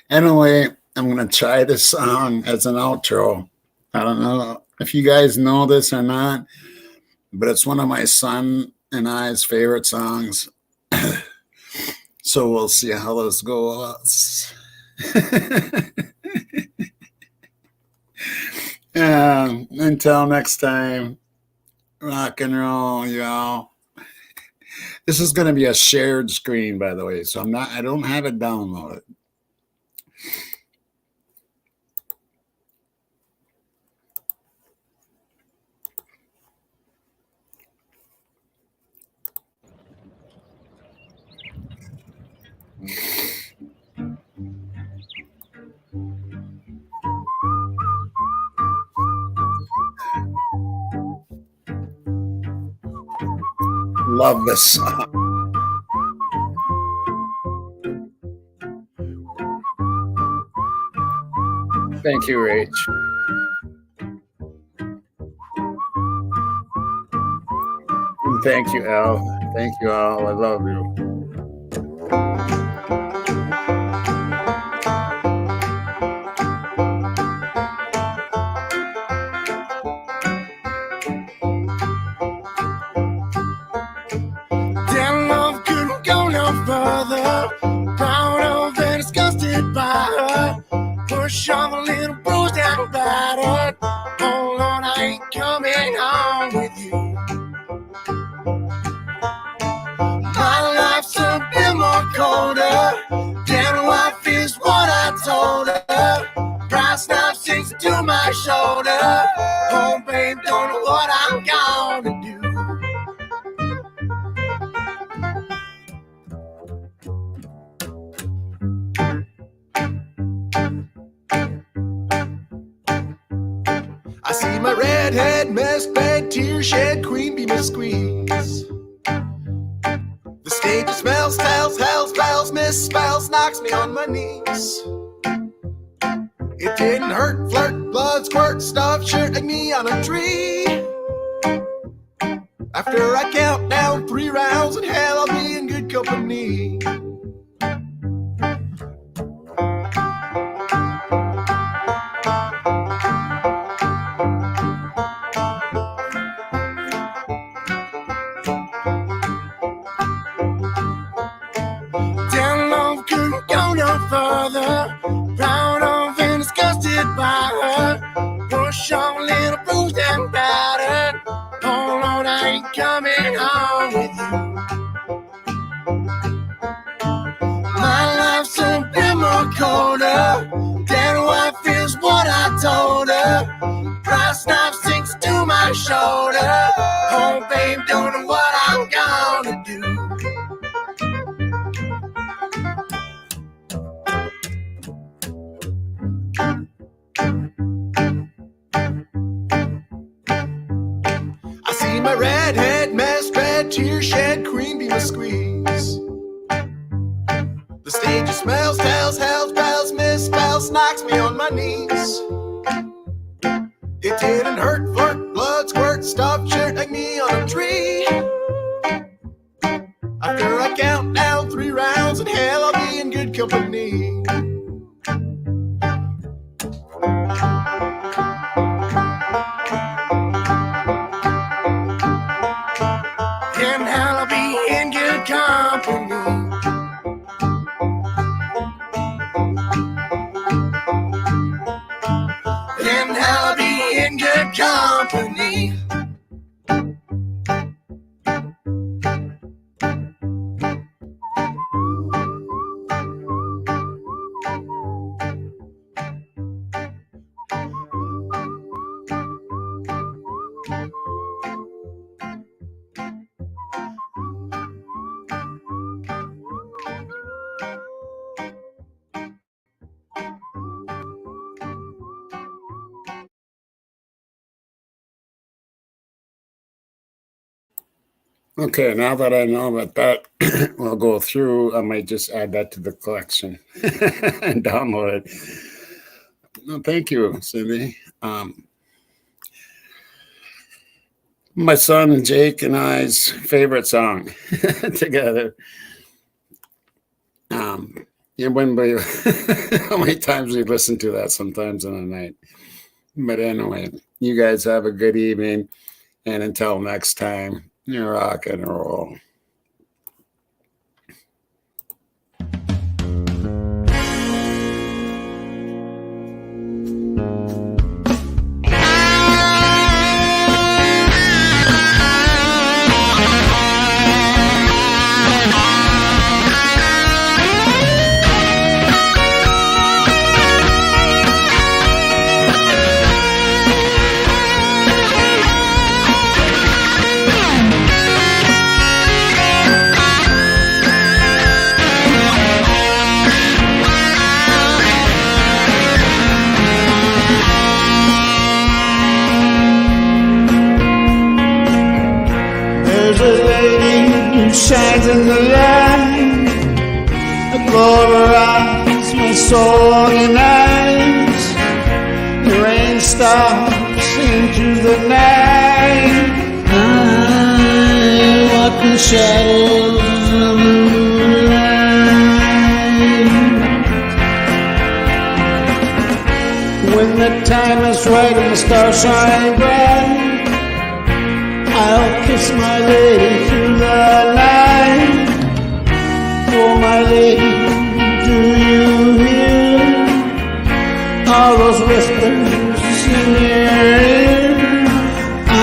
anyway, I'm going to try this song as an outro. I don't know if you guys know this or not, but it's one of my son and I's favorite songs. So we'll see how this goes. Until next time, rock and roll, y'all. This is going to be a shared screen, by the way, so I don't have it downloaded. Love this song. Thank you, Rach. And thank you, Al. Thank you, Al. I love you. Damn love couldn't go no further. Proud of and disgusted by her. Push off a little bruised and battered. Oh Lord, I ain't coming home with you. My life's a bit more colder. Damn wife is what I told her. Price now sinks to my shoulder. Oh babe, don't know what I'm gonna do. I see my redhead, mess bed, tear shed, queen bee miss squeeze. The stage smells, tells, hells, spells, misspells, knocks me on my knees. It didn't hurt, flirt, blood, squirt, stuff, shirt like me on a tree. After I count down 3 rounds in hell, I'll be in good company. Damn love couldn't go no further. Proud of and disgusted by her. Push on a little bruised and battered. Oh Lord, I ain't coming home with you. My life's a bit more colder. Damn wife is what I told her. Price knife sinks to my shoulder. Oh babe, don't know what I'm gonna do. I see my redhead, mess bed, tear shed, queen bee must squeeze. The stage smells, tells, hells, bells, misspells, knocks me on my knees. It didn't hurt, flirt, blood, squirt, stuff, shirt like me on a tree. After I count down 3 rounds in hell, I'll be in good company. And I'll be in good company. And I'll be in good company. Okay, now that I know that that will go through, I might just add that to the collection and download it. No, thank you, Cindy. My son Jake and I's favorite song together. You wouldn't believe how many times we listen to that sometimes in a night. But anyway, you guys have a good evening, and until next time, you rock and roll. There's a lady who shines in the light, a glow of her eyes, my soul organized. The rain stops into the night. I walk in shadows of the moonlight. When the time is right and the stars shine bright, I'll kiss my lady through the night. Oh, my lady, do you hear all those whispers in your ear? I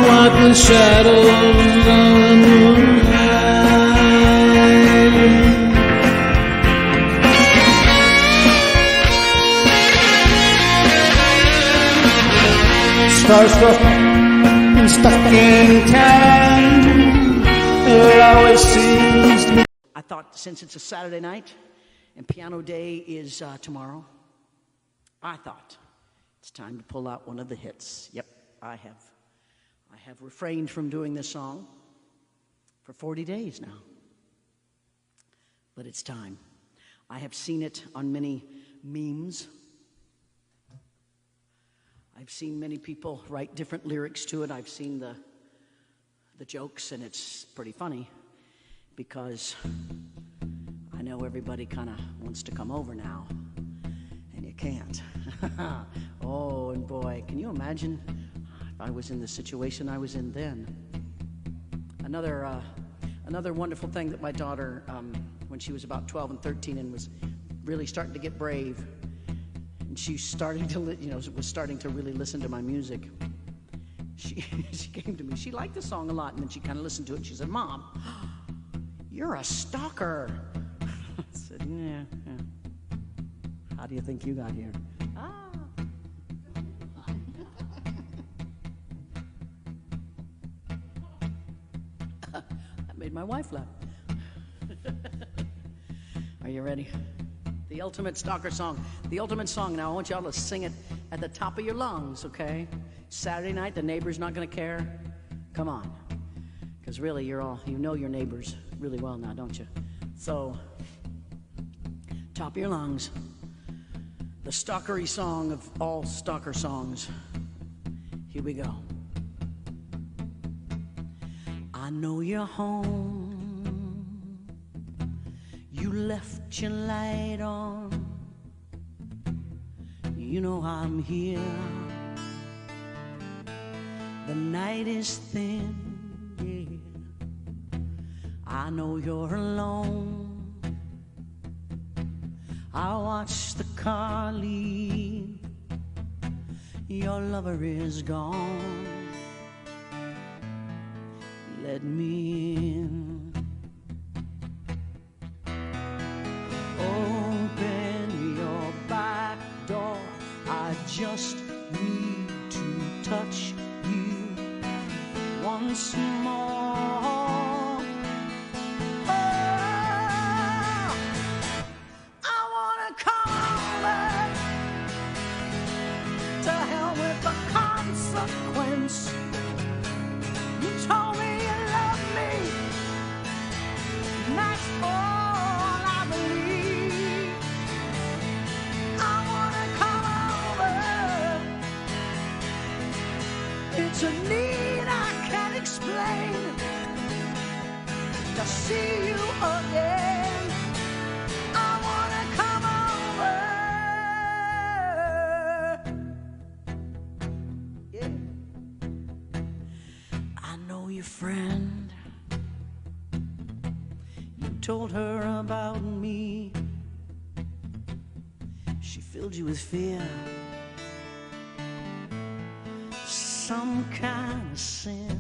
walk in shadows of the moonlight. Starstruck, stuck in time, it always seems to be. I thought since it's a Saturday night and piano day is tomorrow, I thought it's time to pull out one of the hits. Yep, I have refrained from doing this song for 40 days now, but it's time. I have seen it on many memes. I've seen many people write different lyrics to it. I've seen the jokes, and it's pretty funny because I know everybody kind of wants to come over now, and you can't. Oh, and boy, can you imagine if I was in the situation I was in then? Another wonderful thing that my daughter, when she was about 12 and 13 and was really starting to get brave, and she starting to, was starting to really listen to my music. She came to me. She liked the song a lot, and then she kind of listened to it, and she said, "Mom, you're a stalker." I said, yeah. How do you think you got here? That made my wife laugh. Are you ready? The ultimate stalker song. The ultimate song. Now I want y'all to sing it at the top of your lungs, okay? Saturday night, the neighbor's not gonna care. Come on. Because really, you know your neighbors really well now, don't you? So, top of your lungs. The stalkery song of all stalker songs. Here we go. I know you're home. You left your light on. You know I'm here. The night is thin, yeah. I know you're alone. I watch the car leave. Your lover is gone. Let me in. Open your back door. I just need to touch you once more. Oh, I wanna come over. To hell with the consequence. You told me to see you again. I wanna come over. Yeah. I know your friend. You told her about me. She filled you with fear. Some kind of sin.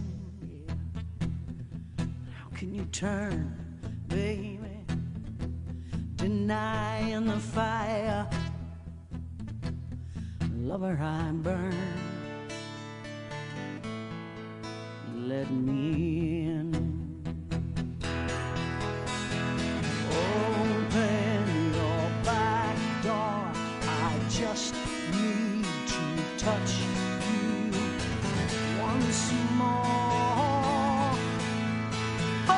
How can you turn, baby? Denying the fire. Lover, I burn. Let me in. Open your back door. I just need to touch you once more. Oh,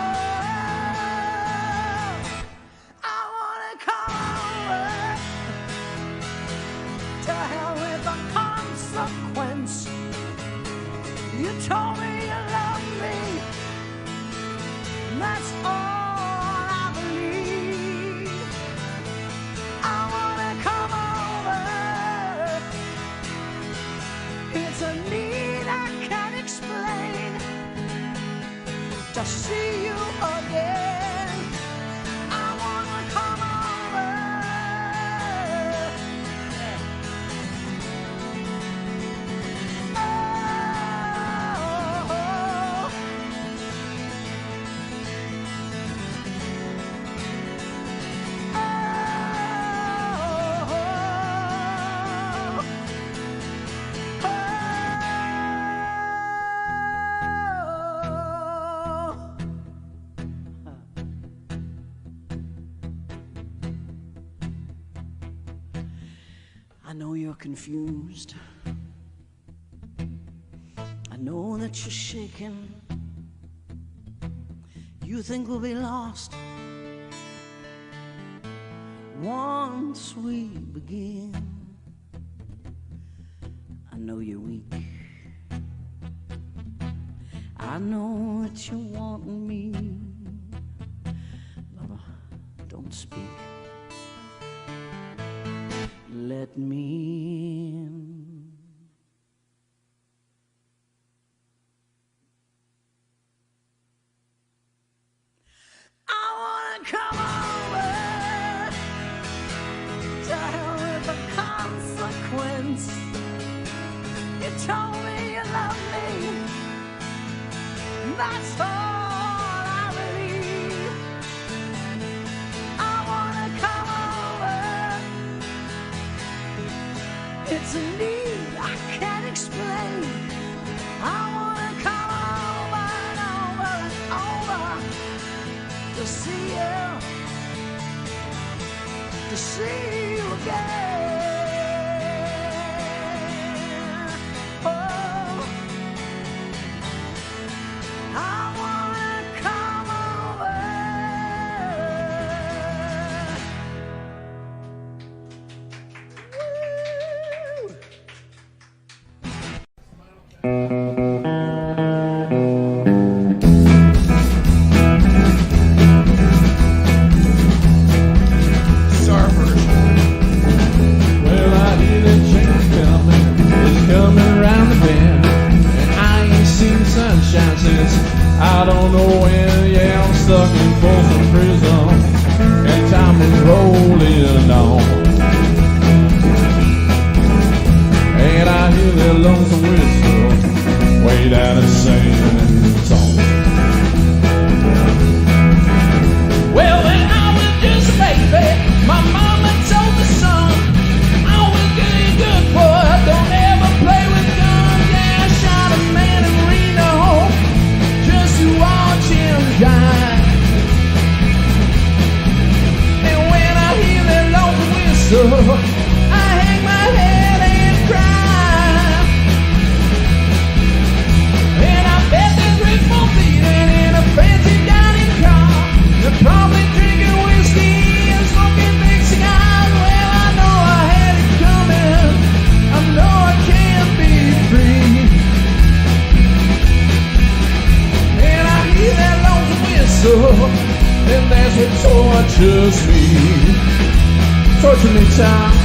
I wanna come over. To hell with the consequence. You told me you loved me. That's all I believe. I wanna come over. It's a need I can't explain. To see you again. I wanna come over. I know you're confused. I know that you're shaking. You think we'll be lost once we begin. I know you're weak. I know that you want me. Lover, don't speak. Let me in. I wanna come over. To hell with the consequence. You told me you loved me. That's all I believe. I wanna come over. It's a need I can't explain. I wanna come over and over and over to see you again. Oh, I wanna come over. Well, I hear that change coming. It's coming around the bend. And I ain't seen sunshine since I don't know when. Yeah, I'm stuck in Folsom Prison. And time is rolling on. And I hear that lonesome whistle way down the singing song. Well, when I was just a baby, my mama told me, son, always get a good boy, don't ever play with guns. Yeah, I shot a man in Reno just to watch him die. muscle, and that's what tortures me. Torture me, child.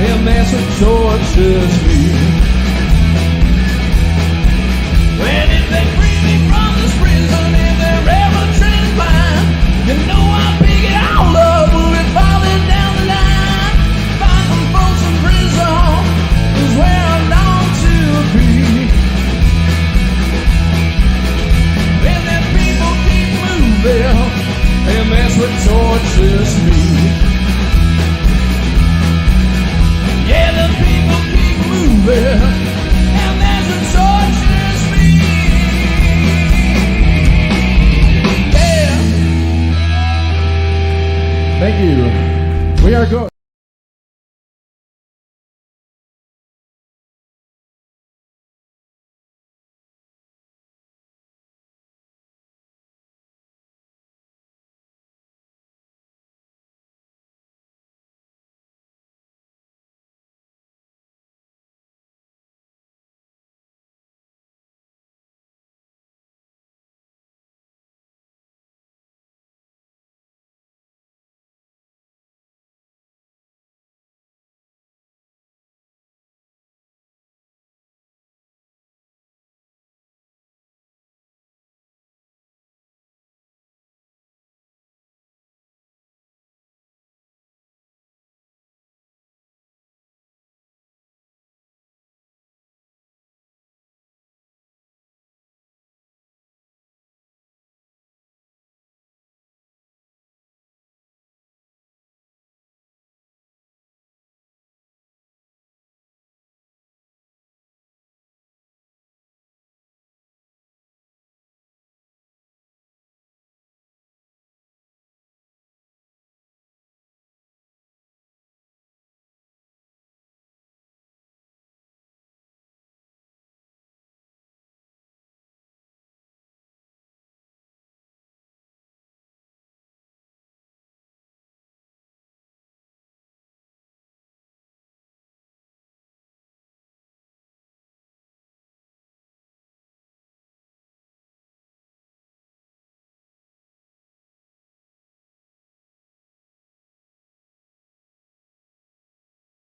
And that's what tortures me. When if they free me from this prison, if they're ever transplant, you know I'll pick it all up, move it falling down the line. Find some folks in prison is where I long to be. And then people keep moving, and that's what tortures me. Yeah, the people keep moving, and that's what tortures me. Yeah. Thank you. We are going.